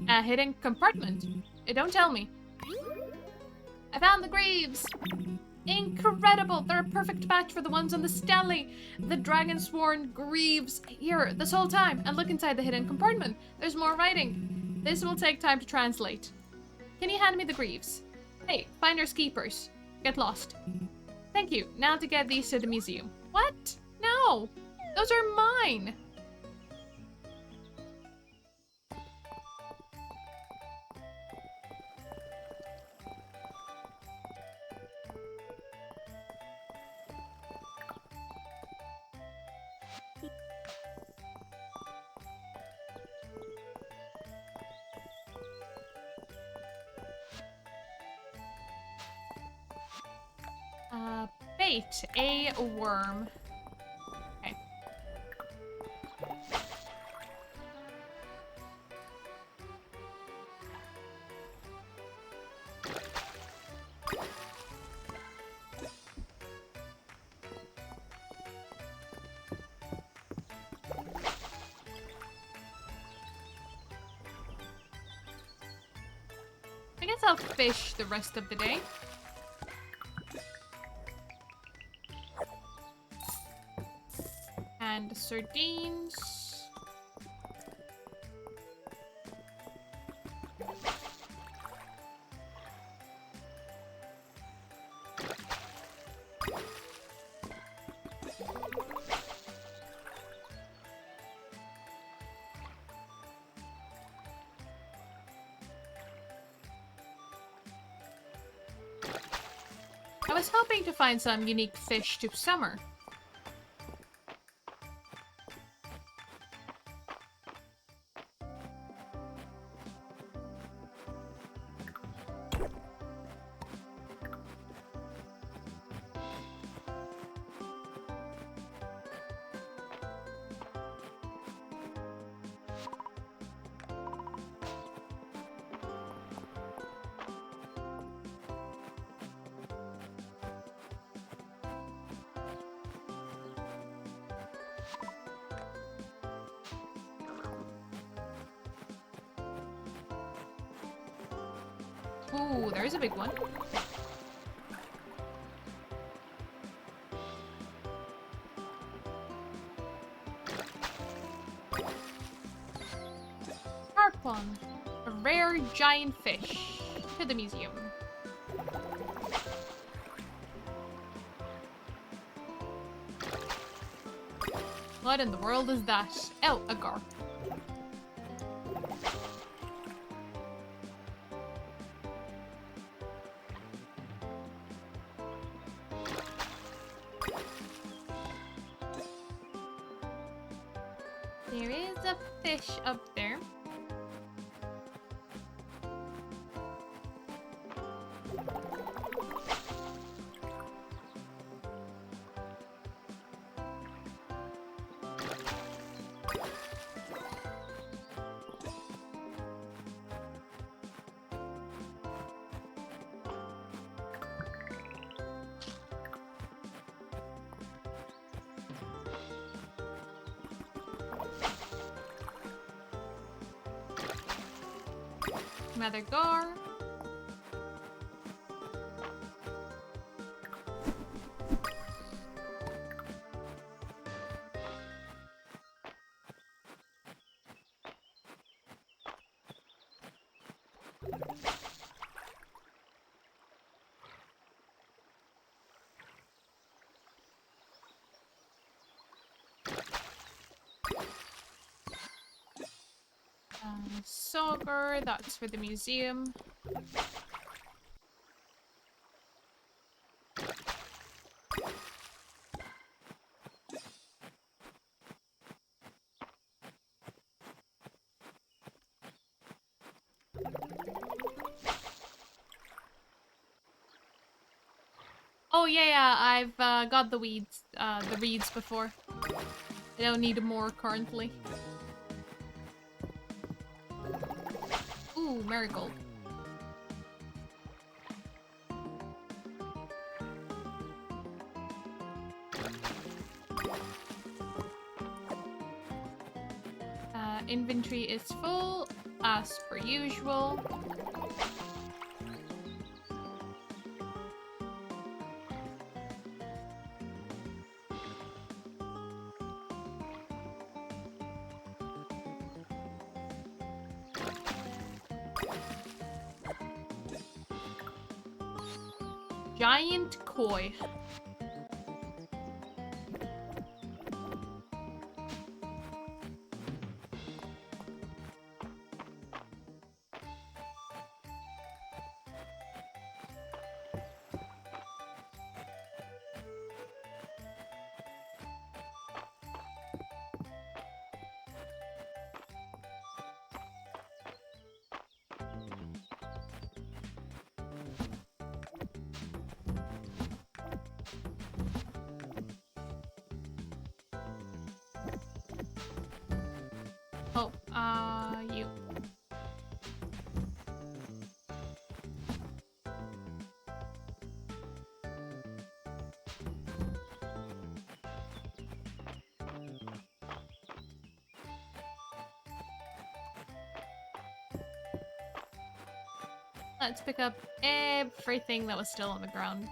A: A hidden compartment? Don't tell me. I found the greaves! Incredible! They're a perfect match for the ones on the stele. The Dragonsworn greaves here this whole time. And look inside the hidden compartment. There's more writing. This will take time to translate. Can you hand me the greaves? Hey, finders keepers. Get lost. Thank you. Now to get these to the museum. What? No! Those are mine! Bait. A worm. Okay. I guess I'll fish the rest of the day. And sardines. I was hoping to find some unique fish to summer. Ooh, there's a big one. one. A rare giant fish. To the museum. What in the world is that? Oh, a gar. There is a fish up there. Another gar. Sauger, that's for the museum. Oh yeah, I've got the reeds before. I don't need more currently. Ooh, marigold. Inventory is full, as per usual. Giant koi. Oh, you. Let's pick up everything that was still on the ground.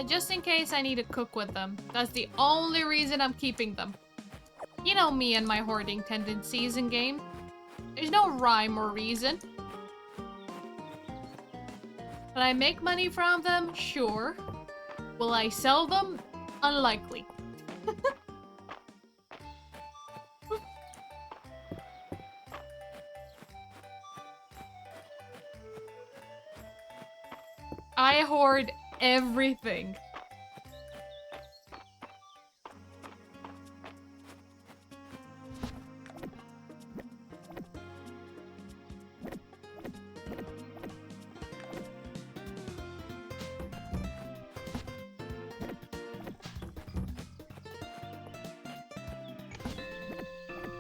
A: Just in case I need to cook with them. That's the only reason I'm keeping them. You know me and my hoarding tendencies in game. There's no rhyme or reason. But I make money from them? Sure. Will I sell them? Unlikely. I hoard everything.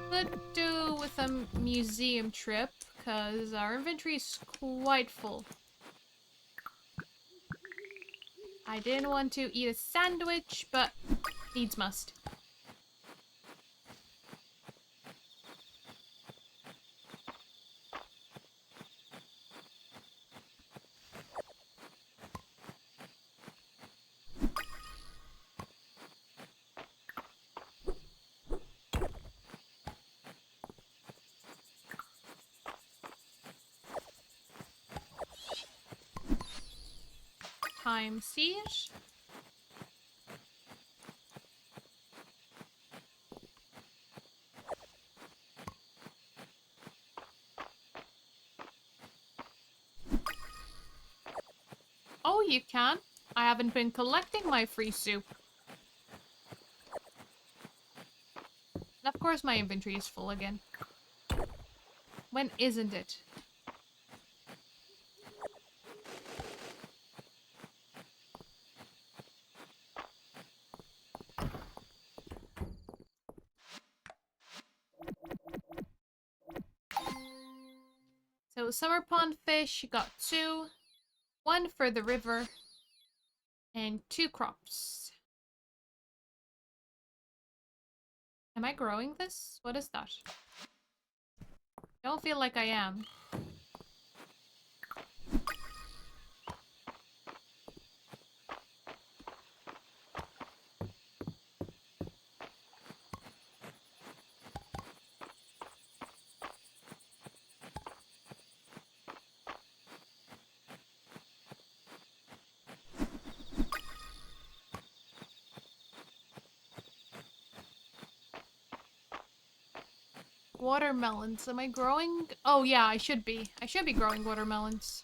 A: Could do with a museum trip, because our inventory is quite full. I didn't want to eat a sandwich, but needs must. time see it. Oh, you can? I haven't been collecting my free soup. And of course my inventory is full again. When isn't it? So summer pond fish, got 2. 1 for the river. And 2 crops. Am I growing this? What is that? Don't feel like I am. Watermelons. Am I growing? Oh yeah, I should be. I should be growing watermelons.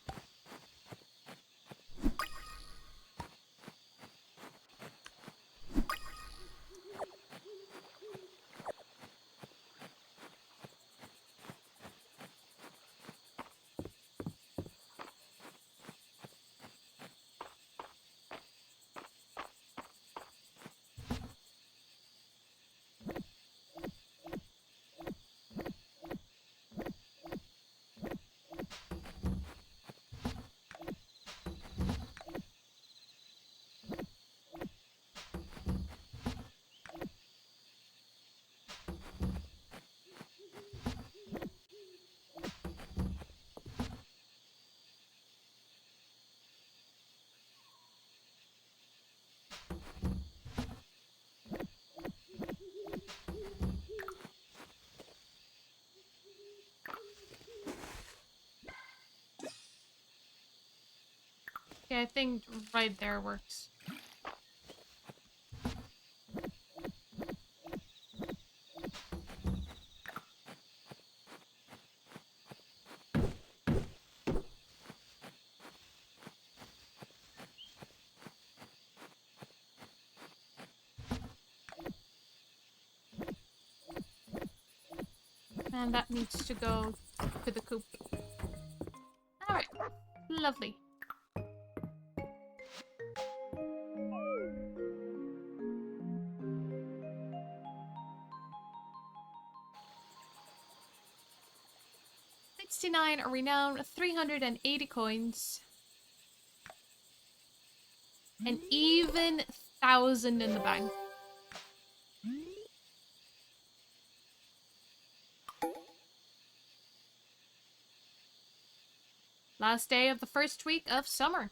A: Yeah, I think right there works. And that needs to go to the coop. Alright. Lovely. $69 a renown, 380 coins. An even 1,000 in the bank. Last day of the first week of summer.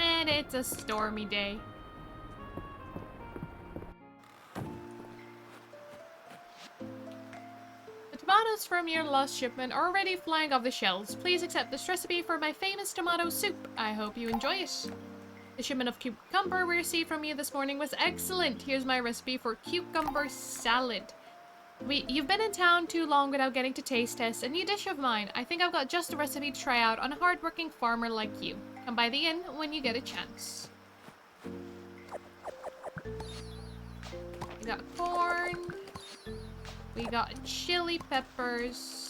A: And it's a stormy day. The tomatoes from your last shipment are already flying off the shelves. Please accept this recipe for my famous tomato soup. I hope you enjoy it. The shipment of cucumber we received from you this morning was excellent. Here's my recipe for cucumber salad. You've been in town too long without getting to taste test a new dish of mine. I think I've got just the recipe to try out on a hardworking farmer like you. Come by the inn when you get a chance. We got corn. We got chili peppers.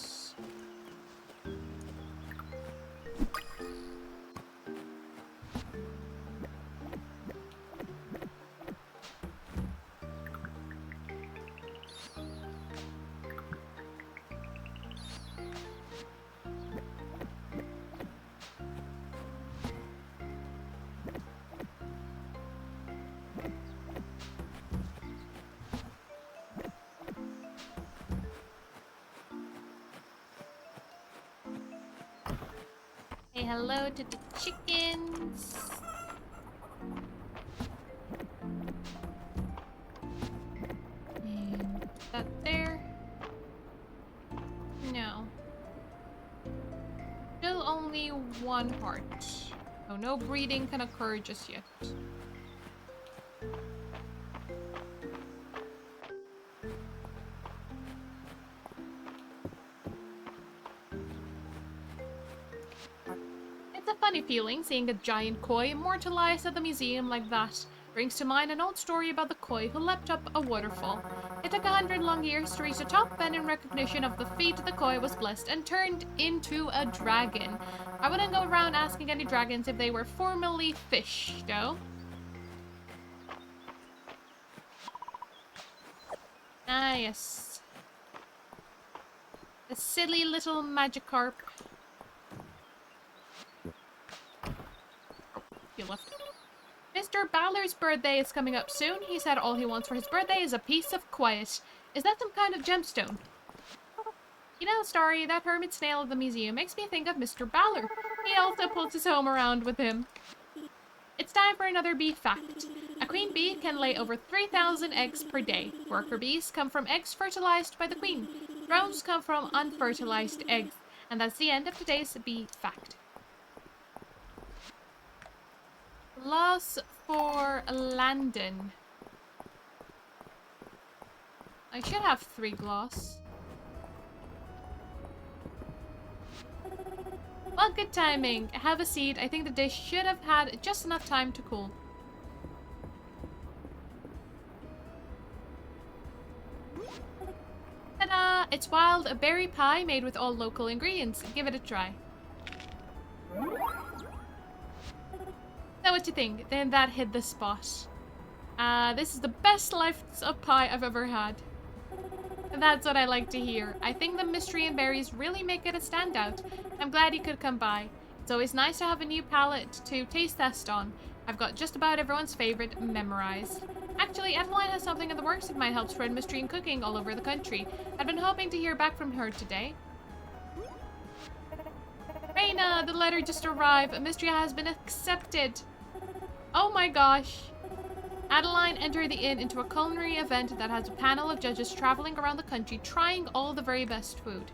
A: Say hello to the chickens. And put that there. No. Still only only 1 heart. So no breeding can occur just yet. It's a funny feeling seeing a giant koi immortalized at the museum like that. Brings to mind an old story about the koi who leapt up a waterfall. It took 100 long years to reach the top, and in recognition of the feat, the koi was blessed and turned into a dragon. I wouldn't go around asking any dragons if they were formerly fish, though. Ah, yes. A silly little Magikarp. Oh, you left. Mr. Balor's birthday is coming up soon. He said all he wants for his birthday is a piece of quiet. Is that some kind of gemstone? You know, Starry, that hermit snail of the museum makes me think of Mr. Balor. He also pulls his home around with him. It's time for another bee fact. A queen bee can lay over 3,000 eggs per day. Worker bees come from eggs fertilized by the queen. Drones come from unfertilized eggs. And that's the end of today's bee fact. Loss for Landon. I should have 3 gloss. Well, good timing. Have a seat. I think the dish should have had just enough time to cool. Ta-da! It's wild, a berry pie made with all local ingredients. Give it a try. So what you think? Then that hit the spot. This is the best slice of pie I've ever had. That's what I like to hear. I think the Mistria and berries really make it a standout. I'm glad you could come by. It's always nice to have a new palette to taste test on. I've got just about everyone's favorite memorized. Actually, Eveline has something in the works that might help spread Mistrian cooking all over the country. I've been hoping to hear back from her today. Reina, the letter just arrived. Mistria has been accepted. Oh my gosh. Adeline entered the inn into a culinary event that has a panel of judges traveling around the country trying all the very best food.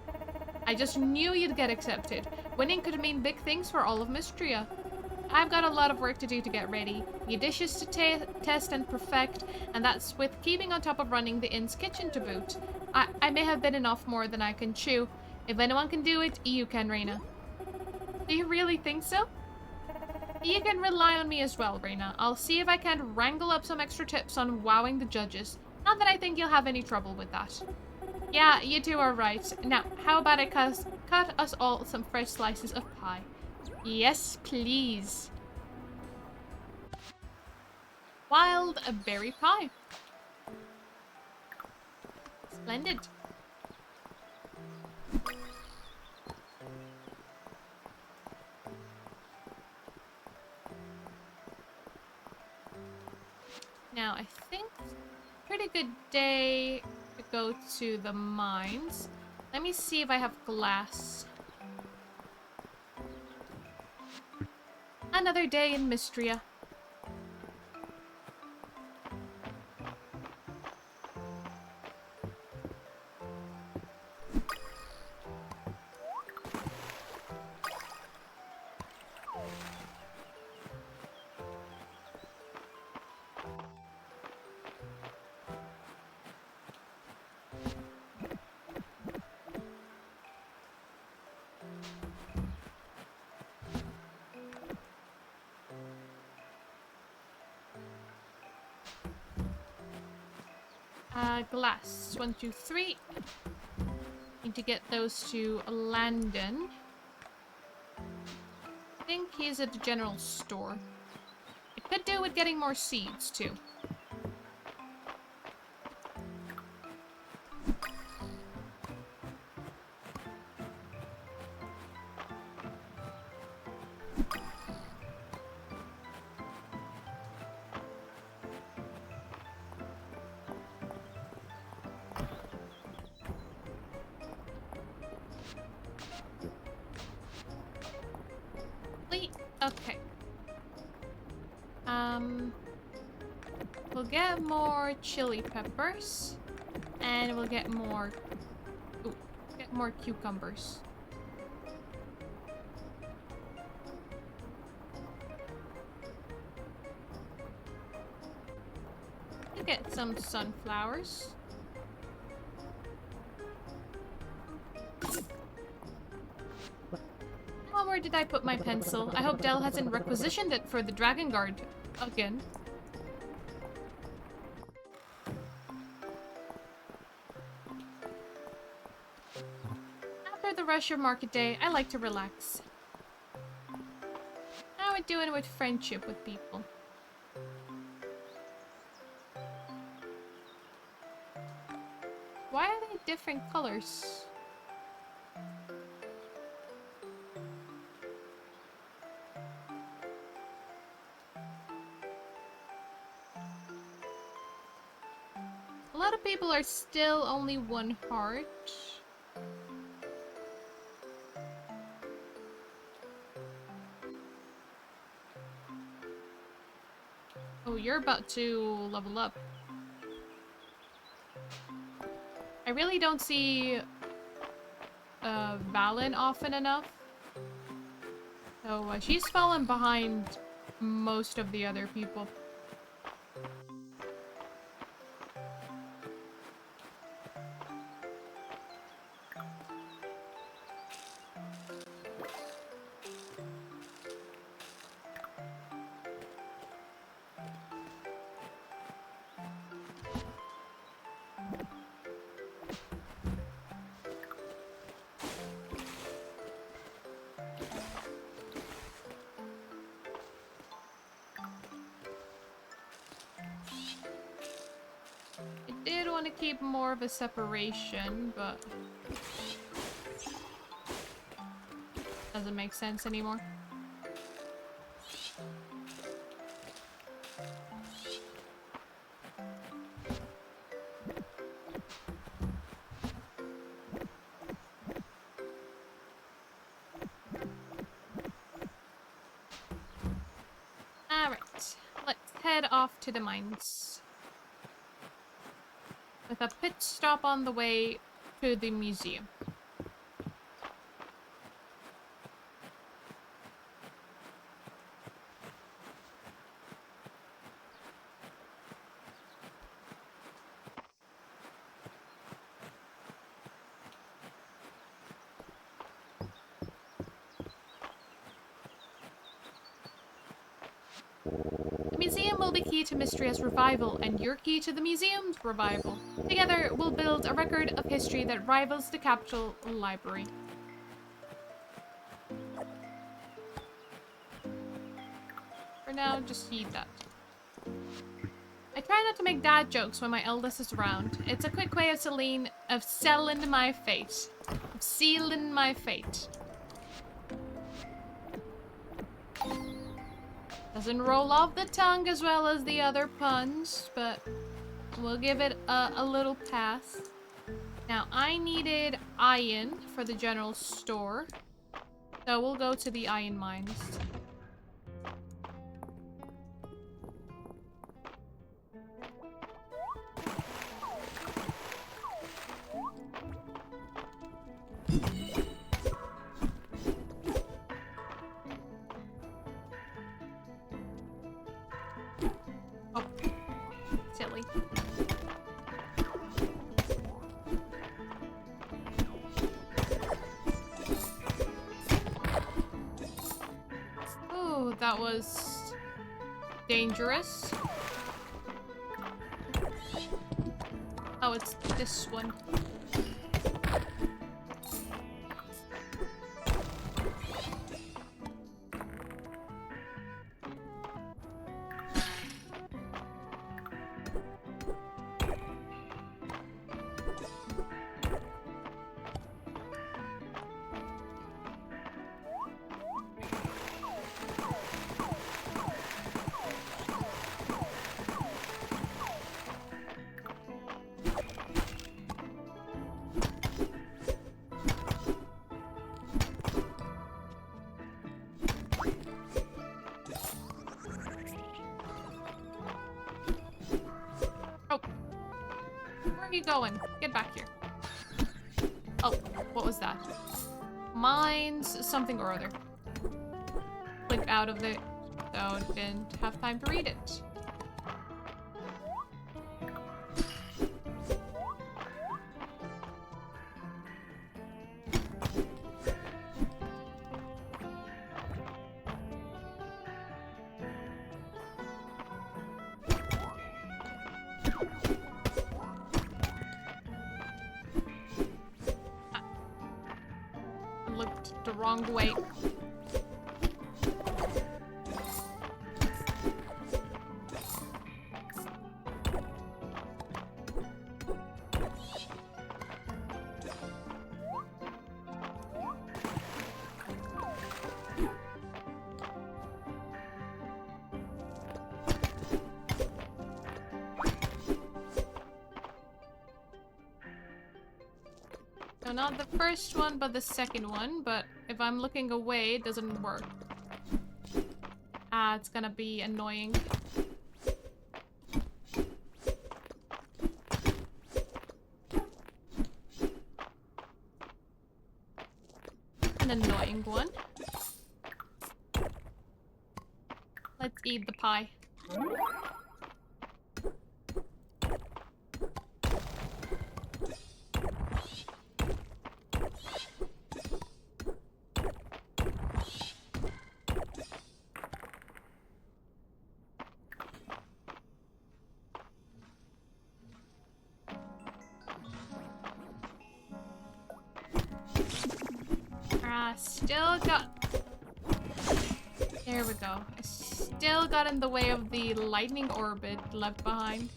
A: I just knew you'd get accepted. Winning could mean big things for all of Mistria. I've got a lot of work to do to get ready. New dishes to test and perfect, and that's with keeping on top of running the inn's kitchen to boot. I may have bitten off more than I can chew. If anyone can do it, you can, Reina. Do you really think so? You can rely on me as well, Reina. I'll see if I can wrangle up some extra tips on wowing the judges. Not that I think you'll have any trouble with that. Yeah, you two are right. Now, how about I cut us all some fresh slices of pie? Yes, please. Wild berry pie. Splendid. Now, I think pretty good day to go to the mines. Let me see if I have glass. Another day in Mistria. Glass. 1, 2, 3. Need to get those to Landon. I think he's at the general store. I could do with getting more seeds, too. Okay. We'll get more chili peppers, and we'll get more. Ooh, get more cucumbers. some sunflowers. Oh, where did I put my pencil? I hope Del hasn't requisitioned it for the Dragon Guard again. After the rush of market day, I like to relax. How are we doing with friendship with people? Why are they different colors? A lot of people are still only one heart. Oh, you're about to level up. I really don't see Valen often enough. So she's fallen behind most of the other people. To keep more of a separation, but doesn't make sense anymore. Alright, let's head off to the mines. With a pit stop on the way to the museum. The museum will be key to Mistria's revival, and you're key to the museum's revival. Together, we'll build a record of history that rivals the capital library. For now, just heed that. I try not to make dad jokes when my eldest is around. It's a quick way of selling my fate. Of sealing my fate. Doesn't roll off the tongue as well as the other puns, but we'll give it a little pass. Now, I needed iron for the general store, so we'll go to the iron mines. That was dangerous. Oh, it's this one. Going? Get back here. Oh, what was that? Mines something or other. Clicked out of it, so didn't have time to read it. the wrong way. So not the first one, but the second one. But if I'm looking away, it doesn't work. Ah, it's gonna be annoying. An annoying one. Let's eat the pie. Still got... There we go. I still got in the way of the lightning orbit left behind.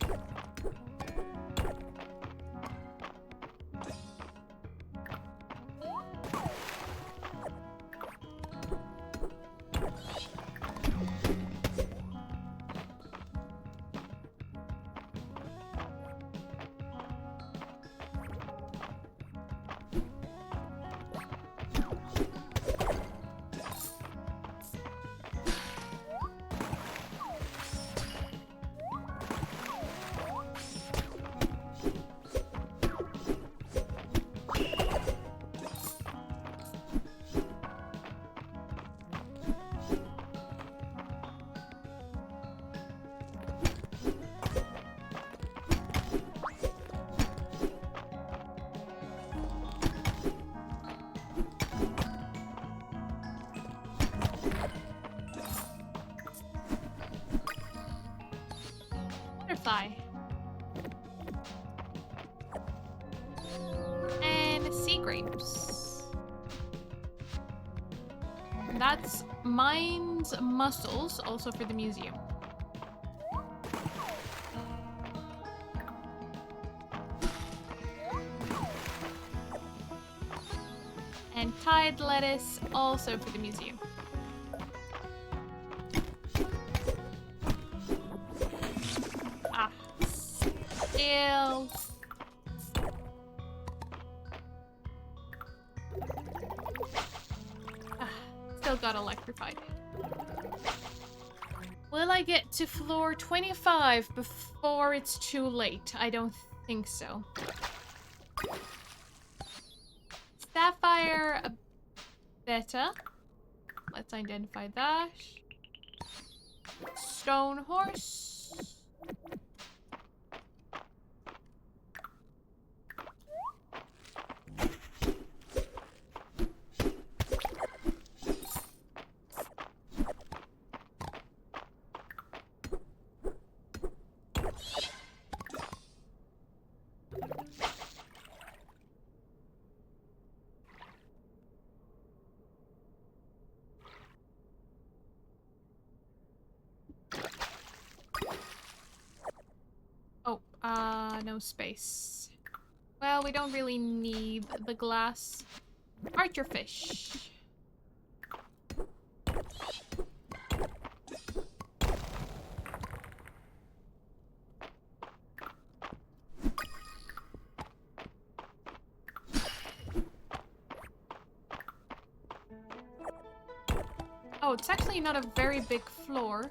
A: And sea grapes. That's Mind's mussels, also for the museum. And tide lettuce, also for the museum. Still got electrified. Will I get to floor 25 before it's too late? I don't think so. Sapphire better. Let's identify that. Stone horse. No space. Well, we don't really need the glass. Archer fish. Oh, it's actually not a very big floor.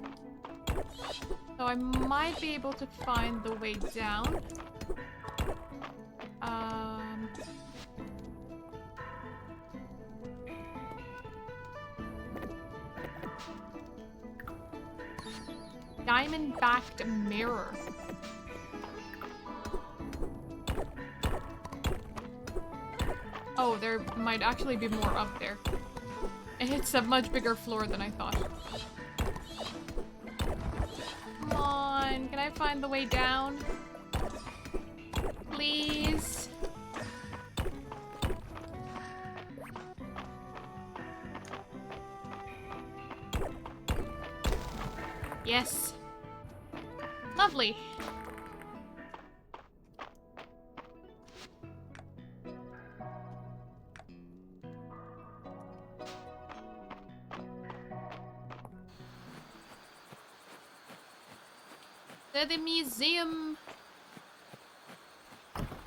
A: So I might be able to find the way down. Diamond-backed mirror. Oh, there might actually be more up there. It's a much bigger floor than I thought. Come on, can I find the way down? Please? Yes. Lovely. To the museum.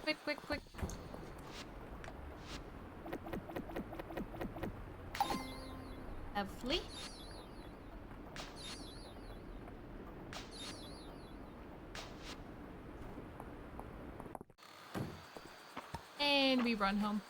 A: Quick, quick, quick. Lovely. And we run home.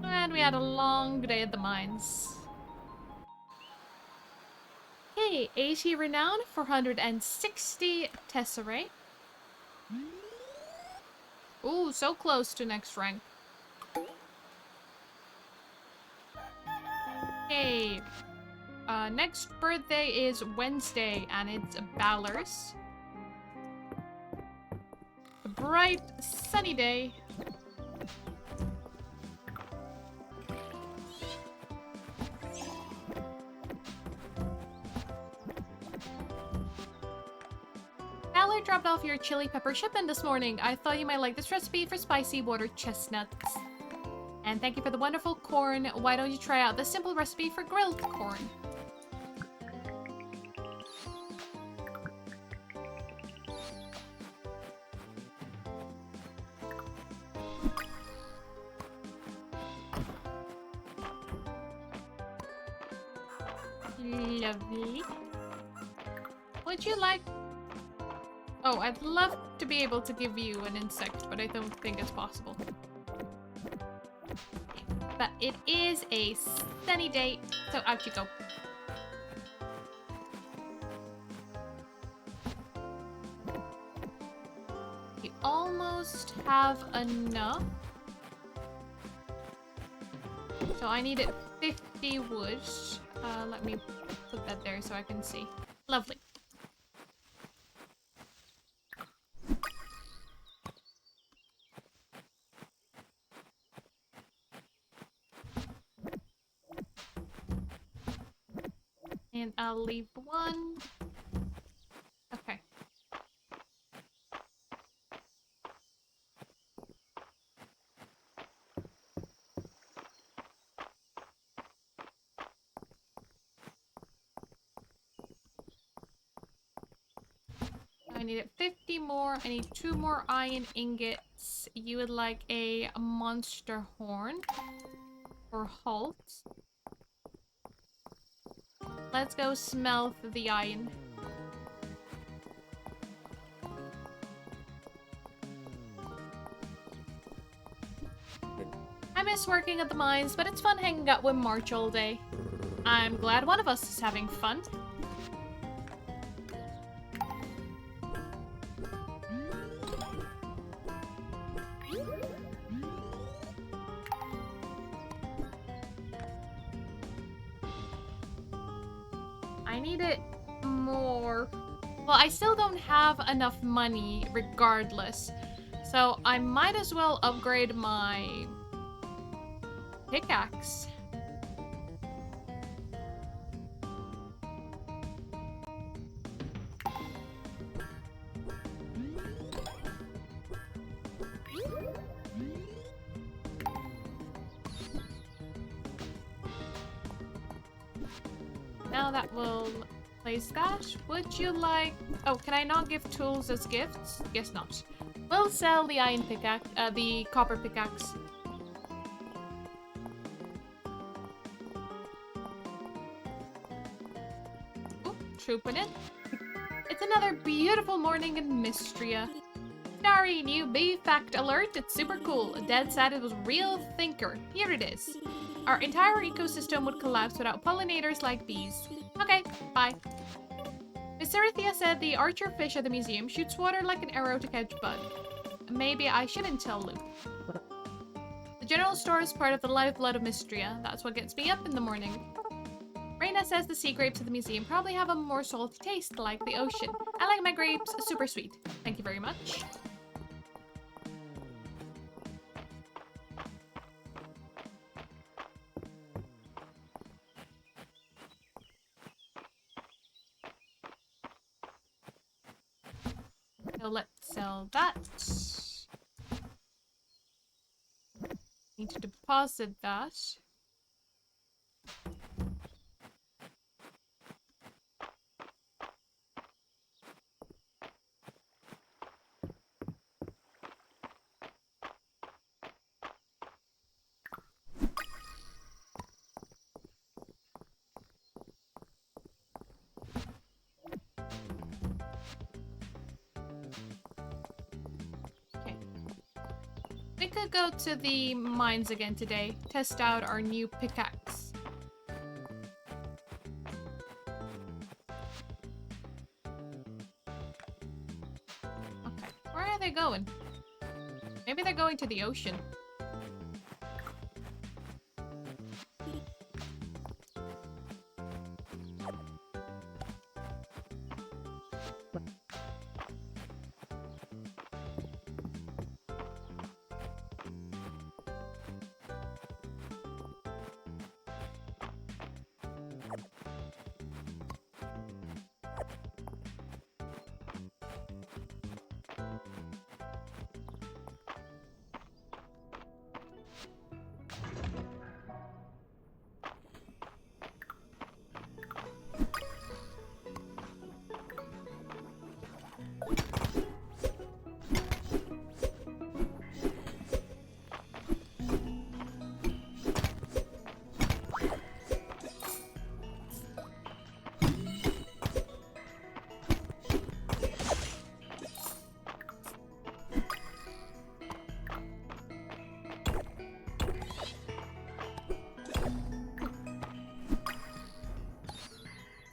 A: And we had a long day at the mines. Okay, 80 renown, 460 tesserae. Ooh, so close to next rank. Okay. Next birthday is Wednesday, and it's Balor's. A bright, sunny day. Valor dropped off your chili pepper shipment this morning. I thought you might like this recipe for spicy water chestnuts. And thank you for the wonderful corn. Why don't you try out the simple recipe for grilled corn? Lovely. Would you like... Oh, I'd love to be able to give you an insect, but I don't think it's possible. But it is a sunny day, so out you go. We almost have enough. So I needed 50 wood. Let me put that there so I can see. Lovely. And I'll leave one. Okay. I needed 50 more. I need 2 more iron ingots. You would like a monster horn or halt. Let's go smelt the iron. I miss working at the mines, but it's fun hanging out with March all day. I'm glad one of us is having fun. I need it more. Well, I still don't have enough money regardless. So I might as well upgrade my pickaxe. Now that will Place that. Would you like... Oh, can I not give tools as gifts? Guess not. We'll sell the iron pickaxe, the copper pickaxe. Oh, trooping in. It's another beautiful morning in Mistria. Starry new bee fact alert, it's super cool. Dad said it was real thinker. Here it is. Our entire ecosystem would collapse without pollinators like bees. Okay, bye. Miss Arithia said the archer fish at the museum shoots water like an arrow to catch bug. Maybe I shouldn't tell Luke. The general store is part of the lifeblood of Mistria. That's what gets me up in the morning. Reina says the sea grapes at the museum probably have a more salty taste like the ocean. I like my grapes super sweet. Thank you very much. So let's sell that. Need to deposit that. We could go to the mines again today, test out our new pickaxe. Okay, where are they going? Maybe they're going to the ocean.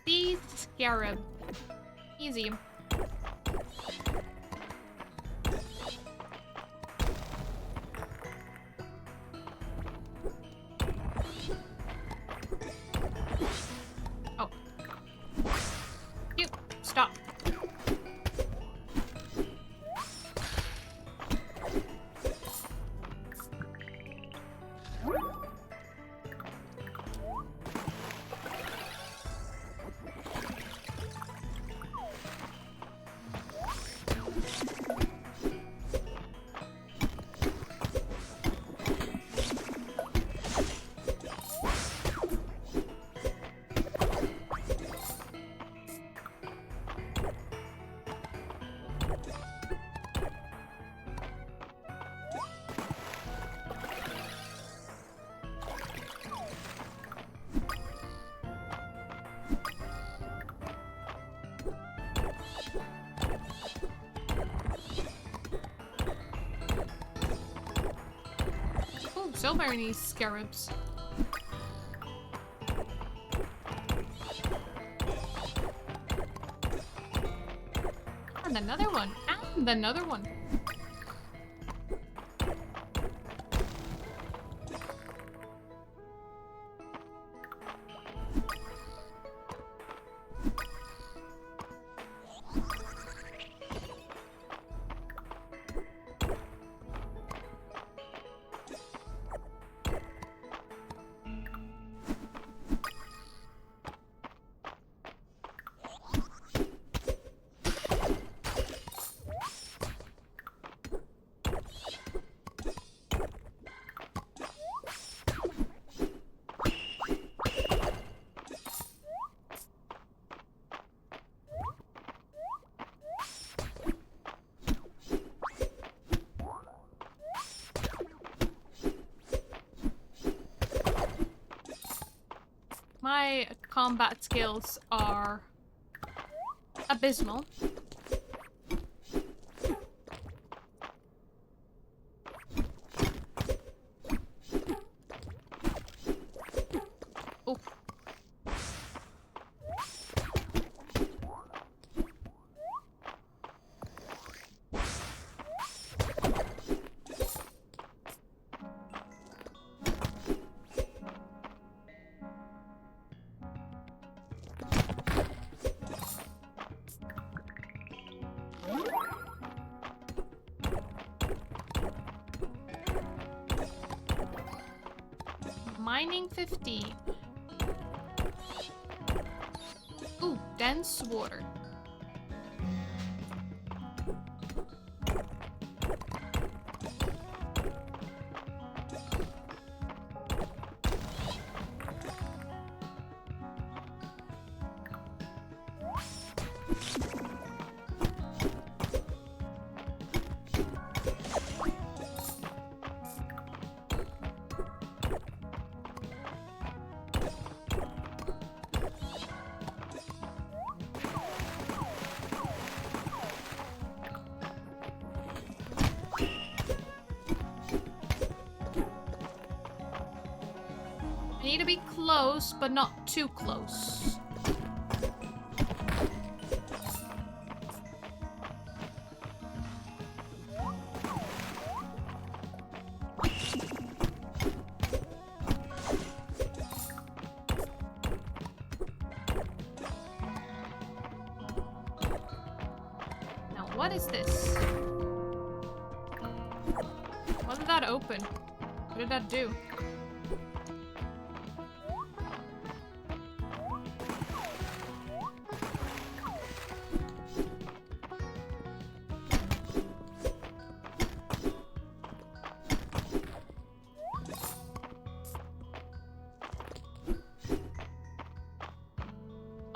A: The scarab. Easy. Oh. You stop. So many scarabs. And another one. And another one. my combat skills are abysmal. Oh. Mining 15. Ooh, dense water. I need to be close, but not too close. Now, what is this? Why did that open? What did that do?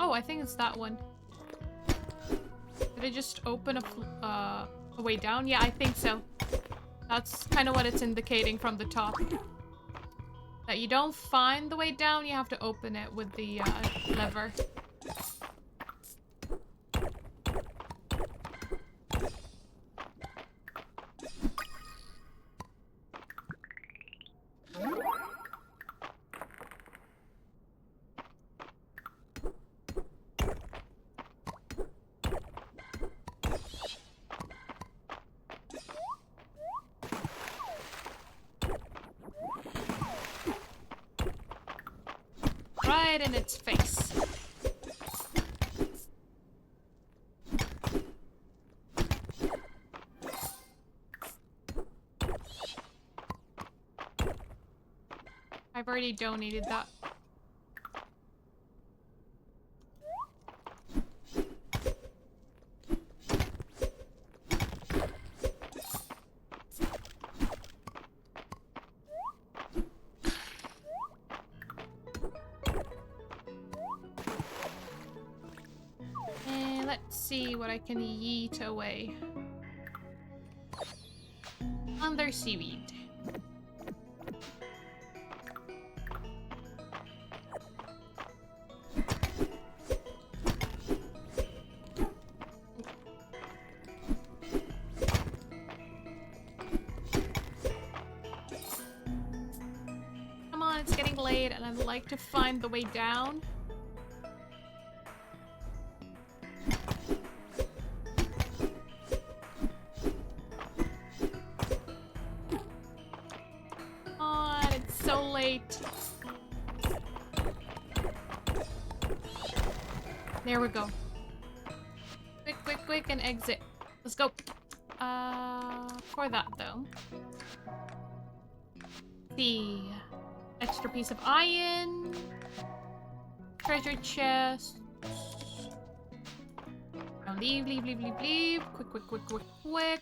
A: Oh, I think it's that one. Did it just open a way down? Yeah, I think so. That's kind of what it's indicating from the top. That you don't find the way down, you have to open it with the lever. Right in its face. I've already donated that. Let's see what I can yeet away. Under seaweed. Come on, it's getting late and I'd like to find the way down. There we go. Quick, quick, quick, and exit. Let's go. For that though. The extra piece of iron. Treasure chest. Now leave, leave, leave, leave, leave. Quick, quick, quick, quick, quick.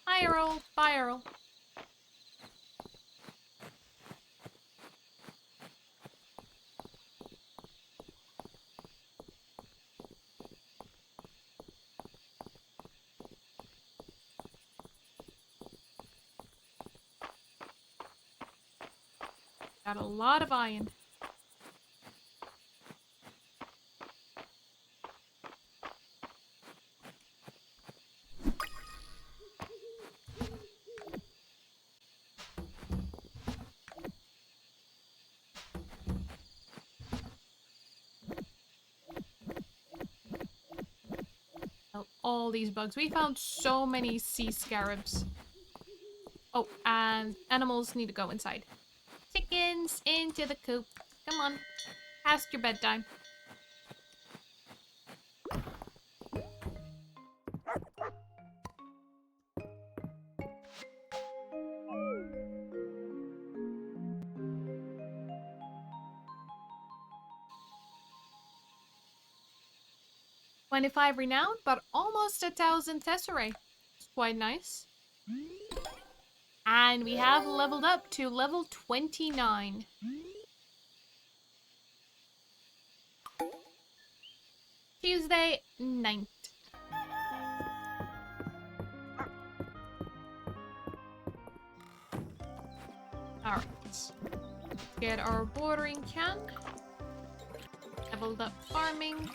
A: Fire roll, fire roll. Got a lot of iron. All these bugs. We found so many sea scarabs. Oh, and animals need to go inside. Chickens into the coop. Come on. Past your bedtime. $25 renown, but almost 1,000 tesserae. It's quite nice. And we have leveled up to level 29. Tuesday night. Alright. Let's get our watering can. Leveled up farming.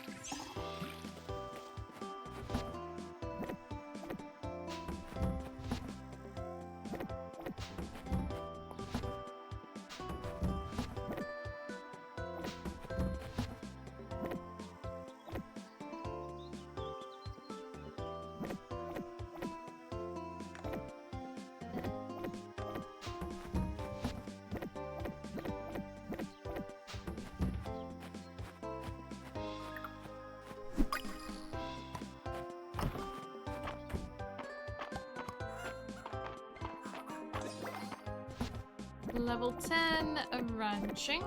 A: Level 10 of ranching.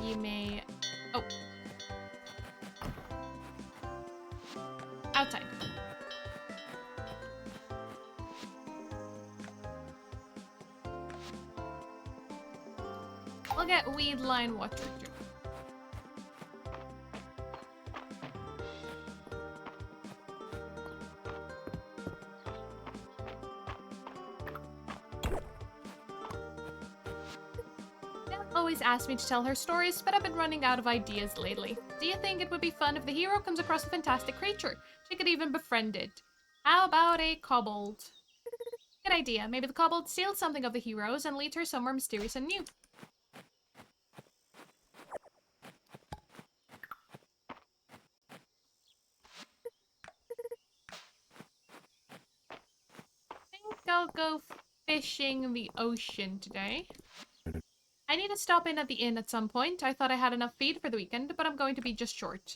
A: You may... Oh. Outside. We'll get weed line water too. Always asks me to tell her stories, but I've been running out of ideas lately. Do you think it would be fun if the hero comes across a fantastic creature? She could even befriend it. How about a kobold? Good idea. Maybe the kobold steals something of the hero's and leads her somewhere mysterious and new. I think I'll go fishing in the ocean today. I need to stop in at the inn at some point. I thought I had enough feed for the weekend, but I'm going to be just short.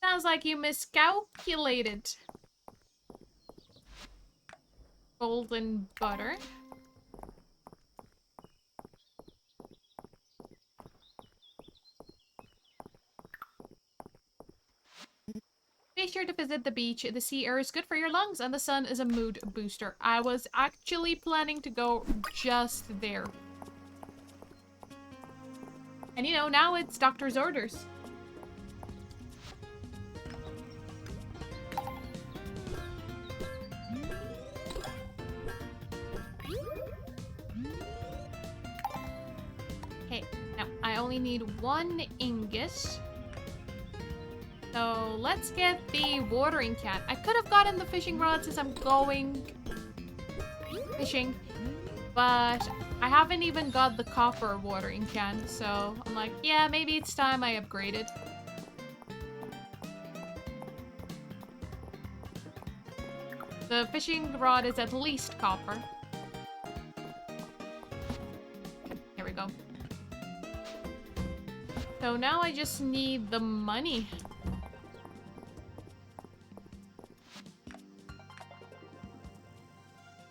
A: Sounds like you miscalculated. Golden butter. Be sure to visit the beach. The sea air is good for your lungs, and the sun is a mood booster. I was actually planning to go just there. And you know, now it's doctor's orders. Okay, now I only need 1 ingot. So let's get the watering can. I could have gotten the fishing rod since I'm going fishing, but I haven't even got the copper watering can, so I'm like, yeah, maybe it's time I upgraded. The fishing rod is at least copper. There we go. So now I just need the money.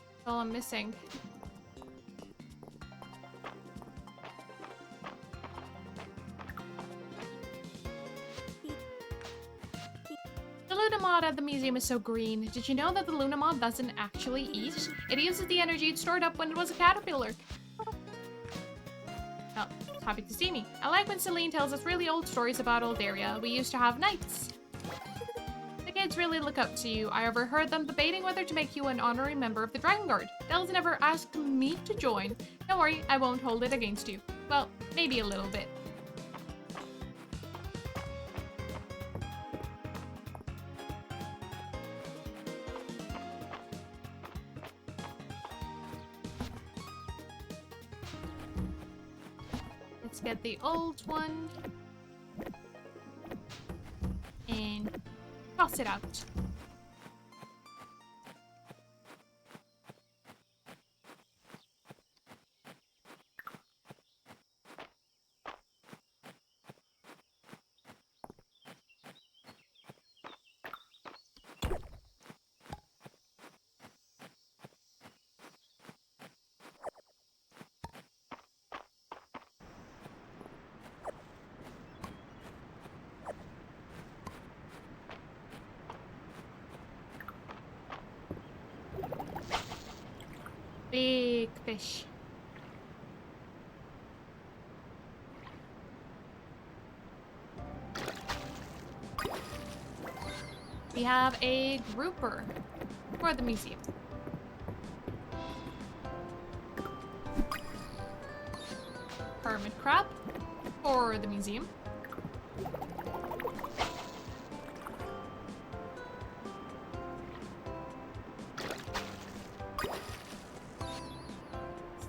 A: That's all I'm missing. Lunamod at the museum is so green. Did you know that the Lunamod doesn't actually eat? It uses the energy it stored up when it was a caterpillar. Oh, happy to see me. I like when Celine tells us really old stories about Olderia. We used to have knights. The Kids really look up to you. I overheard them debating whether to make you an honorary member of the Dragon Guard. Dell's never asked me to join. Don't worry, I won't hold it against you. Well, maybe a little bit. Let's get the old one. And toss it out. Big fish. We have a grouper for the museum. Hermit crab for the museum.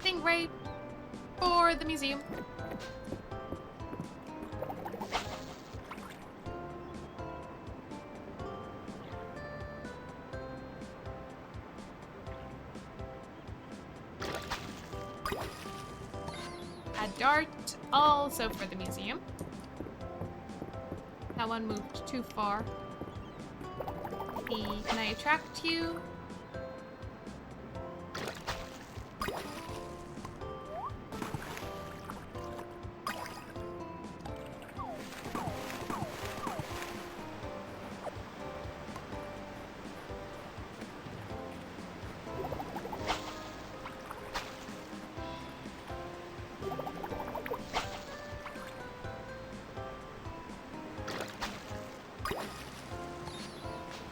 A: Stingray for the museum. A dart also for the museum. That one moved too far. Can I attract you?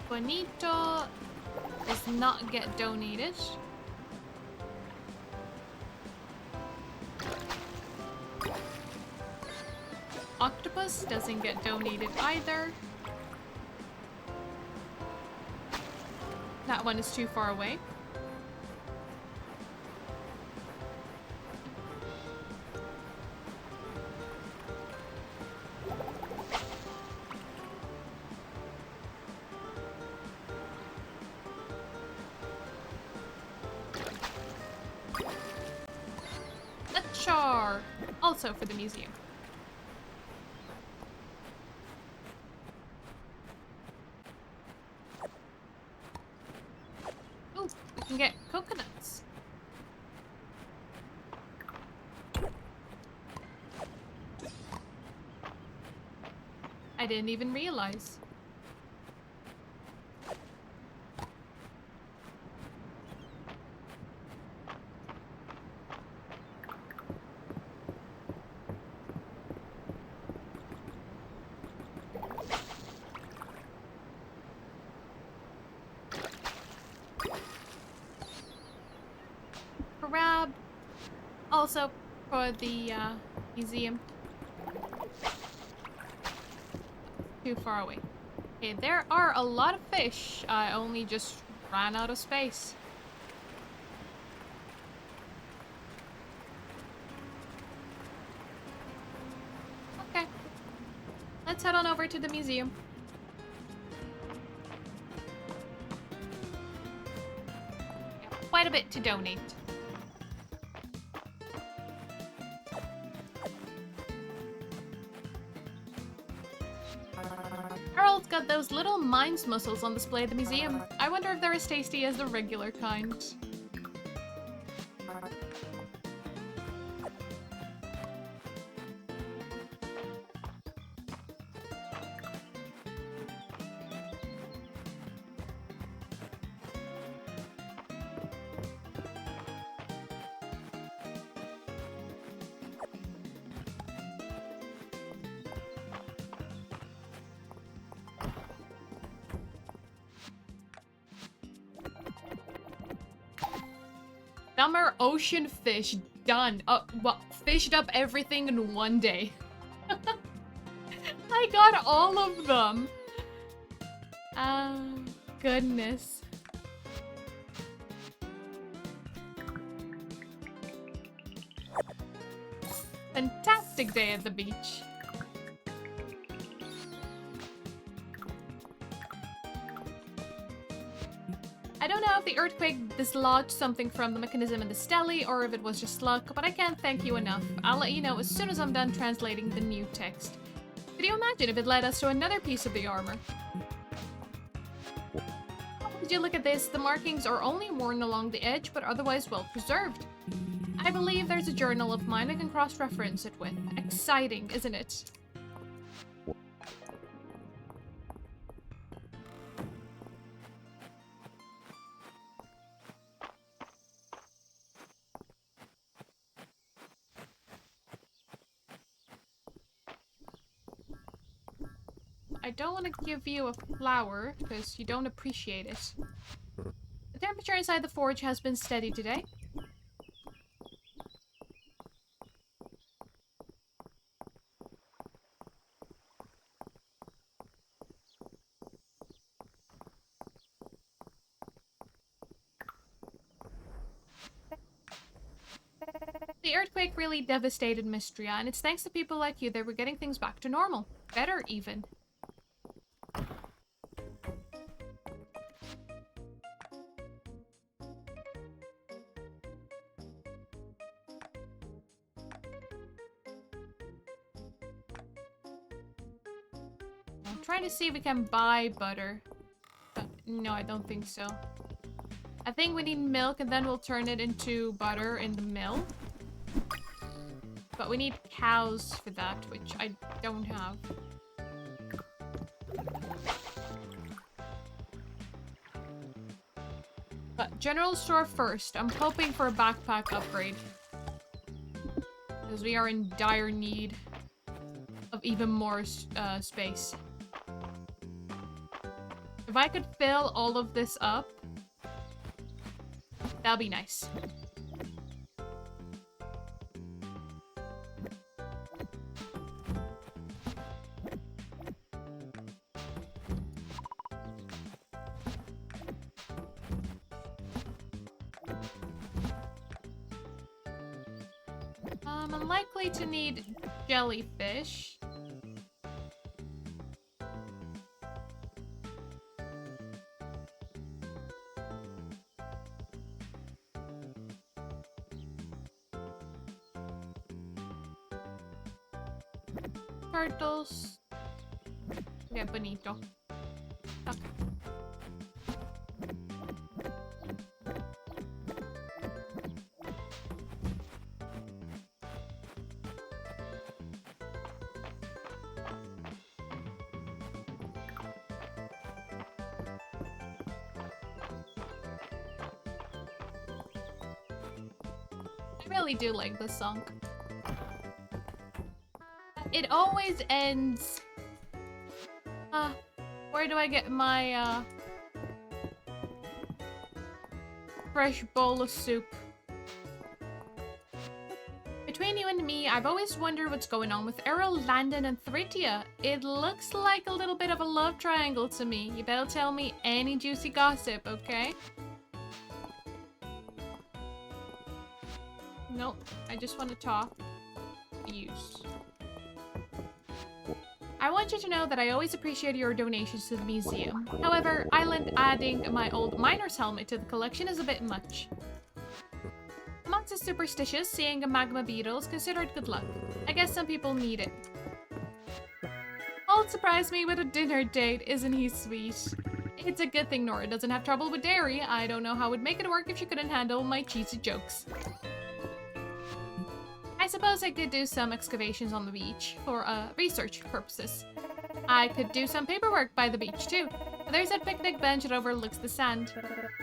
A: Bonito does not get donated. Octopus doesn't get donated either. That one is too far away. Char, also for the museum. Ooh, we can get coconuts. I didn't even realize. Crab, also for the museum. Too far away. Okay, there are a lot of fish. I only just ran out of space. Okay. Let's head on over to the museum. Yeah, quite a bit to donate. Harold's got those little mine's mussels on display at the museum. I wonder if they're as tasty as the regular kind. Summer ocean fish. Done. Well, fished up everything in one day. I got all of them. Goodness. Fantastic day at the beach. I don't know if the earthquake dislodged something from the mechanism in the stele or if it was just luck, but I can't thank you enough. I'll let you know as soon as I'm done translating the new text. Could you imagine if it led us to another piece of the armor? Did you look at this? The markings are only worn along the edge, but otherwise well preserved. I believe there's a journal of mine I can cross-reference it with. Exciting, isn't it? I don't want to give you a flower, because you don't appreciate it. The temperature inside the forge has been steady today. The earthquake really devastated Mistria, and it's thanks to people like you that we're getting things back to normal. Better, even. I'm trying to see if we can buy butter. No, I don't think so. I think we need milk and then we'll turn it into butter in the mill. But we need cows for that, which I don't have. But general store first. I'm hoping for a backpack upgrade. Because we are in dire need of even more space. If I could fill all of this up, that'd be nice. I'm unlikely to need jellyfish. Turtles. Okay, bonito. Okay. I really do like this song. It always ends... where do I get my, fresh bowl of soup? Between you and me, I've always wondered what's going on with Errol, Landon, and Thritia. It looks like a little bit of a love triangle to me. You better tell me any juicy gossip, okay? Nope, I just want to talk. Use. I want you to know that I always appreciate your donations to the museum. However, adding my old miner's helmet to the collection is a bit much. Amongst the superstitious, seeing a magma beetle is considered good luck. I guess some people need it. Won't surprise me with a dinner date, isn't he sweet? It's a good thing Nora doesn't have trouble with dairy. I don't know how we'd make it work if she couldn't handle my cheesy jokes. I suppose I could do some excavations on the beach for research purposes. I could do some paperwork by the beach too. There's a picnic bench that overlooks the sand.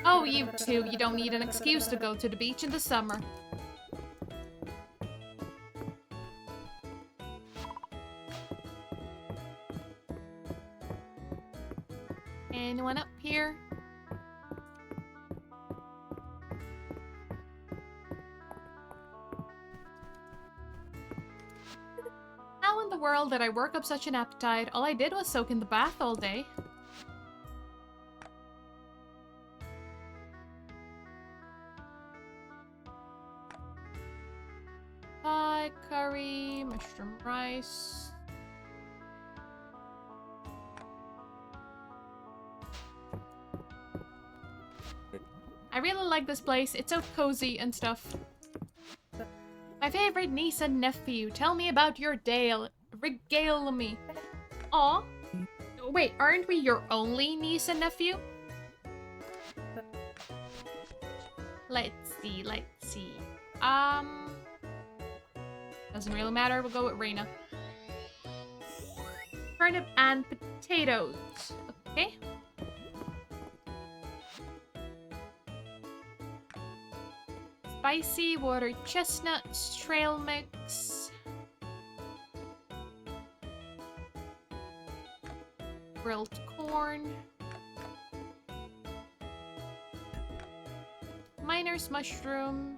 A: Oh, you two, you don't need an excuse to go to the beach in the summer. Anyone up here? the world did I work up such an appetite? All I did was soak in the bath all day. Pie, curry, mushroom rice. I really like this place. It's so cozy and stuff. My favorite niece and nephew. Tell me about your day. Regale me. Aw. Wait, aren't we your only niece and nephew? Let's see, let's see. Doesn't really matter. We'll go with Reina. Turnip and potatoes. Okay. Spicy water chestnuts, trail mix. Grilled corn. Miner's mushroom.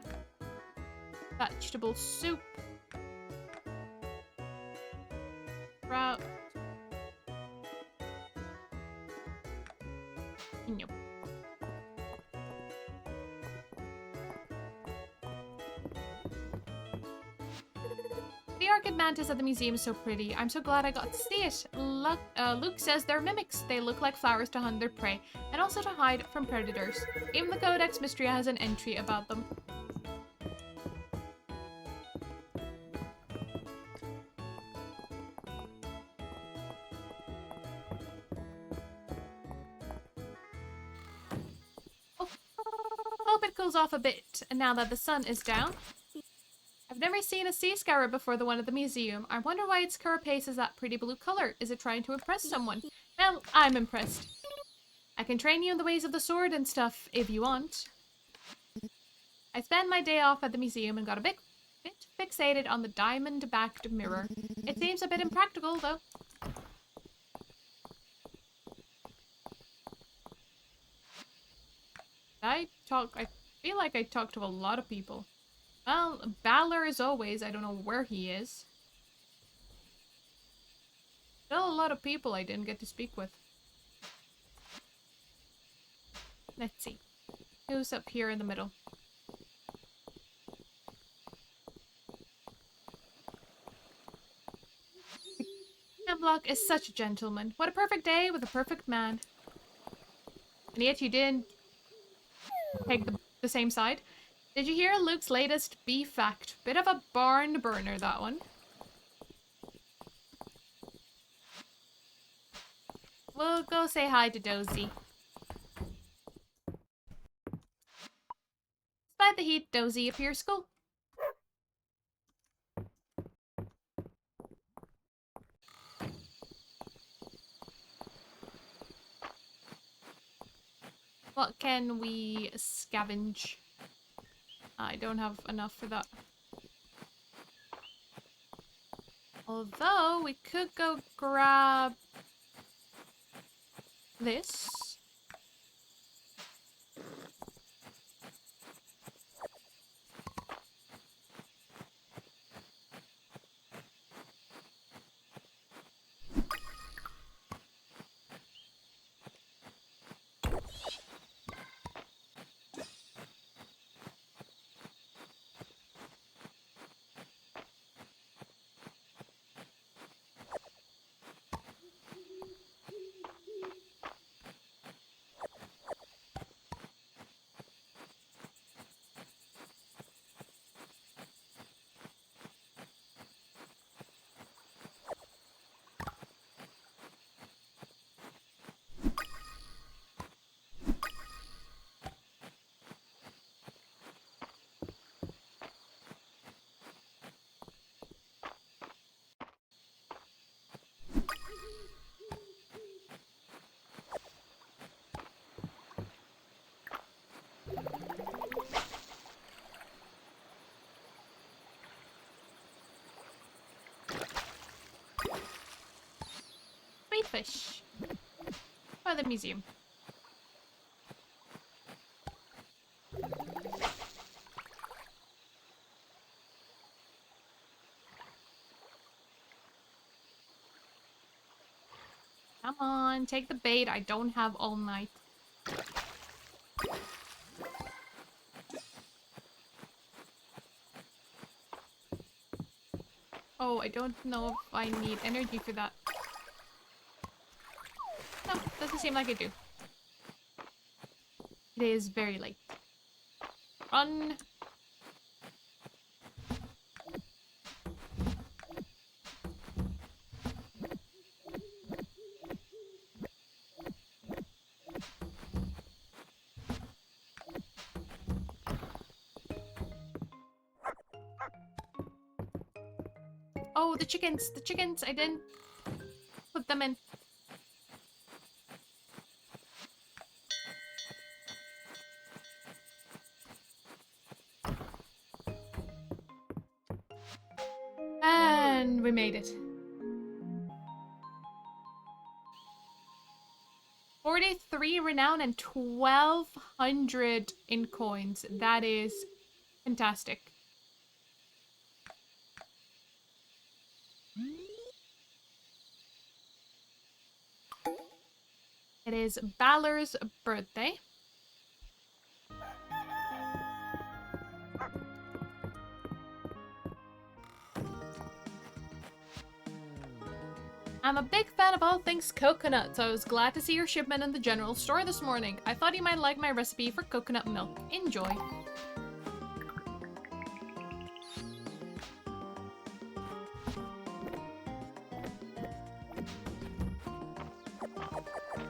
A: Vegetable soup. Sprout. Nope. The orchid mantis at the museum is so pretty. I'm so glad I got to see it. Luke says they're mimics. They look like flowers to hunt their prey, and also to hide from predators. Even the Codex Mistria has an entry about them. Oh. Hope it cools off a bit now that the sun is down. I've never seen a sea scarab before the one at the museum. I wonder why its carapace is that pretty blue color. Is it trying to impress someone? Well, I'm impressed. I can train you in the ways of the sword and stuff, if you want. I spent my day off at the museum and got a bit fixated on the diamond-backed mirror. It seems a bit impractical, though. I feel like I talked to a lot of people. Well, Balor as always. I don't know where he is. Still a lot of people I didn't get to speak with. Let's see. Who's up here in the middle? Hemlock is such a gentleman. What a perfect day with a perfect man. And yet you didn't take the same side. Did you hear Luke's latest beef fact? Bit of a barn burner, that one. We'll go say hi to Dozy. Despite the heat, Dozy appears cool. What can we scavenge? I don't have enough for that. Although, we could go grab this. Fish for the museum. Come on, take the bait. I don't have all night. Oh, I don't know if I need energy for that. No, doesn't seem like I do. It is very late. Run! Oh, the chickens! The chickens! I didn't put them in. And we made it. 43 renown and 1,200 in coins. That is fantastic. It is Balor's birthday. I'm a big fan of all things coconut, so I was glad to see your shipment in the general store this morning. I thought you might like my recipe for coconut milk. Enjoy.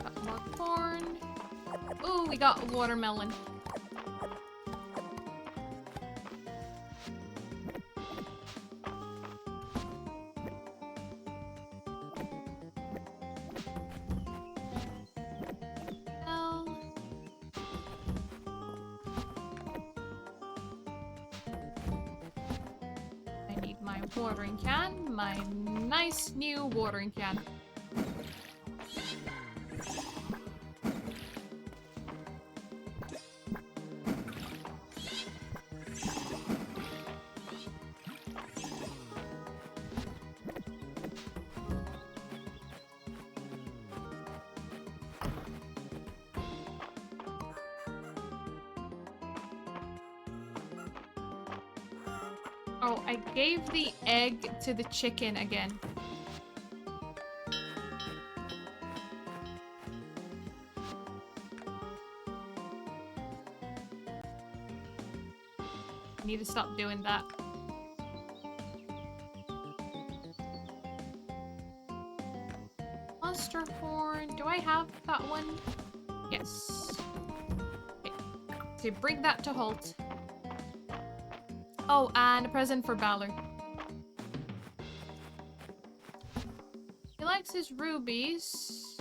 A: Got more corn. Ooh, we got watermelon. Watering can, my nice new watering can. Oh, I gave the egg to the chicken again. I need to stop doing that. Mustard horn. Do I have that one? Yes. Okay. So bring that to halt. Oh, and a present for Balor. He likes his rubies.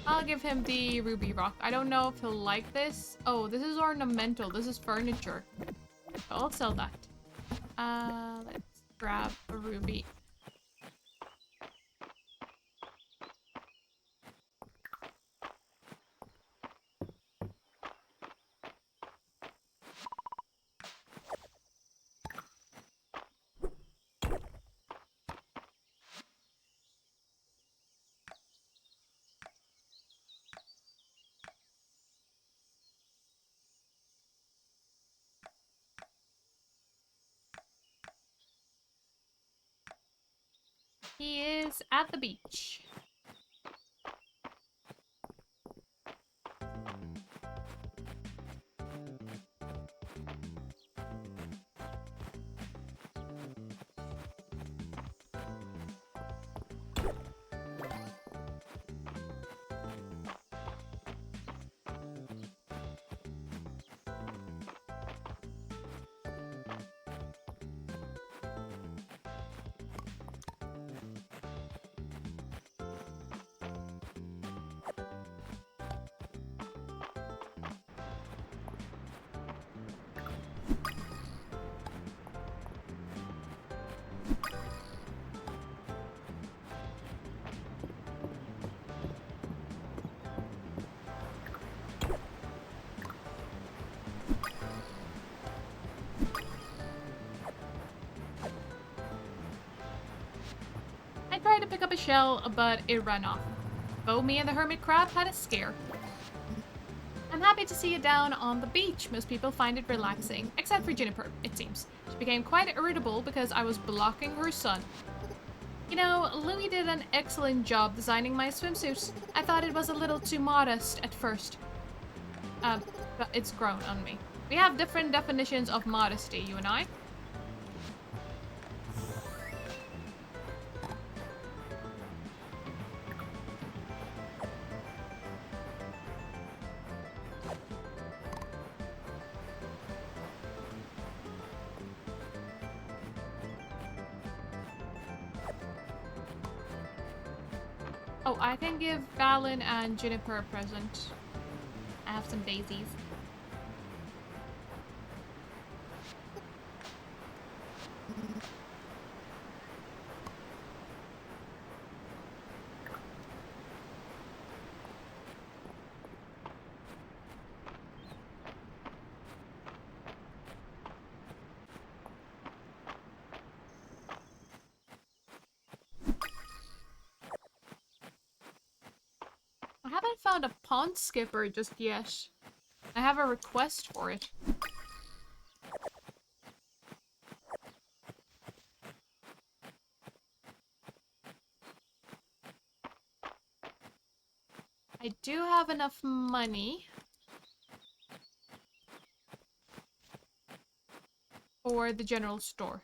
A: I'll give him the ruby rock. I don't know if he'll like this. Oh, this is ornamental. This is furniture. I'll sell that. Let's grab a ruby. He is at the beach. I tried to pick up a shell, but it ran off. Both me and the hermit crab had a scare. I'm happy to see you down on the beach. Most people find it relaxing, except for Juniper, it seems. She became quite irritable because I was blocking her sun. You know, Louis did an excellent job designing my swimsuit. I thought it was a little too modest at first. But it's grown on me. We have different definitions of modesty, you and I. Oh, I can give Valen and Juniper a present. I have some daisies. I haven't found a pond skipper just yet. I have a request for it. I do have enough money for the general store.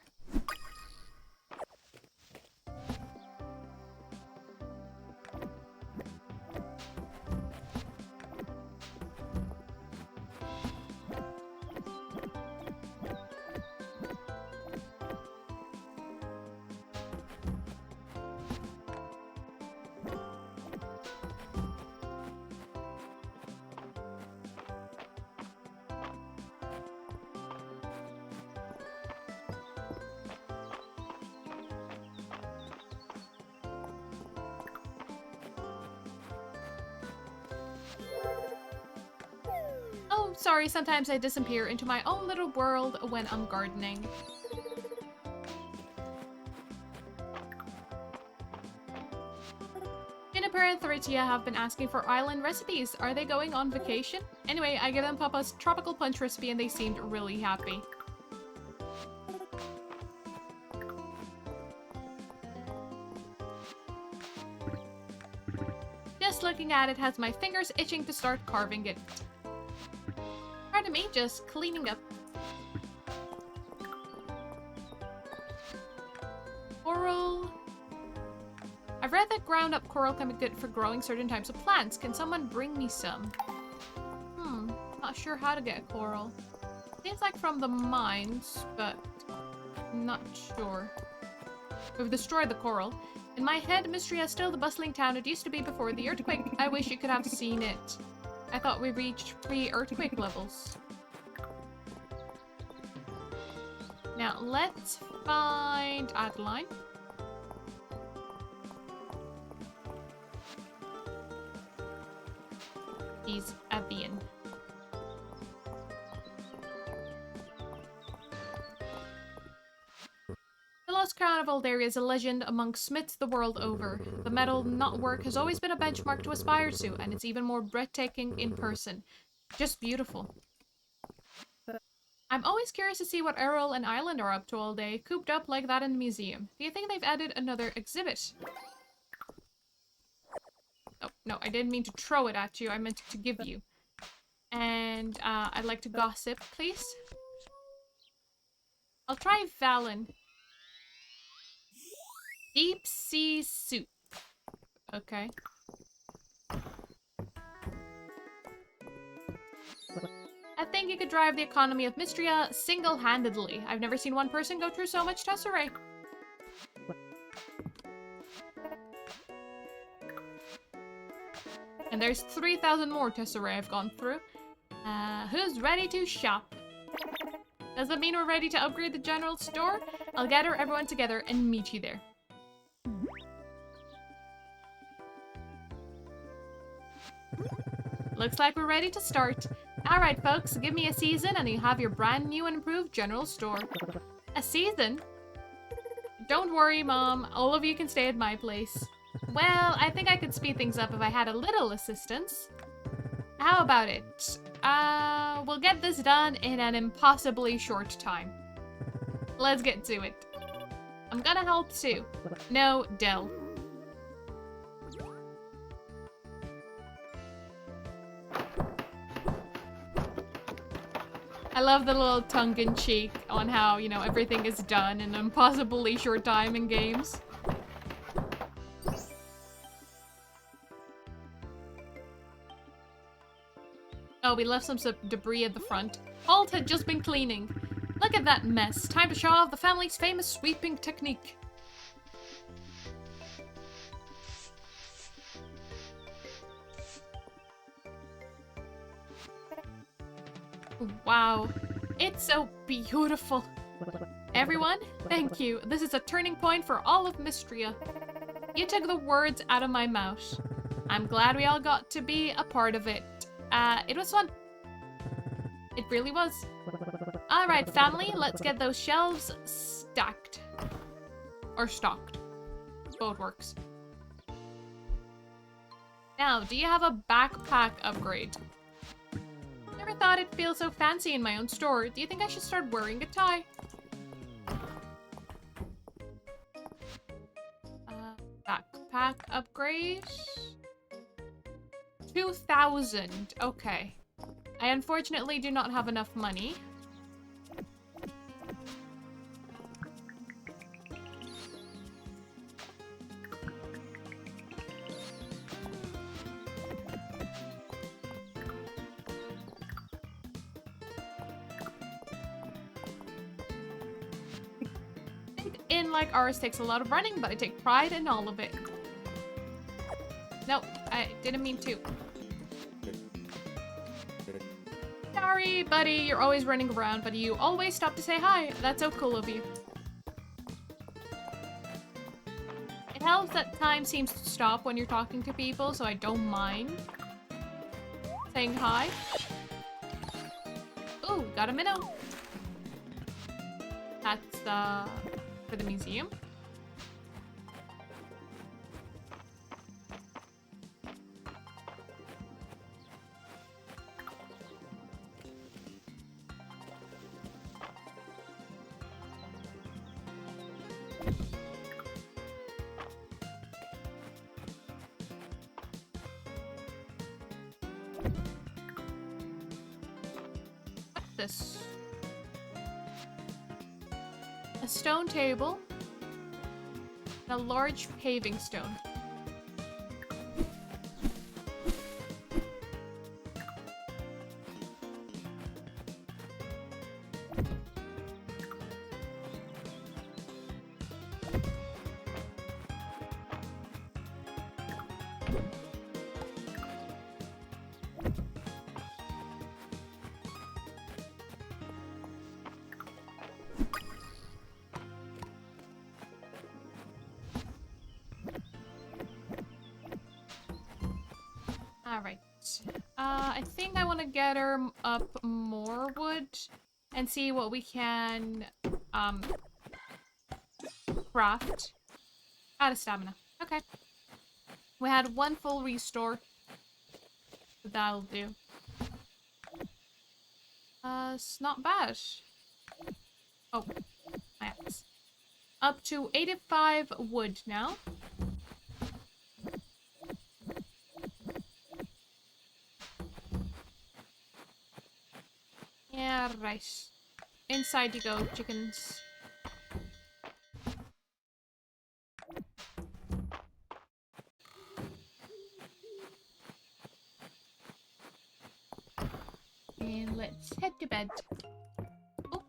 A: Oh, sorry, sometimes I disappear into my own little world when I'm gardening. Juniper and Theritia have been asking for island recipes. Are they going on vacation? Anyway, I gave them Papa's tropical punch recipe and they seemed really happy. Just looking at it has my fingers itching to start carving it. Pardon me, just cleaning up. Coral. I've read that ground up coral can be good for growing certain types of plants. Can someone bring me some? Not sure how to get coral. Seems like from the mines, but not sure. We've destroyed the coral. In my head, Mistria is still the bustling town it used to be before the earthquake. I wish you could have seen it. I thought we reached pre-earthquake levels. Now, let's find Adeline. He's Avian. The Lost Crown of Aldaria is a legend among smiths the world over. The metal knotwork has always been a benchmark to aspire to, and it's even more breathtaking in person. Just beautiful. I'm always curious to see what Errol and Island are up to all day, cooped up like that in the museum. Do you think they've added another exhibit? Oh, no, I didn't mean to throw it at you, I meant to give you. And, I'd like to gossip, please. I'll try Valen. Deep sea soup. Okay. I think you could drive the economy of Mistria single-handedly. I've never seen one person go through so much tesserae. And there's 3,000 more tesserae I've gone through. Who's ready to shop? Does that mean we're ready to upgrade the general store? I'll gather everyone together and meet you there. Looks like we're ready to start. Alright folks, give me a season and you have your brand new and improved general store. A season? Don't worry, Mom. All of you can stay at my place. Well, I think I could speed things up if I had a little assistance. How about it? We'll get this done in an impossibly short time. Let's get to it. I'm gonna help too. No, Del. I love the little tongue-in-cheek on how, you know, everything is done in an impossibly short time in games. Oh, we left some debris at the front. Holt had just been cleaning. Look at that mess. Time to show off the family's famous sweeping technique. Wow. It's so beautiful. Everyone, thank you. This is a turning point for all of Mistria. You took the words out of my mouth. I'm glad we all got to be a part of it. It was fun. It really was. Alright, family, let's get those shelves stacked. Or stocked. Both works. Now, do you have a backpack upgrade? Never thought it'd feel so fancy in my own store. Do you think I should start wearing a tie? Backpack upgrade? 2,000. Okay. I unfortunately do not have enough money. In like ours takes a lot of running, but I take pride in all of it. Nope, I didn't mean to. Sorry, buddy, you're always running around, but you always stop to say hi. That's so cool of you. It helps that time seems to stop when you're talking to people, so I don't mind saying hi. Ooh, got a minnow. That's for the museum. This. A stone table. And a large paving stone. Alright. I think I want to gather up more wood and see what we can, craft. Out of stamina. Okay. We had one full restore. That'll do. It's not bad. Oh, my axe. Up to 85 wood now. Yeah, right. Inside you go, chickens. And let's head to bed. Oh.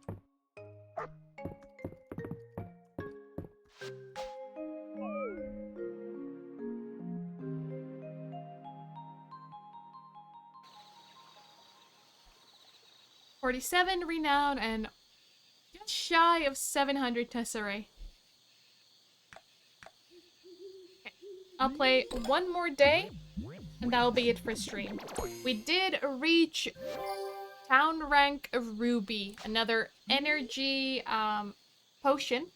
A: $47 renown and just shy of 700 tesserae. Okay. I'll play one more day, and that'll be it for stream. We did reach town rank ruby, another energy potion.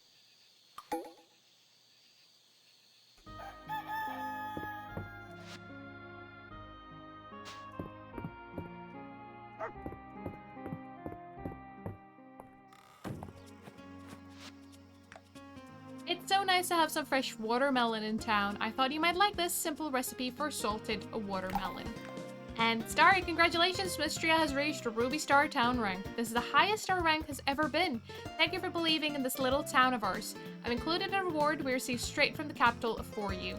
A: It's so nice to have some fresh watermelon in town. I thought you might like this simple recipe for salted watermelon. And Starry, congratulations! Mistria has reached a Ruby Star town rank. This is the highest our rank has ever been. Thank you for believing in this little town of ours. I've included a reward we received straight from the capital for you.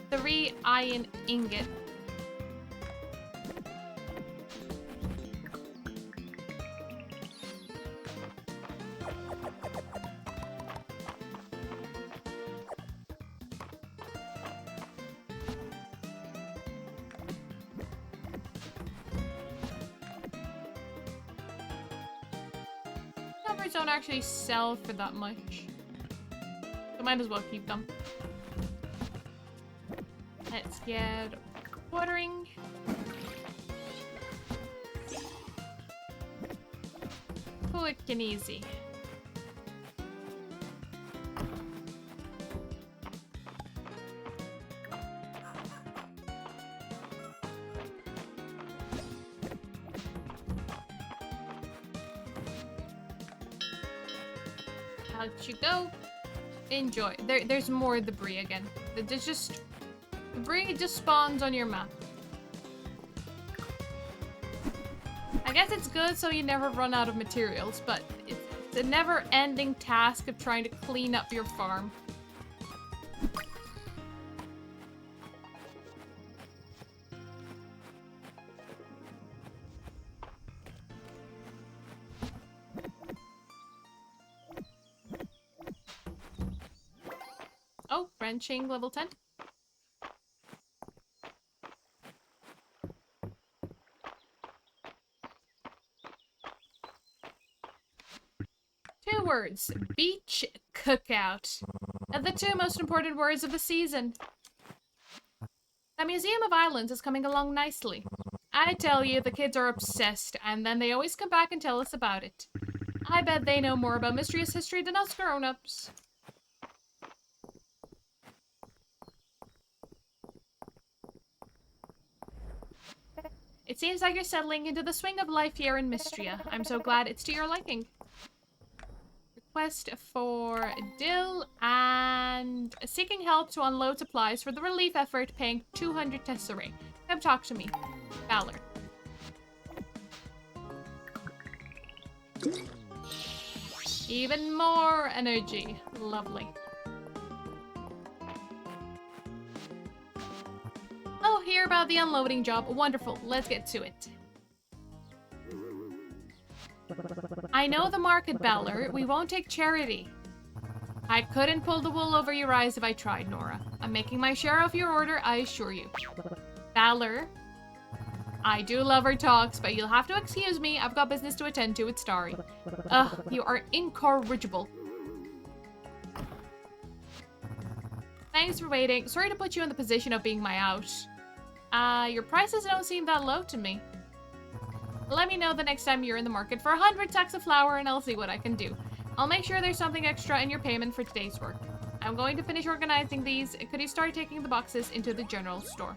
A: 3 iron ingot. Numbers don't actually sell for that much. So might as well keep them. Let's get watering. Quick and easy. Out you go. Enjoy. There's more debris again. There's just... Debris just spawns on your map. I guess it's good so you never run out of materials, but it's a never-ending task of trying to clean up your farm. Oh, branching level 10. Two words. Beach cookout. The two most important words of the season. The Museum of Islands is coming along nicely. I tell you, the kids are obsessed, and then they always come back and tell us about it. I bet they know more about Mistria's history than us grown-ups. It seems like you're settling into the swing of life here in Mistria. I'm so glad it's to your liking. Request for Dill and seeking help to unload supplies for the relief effort, paying 200 tesserae. Come talk to me. Valor. Even more energy. Lovely. Oh, hear about the unloading job. Wonderful. Let's get to it. I know the market, Valor. We won't take charity. I couldn't pull the wool over your eyes if I tried, Nora. I'm making my share of your order, I assure you. Valor. I do love our talks, but you'll have to excuse me. I've got business to attend to with Starry. Ugh, you are incorrigible. Thanks for waiting. Sorry to put you in the position of being my out. Your prices don't seem that low to me. Let me know the next time you're in the market for 100 sacks of flour and I'll see what I can do. I'll make sure there's something extra in your payment for today's work. I'm going to finish organizing these. Could you start taking the boxes into the general store?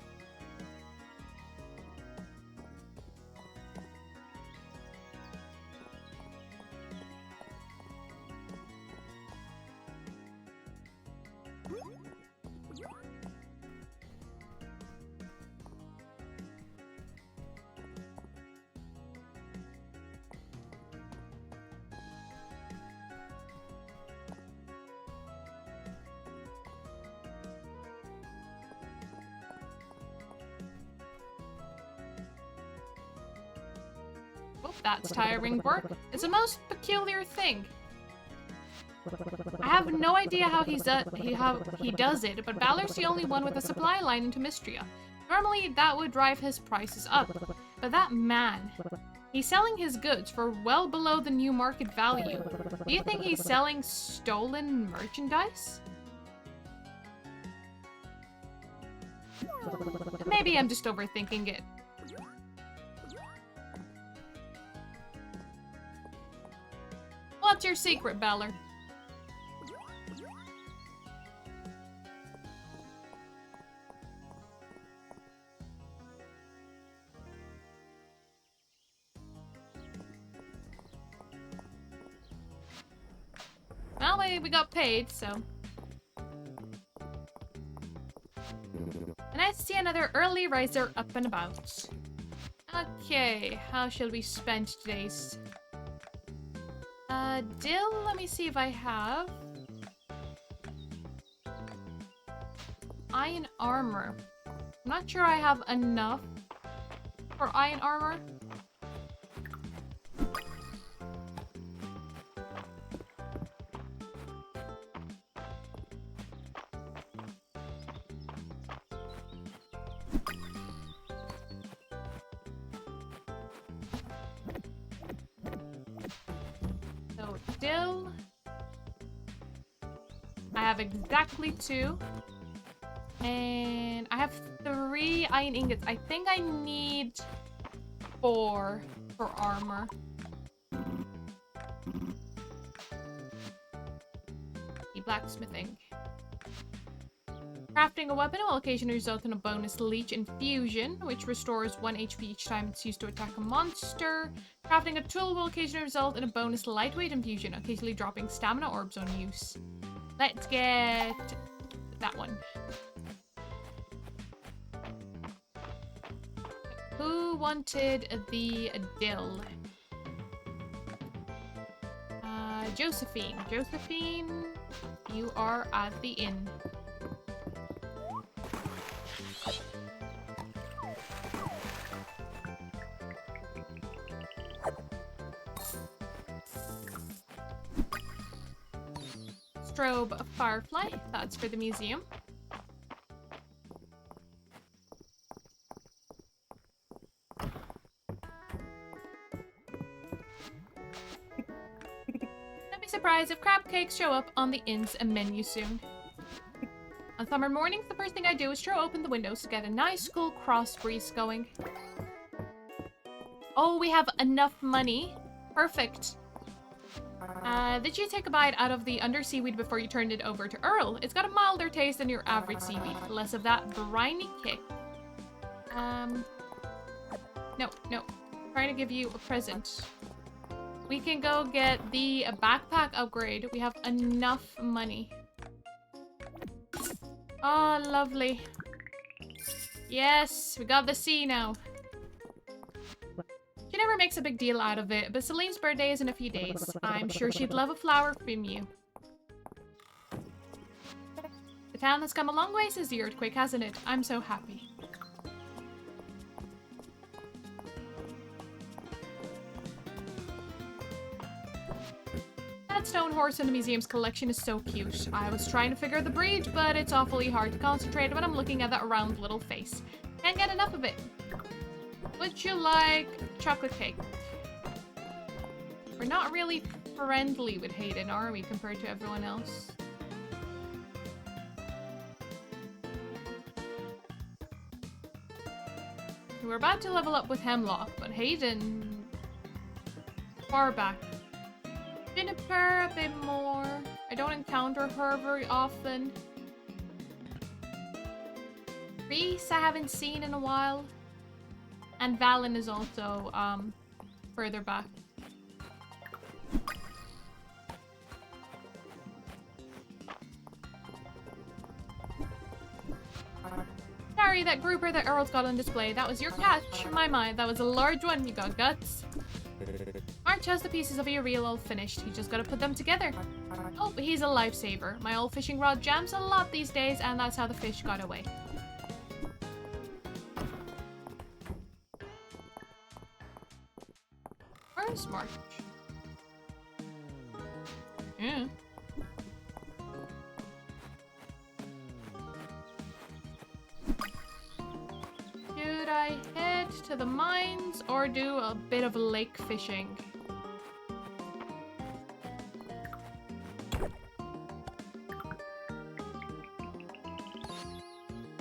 A: That's tiring work. It's the most peculiar thing. I have no idea how he does it, but Valor's the only one with a supply line into Mistria. Normally, that would drive his prices up. But that man, he's selling his goods for well below the new market value. Do you think he's selling stolen merchandise? Maybe I'm just overthinking it. What's your secret, Valor? Well, we got paid, so... Nice to see another early riser up and about. Okay, how shall we spend today's... Dill, let me see if I have... Iron armor. I'm not sure I have enough for iron armor. So, dill. I have exactly 2. And I have 3 iron ingots. I think I need 4 for armor. The blacksmithing. Crafting a weapon will occasionally result in a bonus leech infusion, which restores 1 HP each time it's used to attack a monster. Crafting a tool will occasionally result in a bonus lightweight infusion, occasionally dropping stamina orbs on use. Let's get that one. Who wanted the dill? Josephine. Josephine, you are at the inn. Strobe Firefly, that's for the museum. Surprised if crab cakes show up on the inn's menu soon. On summer mornings, the first thing I do is throw open the windows to get a nice cool cross breeze going. Oh, we have enough money. Perfect. Did you take a bite out of the under seaweed before you turned it over to Earl? It's got a milder taste than your average seaweed. Less of that briny kick. No. I'm trying to give you a present. We can go get the backpack upgrade. We have enough money. Oh, lovely. Yes, we got the sea now. She never makes a big deal out of it, but Celine's birthday is in a few days. I'm sure she'd love a flower from you. The town has come a long way since the earthquake, hasn't it? I'm so happy. That stone horse in the museum's collection is so cute. I was trying to figure the breed, but it's awfully hard to concentrate when I'm looking at that round little face. Can't get enough of it. Would you like chocolate cake? We're not really friendly with Hayden, are we, compared to everyone else? We're about to level up with Hemlock, but Hayden... far back. Juniper a bit more. I don't encounter her very often. Reese I haven't seen in a while. And Valen is also further back. Sorry, that grouper that Earl's got on display. That was your catch. My, that was a large one. You got guts. March has the pieces of your reel all finished. You just gotta put them together. Oh, he's a lifesaver. My old fishing rod jams a lot these days, and that's how the fish got away. Where's March? Yeah. Should I head to the mines or do a bit of lake fishing?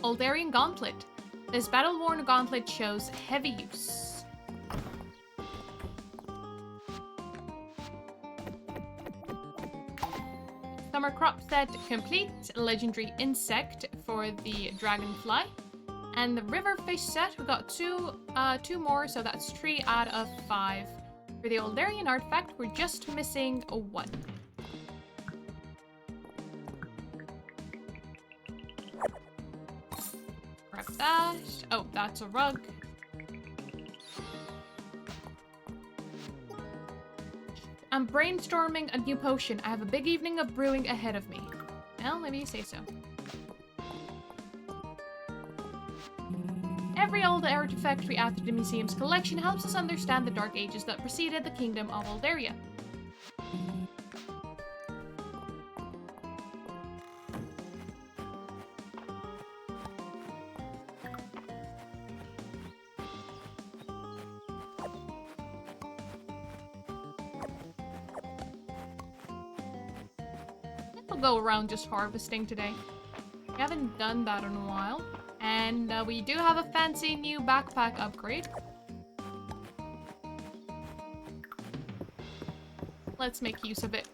A: Aldarian Gauntlet. This battle-worn gauntlet shows heavy use. Summer crop set complete. Legendary insect for the dragonfly. And the river fish set, we got two more, so that's 3 out of 5. For the Aldarian artifact, we're just missing 1. Grab that. Oh, that's a rug. I'm brainstorming a new potion. I have a big evening of brewing ahead of me. Well, maybe you say so. Every old artifact we add to the museum's collection helps us understand the dark ages that preceded the kingdom of Alderia. We'll go around just harvesting today. We haven't done that in a while. And we do have a fancy new backpack upgrade. Let's make use of it.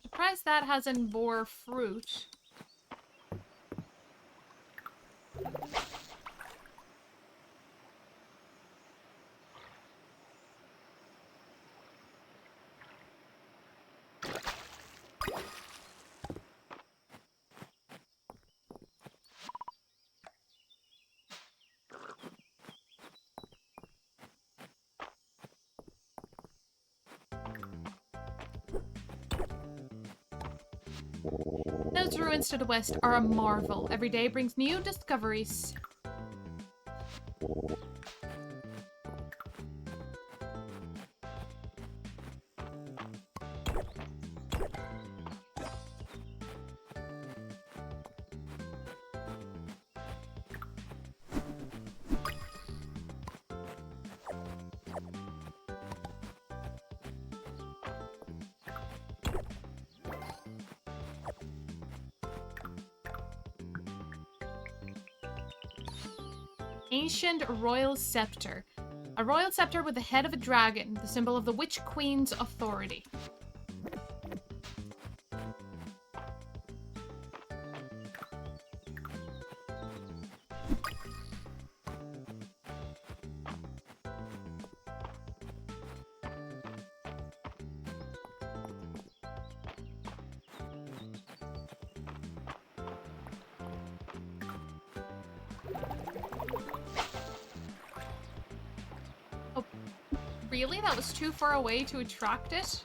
A: Surprised that hasn't bore fruit. Those ruins to the west are a marvel. Every day brings new discoveries. Ancient royal scepter. A royal scepter with the head of a dragon, the symbol of the Witch Queen's authority. Really? That was too far away to attract it?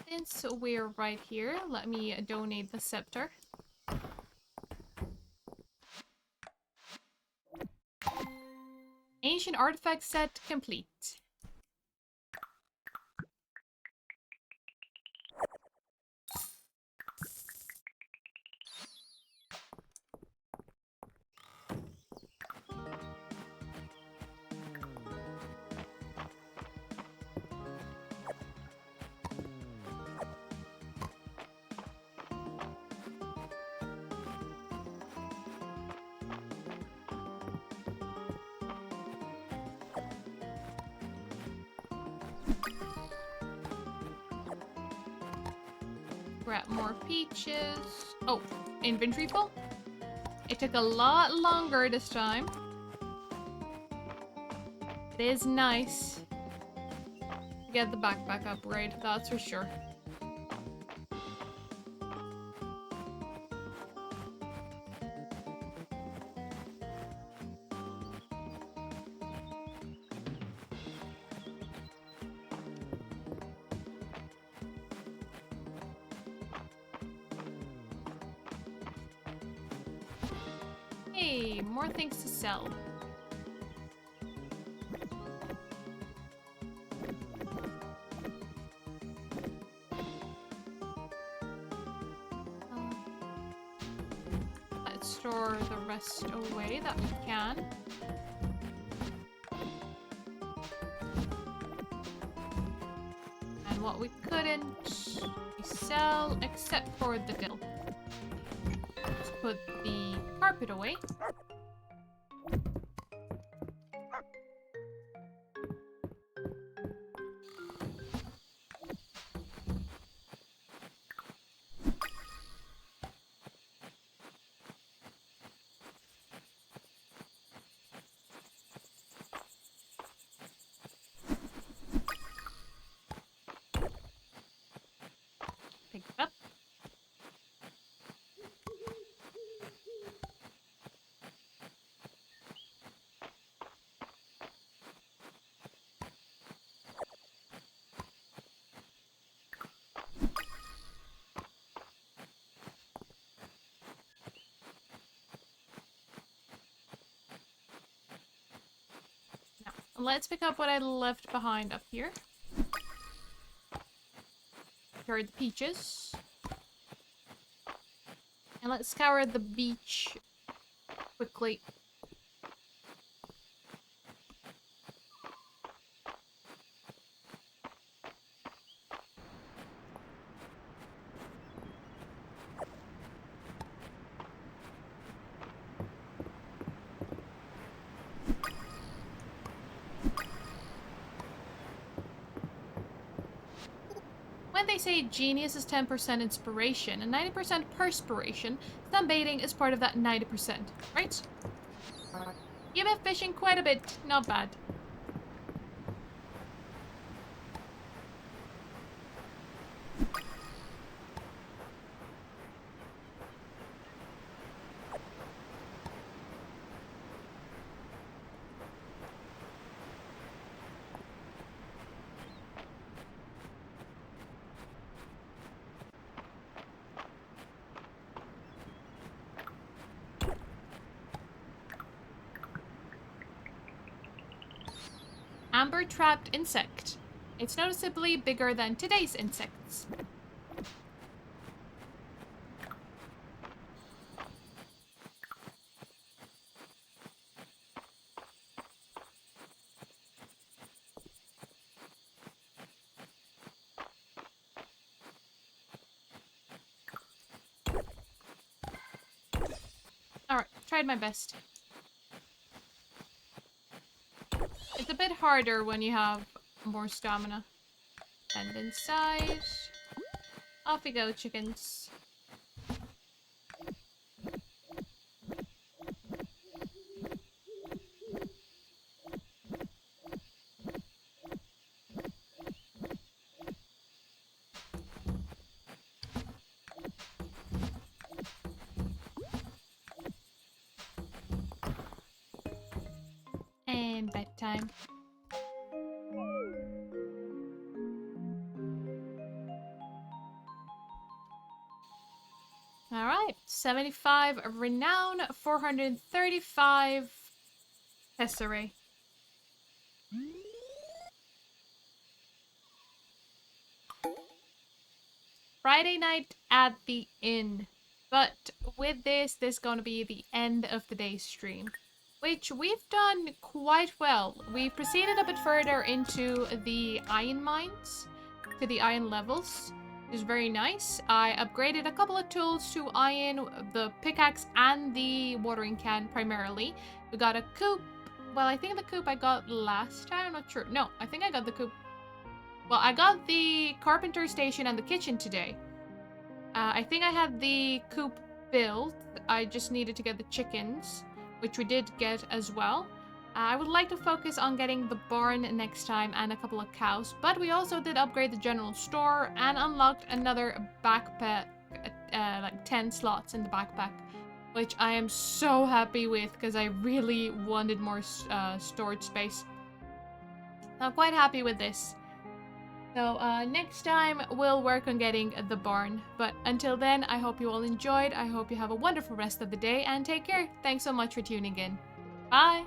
A: Since we're right here, let me donate the scepter. Ancient artifact set complete. Grab more peaches. Oh, inventory full? It took a lot longer this time. It is nice to get the backpack upgrade, that's for sure. Hey, more things to sell. Let's store the rest away that we can. And what we couldn't, we sell except for the dill. Let's put the carpet away. Pick it up. Now, let's pick up what I left behind up here. Here are the peaches. And let's scour the beach quickly. When they say genius is 10% inspiration and 90% perspiration, sunbathing is part of that 90%, right? You've been fishing quite a bit, not bad. Amber trapped insect. It's noticeably bigger than today's insects. Alright, tried my best. It's a bit harder when you have more stamina. And inside... Off we go, chickens. And bedtime. Alright, 75 renown, 435 tesserae. Friday night at the inn. But with this is going to be the end of the day's stream, which we've done quite well. We've proceeded a bit further into the iron mines, to the iron levels. It was very nice. I upgraded a couple of tools to iron, the pickaxe and the watering can primarily. We got a coop. Well, I think the coop I got last time. I'm not sure. No, I think I got the coop. Well, I got the carpenter station and the kitchen today. I think I had the coop built. I just needed to get the chickens, which we did get as well. I would like to focus on getting the barn next time and a couple of cows, but we also did upgrade the general store and unlocked another backpack, like 10 slots in the backpack, which I am so happy with because I really wanted more storage space. I'm quite happy with this. So next time we'll work on getting the barn. But until then, I hope you all enjoyed. I hope you have a wonderful rest of the day and take care. Thanks so much for tuning in. Bye!